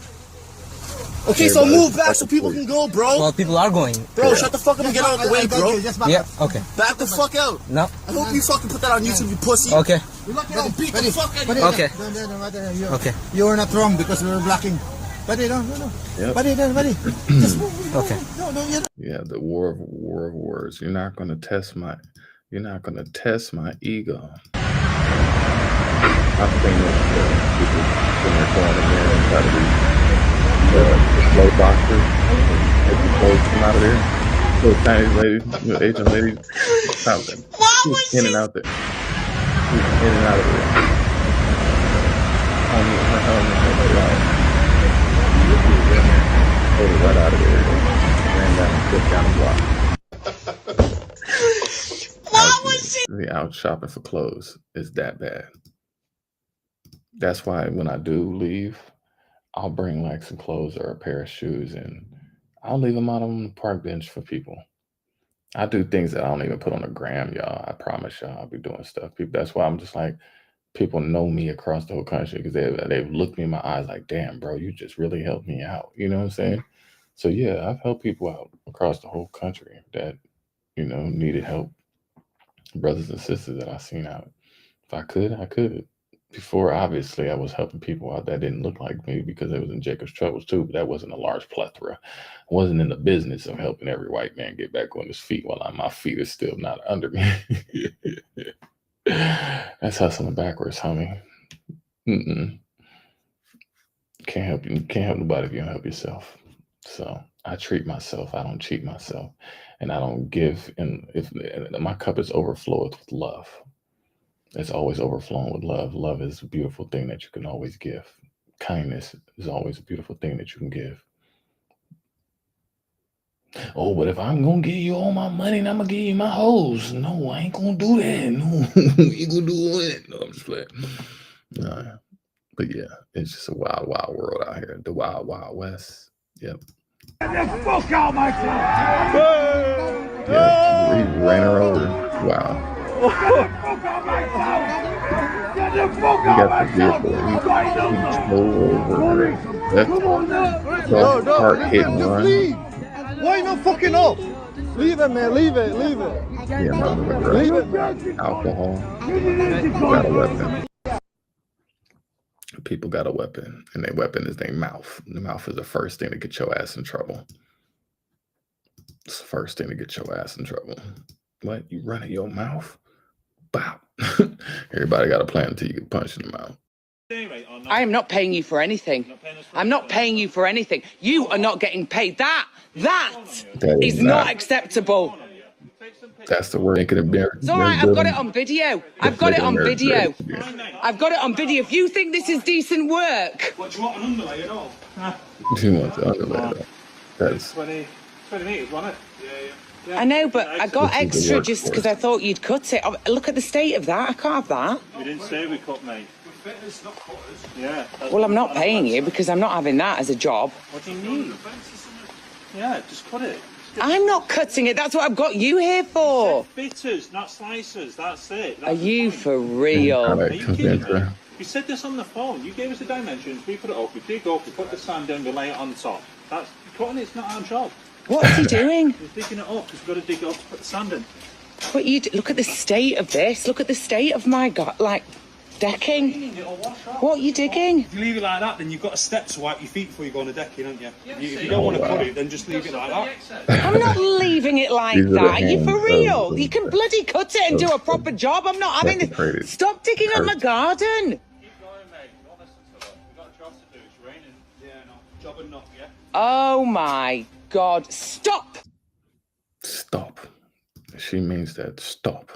Okay, so move back so people can go, bro.
Well, people are going.
Bro, shut the fuck up and get out of the way, bro.
Yeah, okay.
Back the fuck out.
No.
I hope you fucking put that on YouTube, you pussy.
Okay.
I'll beat the fuck out of you.
Okay. Okay.
You were not wrong because we were blocking. Buddy, no.
Yep.
Buddy. Just move.
Okay.
No.
Yeah, the war of words. You're not gonna test my ego. I've seen people when they're going in there and try to be slow boxers. Make the clothes come out of there. Little Chinese lady, little Asian lady, out there. In and out there. In and out of there. Right out of there. Ran down and flipped down the block. Why was she? The out shopping for clothes is that bad. That's why when I do leave, I'll bring like some clothes or a pair of shoes, and I'll leave them out on the park bench for people. I do things that I don't even put on the gram, y'all. I promise y'all, I'll be doing stuff. That's why I'm just like, people know me across the whole country because they've looked me in my eyes like, damn, bro, you just really helped me out. You know what I'm saying? So yeah, I've helped people out across the whole country that, needed help. Brothers and sisters that I've seen out. If I could, I could. Before, obviously, I was helping people out that didn't look like me because they was in Jacob's troubles too, but that wasn't a large plethora. I wasn't in the business of helping every white man get back on his feet while my feet are still not under me. That's hustling backwards, homie. Can't help you. You can't help nobody if you don't help yourself. So I treat myself. I don't cheat myself, and I don't give. And if my cup is overflowed with love, it's always overflowing with love. Love is a beautiful thing that you can always give. Kindness is always a beautiful thing that you can give. Oh, but if I'm gonna give you all my money and I'm gonna give you my hoes, no, I ain't gonna do that. No, you gonna do it? No, I'm just playing. No, but yeah, it's just a wild, wild world out here. The wild, wild west. Yep.
Get the fuck out my town!
Yeah, he ran her over. Wow.
Get the fuck out my town!
He drove over her. That's the park hit and run.
Why not fucking up? Leave it, man. Leave it. Leave it.
Yeah, man. Leave it, man. Alcohol. Got a weapon. People got a weapon, and their weapon is their mouth. The mouth is the first thing to get your ass in trouble. It's the first thing to get your ass in trouble. What? You running your mouth? Bow. Everybody got a plan until you get punched in the mouth.
I am not paying you for anything. I'm not paying you for anything. You are not getting paid. That is not acceptable.
That's the word.
It's all right. I've got it on video. I've got it on video. I've got it on video. If you think this is decent work.
What, do you want an underlay at all?
You want the underlay? That's
20 meters, wasn't it? Yeah.
I know, but I got extra just because I thought you'd cut it. Look at the state of that. I can't have that.
We didn't say we cut, mate. Yeah.
Well, I'm not paying you because I'm not having that as a job.
What do you mean? Yeah, just cut it.
I'm not cutting it. That's what I've got you here for.
Bitters, not slices. That's it.
Are you for real?
Are you kidding me? You said this on the phone. You gave us the dimensions. We put it up. We dig up. We put the sand in. We lay it on top. That's cutting. It's not our job.
What's he doing?
He's digging it up. He's got to dig it up to put the sand in.
But you look at the state of this. Look at the state of my decking. What are you digging?
If you leave it like that, then you've got a step to wipe your feet before you go on the decking, haven't you? If you don't want to cut it, then just leave it like that.
I'm not leaving it like that. Are you for real? You can bloody cut it and do a proper job. I'm not having this. Stop digging on my garden.
Keep going, mate. Don't listen to them. We've got a job to do. It's raining. Yeah, no. Job enough, yeah?
Oh my God. Stop.
Stop. She means that stop.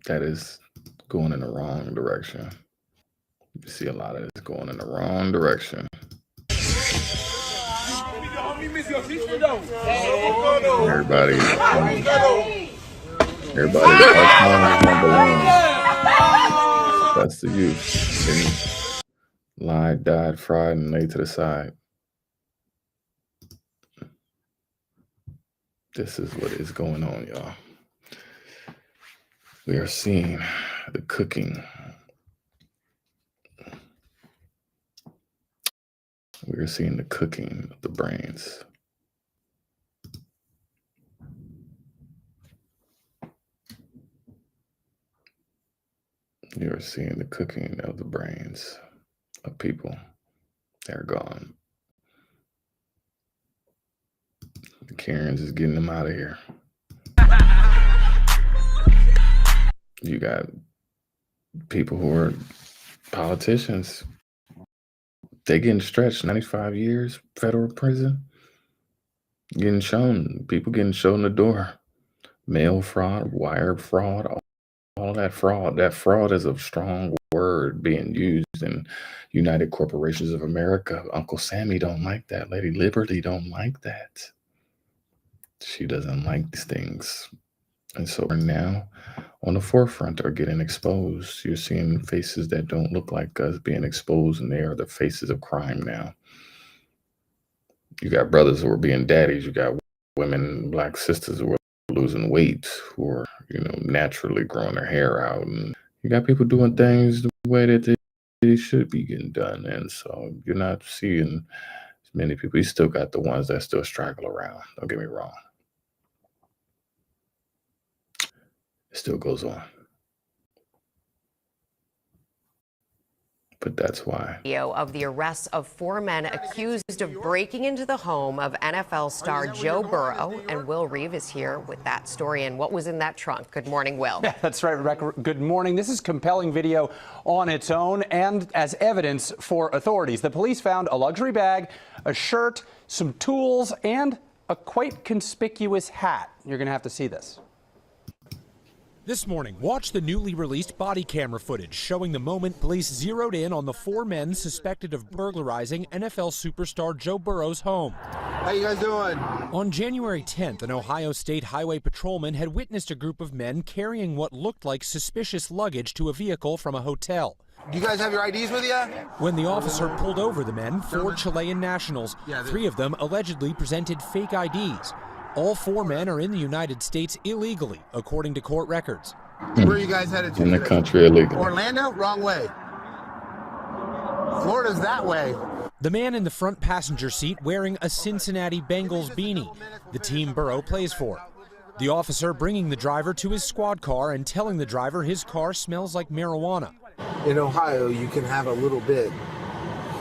That is going in the wrong direction. You see a lot of this going in the wrong direction. Everybody's number one. That's the youth. Lied, died, fried, and laid to the side. This is what is going on, y'all. We are seeing the cooking. We are seeing the cooking of the brains. You are seeing the cooking of the brains of people. They're gone. The Karens is getting them out of here. You got people who are politicians. They getting stretched 95 years, federal prison. Getting shown, people getting shown the door. Mail fraud, wire fraud, all that fraud. That fraud is a strong word being used in United Corporations of America. Uncle Sammy don't like that. Lady Liberty don't like that. She doesn't like these things. And so now on the forefront are getting exposed. You're seeing faces that don't look like us being exposed, and they are the faces of crime now. You got brothers who are being daddies. You got women, black sisters who are losing weight, who are, naturally growing their hair out. And you got people doing things the way that they should be getting done. And so you're not seeing as many people. You still got the ones that still straggle around. Don't get me wrong. It still goes on. But that's why.
Video of the arrests of 4 men accused of breaking into the home of NFL star Joe Burrow. And Will Reeve is here with that story and what was in that trunk. Good morning, Will.
Yeah, that's right, Rebecca. Good morning. This is compelling video on its own and as evidence for authorities. The police found a luxury bag, a shirt, some tools, and a quite conspicuous hat. You're going to have to see this.
This morning, watch the newly released body camera footage showing the moment police zeroed in on the 4 men suspected of burglarizing NFL superstar Joe Burrow's home.
How you guys doing?
On January 10th, an Ohio State highway patrolman had witnessed a group of men carrying what looked like suspicious luggage to a vehicle from a hotel.
Do you guys have your IDs with you?
When the officer pulled over the men, 4 Chilean nationals, 3 of them allegedly presented fake IDs. All 4 men are in the United States illegally, according to court records.
Where are you guys headed to?
In the country illegally.
Orlando? Wrong way. Florida's that way.
The man in the front passenger seat wearing a Cincinnati Bengals beanie, the team Burrow plays for. The officer bringing the driver to his squad car and telling the driver his car smells like marijuana.
In Ohio, you can have a little bit,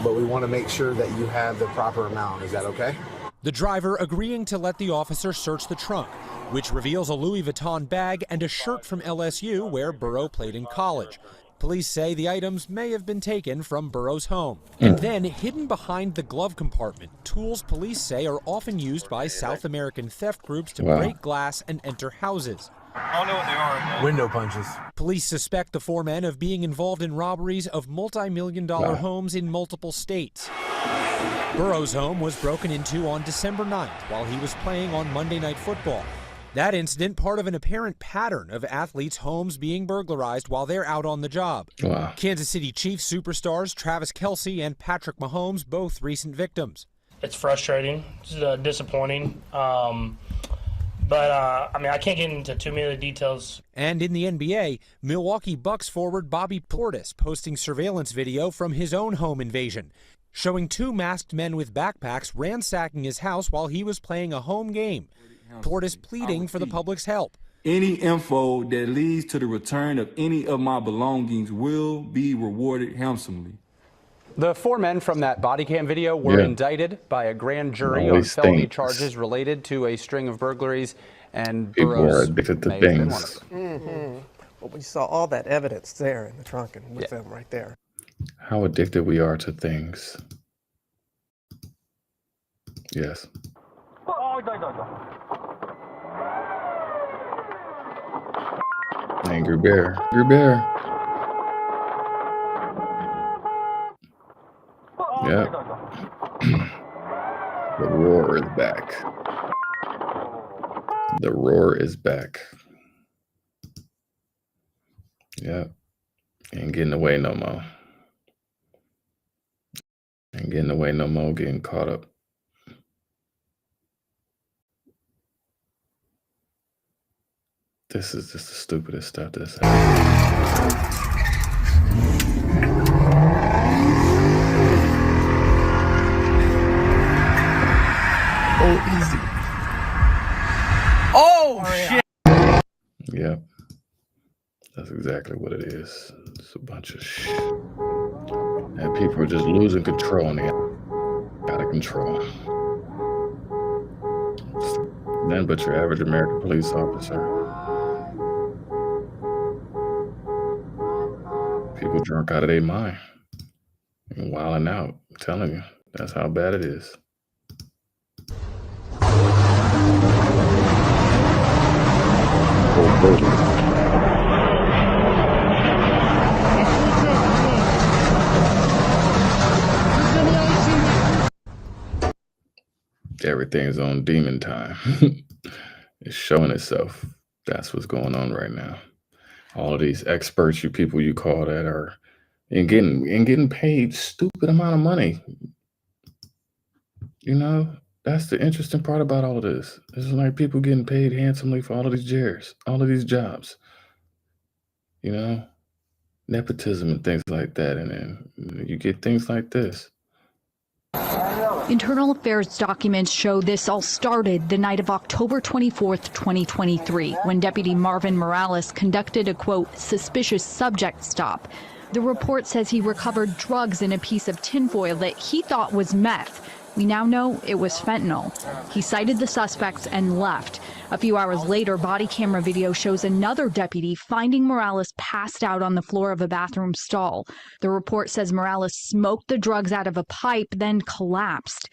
but we want to make sure that you have the proper amount. Is that okay?
The driver agreeing to let the officer search the trunk, which reveals a Louis Vuitton bag and a shirt from LSU where Burrow played in college. Police say the items may have been taken from Burrow's home. And then, hidden behind the glove compartment, tools police say are often used by South American theft groups to break glass and enter houses.
I don't know what they are. Window punches.
Police suspect the 4 men of being involved in robberies of multi-million-dollar homes in multiple states. Burrow's home was broken into on December 9th while he was playing on Monday Night Football. That incident part of an apparent pattern of athletes' homes being burglarized while they're out on the job.
Wow.
Kansas City Chiefs superstars Travis Kelce and Patrick Mahomes, both recent victims.
It's frustrating. It's disappointing. But I can't get into too many of the details.
And in the NBA, Milwaukee Bucks forward Bobby Portis posting surveillance video from his own home invasion, showing 2 masked men with backpacks ransacking his house while he was playing a home game. Portis pleading for the public's help.
Any info that leads to the return of any of my belongings will be rewarded handsomely.
The 4 men from that body cam video were indicted by a grand jury on felony charges related to a string of burglaries, and
people are
Burrow's
addicted to
may have been one
things.
of them.
Well, we saw all that evidence there in the trunk and with them right there.
How addicted we are to things. Yes. Angry bear. Angry bear. Yeah. The roar is back. The roar is back. Yeah. Ain't getting away no more. Ain't getting away no more, getting caught up. This is just the stupidest stuff that's happening.
Oh, easy.
Oh, shit.
Yep. That's exactly what it is. It's a bunch of shit. And people are just losing control and they out of control. None but your average American police officer. People drunk out of their mind and wilding out. I'm telling you, that's how bad it is. Everything's on demon time. It's showing itself. That's what's going on right now. All of these experts, you people you call that, are getting paid stupid amount of money. You know, that's the interesting part about all of this. It's like people getting paid handsomely for all of these chairs, all of these jobs. You know, nepotism and things like that, and then you get things like this.
Internal Affairs documents show this all started the night of October 24th, 2023, when Deputy Marvin Morales conducted a, quote, suspicious subject stop. The report says he recovered drugs in a piece of tinfoil that he thought was meth. We now know it was fentanyl. He cited the suspects and left. A few hours later, body camera video shows another deputy finding Morales passed out on the floor of a bathroom stall. The report says Morales smoked the drugs out of a pipe, then collapsed.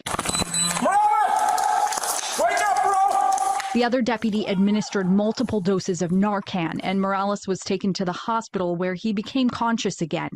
The other deputy administered multiple doses of Narcan, and Morales was taken to the hospital where he became conscious again.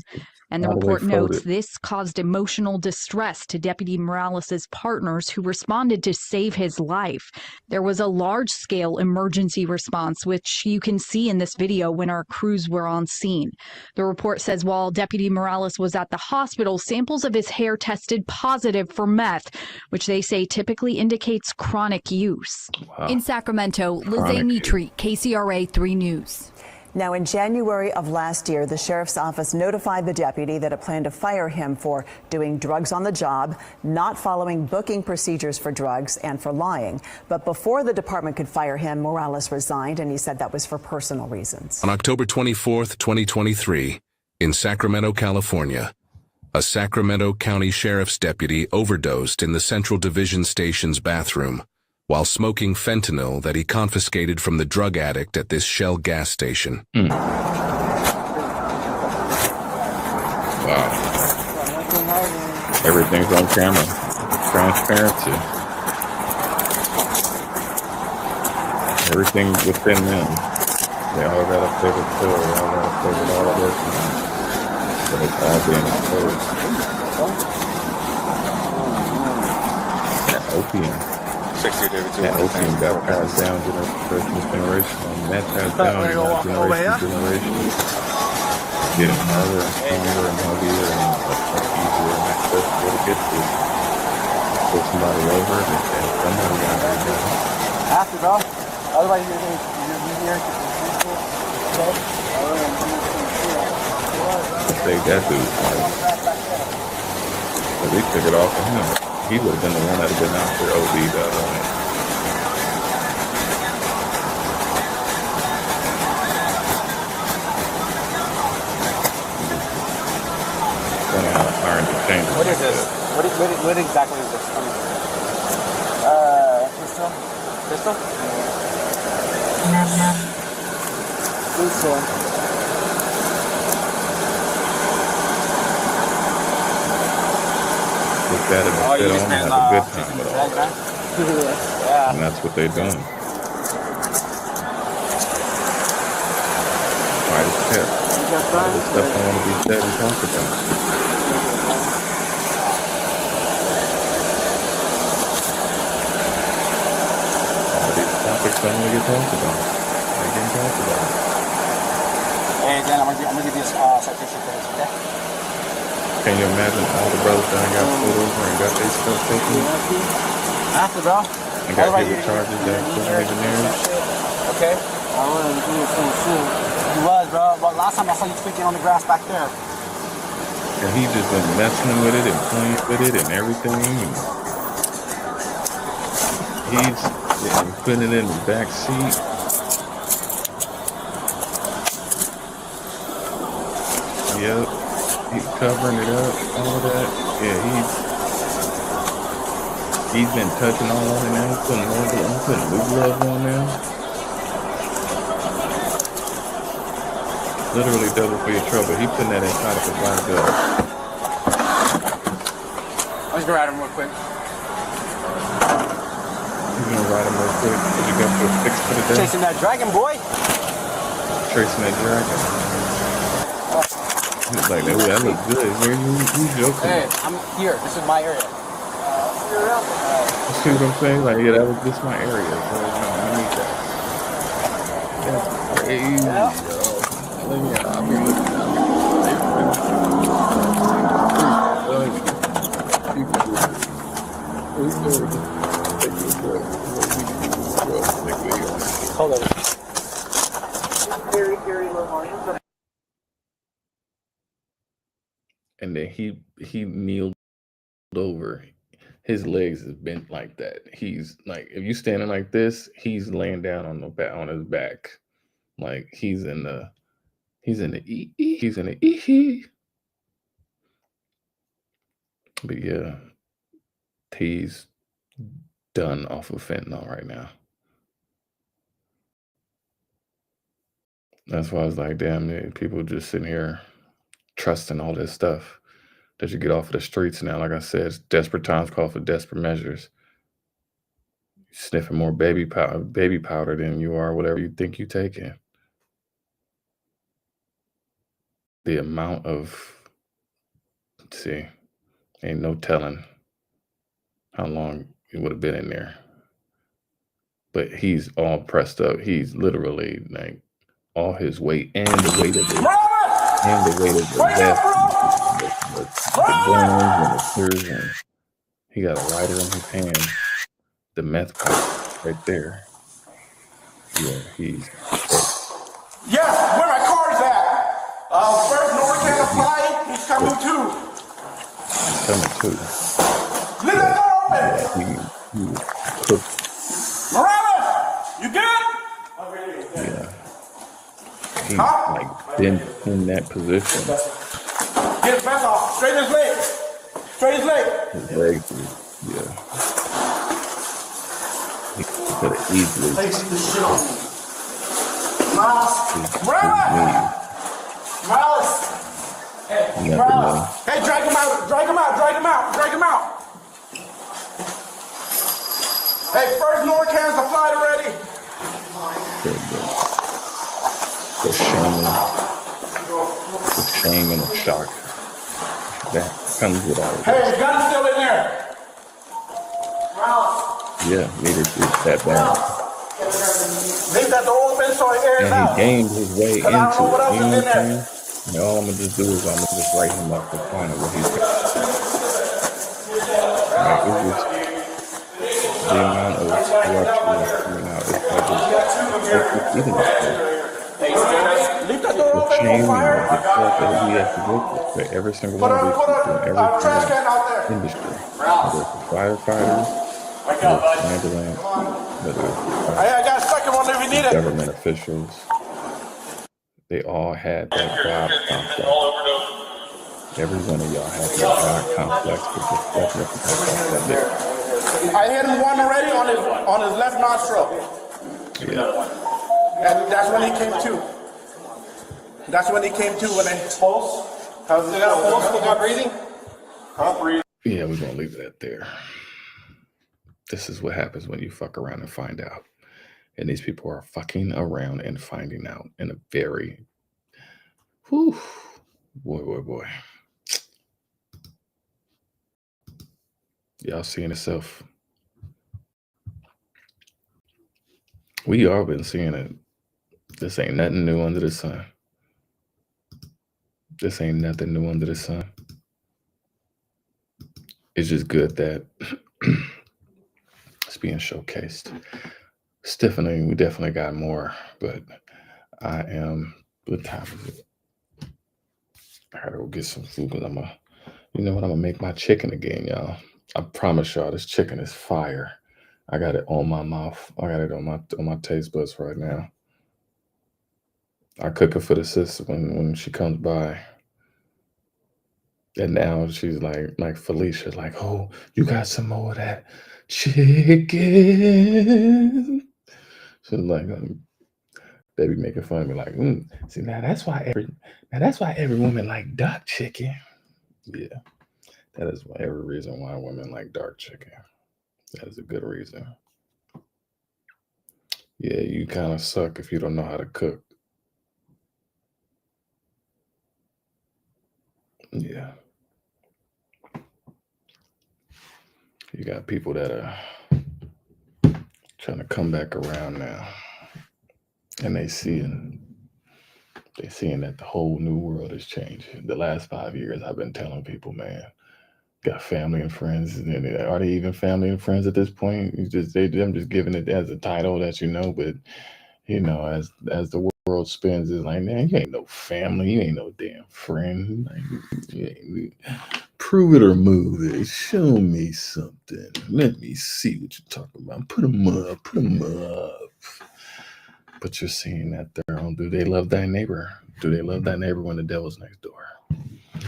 And the report notes this caused emotional distress to Deputy Morales' partners who responded to save his life. There was a large-scale emergency response, which you can see in this video when our crews were on scene. The report says while Deputy Morales was at the hospital, samples of his hair tested positive for meth, which they say typically indicates chronic use. Wow. In Sacramento, Lizzie Mitri, KCRA 3 News.
Now, in January of last year, the sheriff's office notified the deputy that it planned to fire him for doing drugs on the job, not following booking procedures for drugs, and for lying. But before the department could fire him, Morales resigned, and he said that was for personal reasons.
On October 24th, 2023, in Sacramento, California, a Sacramento County Sheriff's deputy overdosed in the Central Division Station's bathroom while smoking fentanyl that he confiscated from the drug addict at this Shell gas station.
Wow. Everything's on camera. Transparency. Everything within them. They all got a favorite pill. They all got a favorite all of this. But it's all being exposed. That opium. That opium got passed down generation, and that passed down generation. Getting harder and stronger and heavier and easier, and that's what it gets to. Put somebody over and somebody got it down.
After, bro. Otherwise, you're here.
Take that dude's life. At least took it off of him. He would have been the one that had been out there OD'd out on it. Funny how our entertainment.
What is this? What exactly is this? Pistol? Pistol? Pistol.
Look at it and sit on and have a good time with all that. Yeah. And that's what they're doing. Right as kept. All this stuff I want to be said and talked about. All these topics I want to get talked about. They're getting talked about.
Hey, Dan, I'm gonna give you a citation for this, okay?
Can you imagine all the brothers that got pulled over and got their stuff taken?
After, bro.
And got hit with charges that couldn't even near.
Okay. I was. You was, bro. But last time I saw you tweaking on the grass back there.
And he just been messing with it and playing with it and everything. And he's putting it in the back seat. Yep. He's covering it up, all of that. Yeah, he's been touching all of it now. I'm putting new gloves on now. Literally double for your trouble. He putting that inside of his black glove.
I'm just gonna ride him real quick.
You're gonna ride him real quick. You got to fix for the day.
Chasing that dragon, boy.
Chasing that dragon. He's like, oh, that looks good. Where you joking?
Hey, I'm here. This is my area.
You see what I'm saying? Like, yeah, this is my area. So, no, I need that. That's crazy, yo. I mean,
hold on.
Very low volume, but
and then he kneeled over. His legs is bent like that. He's like, if you standing like this, he's laying down on his back, like he's He's in the he's in the But yeah, he's done off of fentanyl right now. That's why I was like, damn, people just sitting here trusting all this stuff that you get off of the streets now. Like I said, desperate times call for desperate measures. You're sniffing more baby powder than you are whatever you think you're taking. The amount of, let's see, ain't no telling how long he would have been in there. But he's all pressed up. He's literally like all his weight and the weight of the vest, the guns and the clears, and he got a lighter in his hand. The meth pipe right there. Yeah, he's.
Yes, where my car's at. First Norcan apply. He's coming too.
He's coming too.
Leave that door open.
He cooked.
Morales, you good?
Yeah. He's like been in that position.
Get his vest off. Straight his leg. Straight his leg.
His legs, yeah. He could have easily.
Morales. Hey, Morales. Hey, drag him out. Drag him out. Drag him out. Drag him out. Hey, first Norcan's applied already.
The shame and the shock that comes with all of
Hey,
this.
the gun's still in there.
Yeah, leadership that bad.
Leave that door open so it airs out.
And he gained his way into it. You know what I'm saying? And all I'm gonna just do is I'm gonna just write him up and find out what he's got. Like, it was the amount of corruption coming out. It's even
leave that door
the
open.
shame and the stuff that he has to go through for every single one of these people in every single industry. Whether it's the firefighters, whether it's ambulance, whether it's
I got a second one if you need it.
government officials. They all had that God complex. Every one of y'all had that God complex, but just definitely that.
I hit him one already on his left nostril.
Yeah.
And that's when he came to. That's when he came to when they pulse. How's it got pulse? You got breathing? Huh? Breathing.
Yeah, we're gonna leave it at there. This is what happens when you fuck around and find out. And these people are fucking around and finding out in a very, boy. Y'all seeing itself. We all been seeing it. This ain't nothing new under the sun. This ain't nothing new under the sun. It's just good that it's being showcased. Stiffening, we definitely got more, but I am, what time is it? I gotta go get some food because I'm gonna make my chicken again, y'all. I promise y'all, this chicken is fire. I got it on my mouth. I got it on my taste buds right now. I cook it for the sister when she comes by. And now she's like Felicia, like, oh, you got some more of that chicken. She's like, they be making fun of me, like, see, now that's why every woman like dark chicken. Yeah, that is every reason why women like dark chicken. That is a good reason. Yeah, you kind of suck if you don't know how to cook. Yeah. You got people that are trying to come back around now. And they seeing that the whole new world is changing. The last 5 years I've been telling people, man, got family and friends. Are they even family and friends at this point? I'm just giving it as a title that but as the world spins, it's like, man, you ain't no family, you ain't no damn friend. Prove it or move it. Show me something. Let me see what you're talking about. Put them up. But you're seeing that do they love thy neighbor? Do they love thy neighbor when the devil's next door?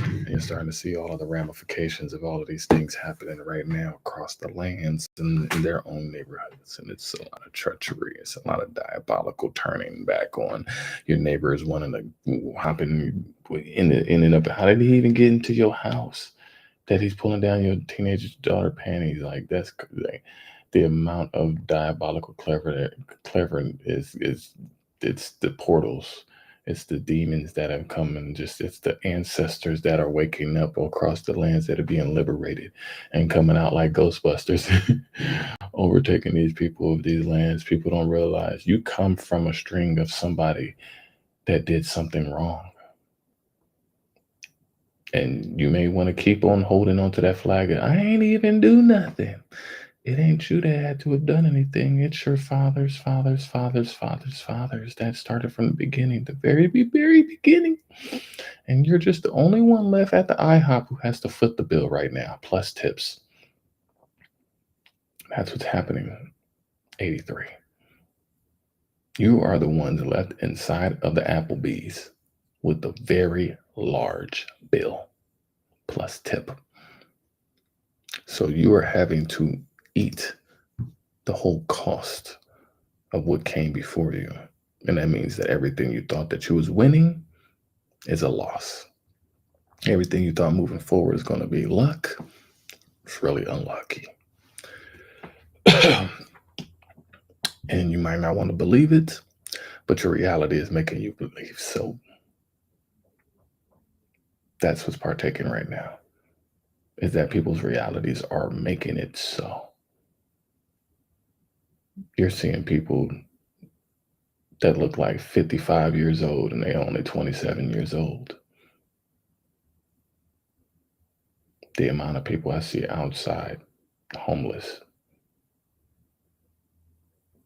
And you're starting to see all of the ramifications of all of these things happening right now across the lands and in their own neighborhoods. And it's a lot of treachery. It's a lot of diabolical turning back on your neighbors wanting to hop in up. How did he even get into your house? That he's pulling down your teenage daughter panties. Like, that's like, the amount of diabolical clever is it's the portals. It's the demons that have come and it's the ancestors that are waking up across the lands that are being liberated and coming out like Ghostbusters, overtaking these people of these lands. People don't realize you come from a string of somebody that did something wrong. And you may want to keep on holding on to that flag. I ain't even do nothing. It ain't you that had to have done anything. It's your fathers that started from the beginning, the very beginning. And you're just the only one left at the IHOP who has to foot the bill right now, plus tips. That's what's happening. 83. You are the ones left inside of the Applebee's with the very large bill, plus tip. So you are having to eat the whole cost of what came before you. And that means that everything you thought that you was winning is a loss. Everything you thought moving forward is going to be luck. It's really unlucky. And you might not want to believe it, but your reality is making you believe so. That's what's partaking right now, is that people's realities are making it so. You're seeing people that look like 55 years old and they're only 27 years old. The amount of people I see outside, homeless,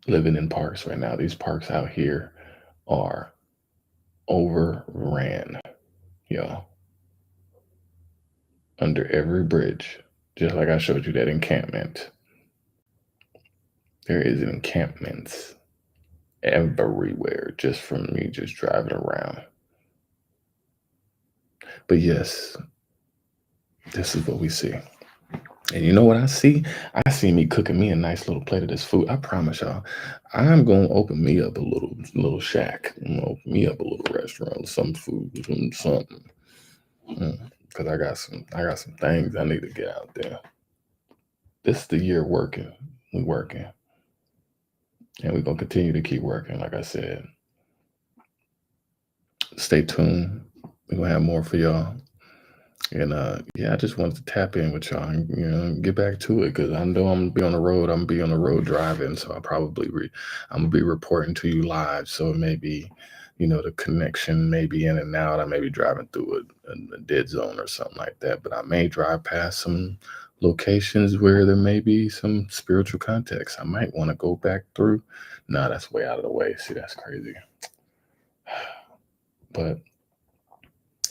living in parks right now. These parks out here are overran, y'all. Under every bridge, just like I showed you that encampment. There is encampments everywhere just from me just driving around. But yes, this is what we see. And you know what I see? I see me cooking me a nice little plate of this food. I promise y'all, I'm going to open me up a little shack. I'm going to open me up a little restaurant, some food, something. Because I got some things I need to get out there. This is the year working. We working. And we're going to continue to keep working, like I said. Stay tuned. We're going to have more for y'all. And I just wanted to tap in with y'all and, get back to it, because I know I'm going to be on the road. I'm going to be on the road driving, so I'm going to be reporting to you live. So it may be, the connection may be in and out. I may be driving through a dead zone or something like that, but I may drive past some locations where there may be some spiritual context. I might want to go back through. No, that's way out of the way. See, that's crazy. But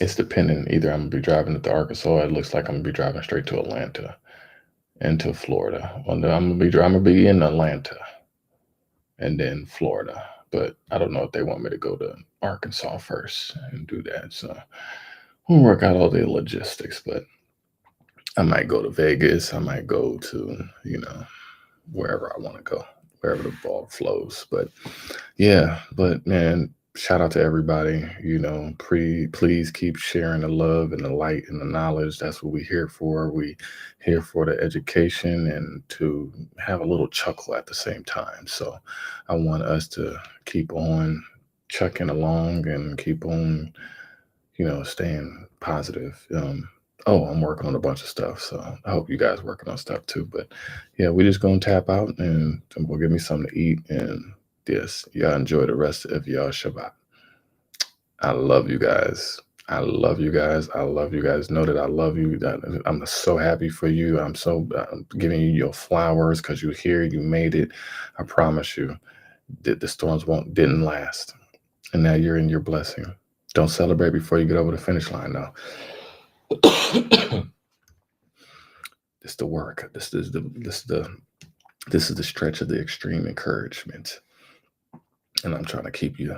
it's dependent. Either I'm going to be driving to Arkansas. It looks like I'm going to be driving straight to Atlanta and to Florida. Well, I'm going to be in Atlanta and then Florida. But I don't know if they want me to go to Arkansas first and do that. So we'll work out all the logistics. But I might go to Vegas. I might go to, wherever I want to go, wherever the ball flows. But yeah, man, shout out to everybody. Please keep sharing the love and the light and the knowledge. That's what we're here for. We here for the education and to have a little chuckle at the same time. So I want us to keep on chucking along and keep on, staying positive. I'm working on a bunch of stuff, so I hope you guys working on stuff too. But yeah, we're just gonna tap out and we'll give me something to eat. And yes, y'all enjoy the rest of y'all Shabbat. I love you guys. I love you guys. I love you guys. Know that I love you. I'm so happy for you. I'm giving you your flowers because you're here. You made it. I promise you that the storms didn't last. And now you're in your blessing. Don't celebrate before you get over the finish line now. This the work. This is the stretch of the extreme encouragement. And I'm trying to keep you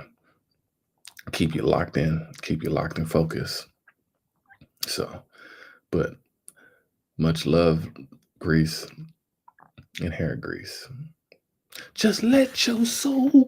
locked in, focus. So, but much love, Greece, inherent Greece. Just let your soul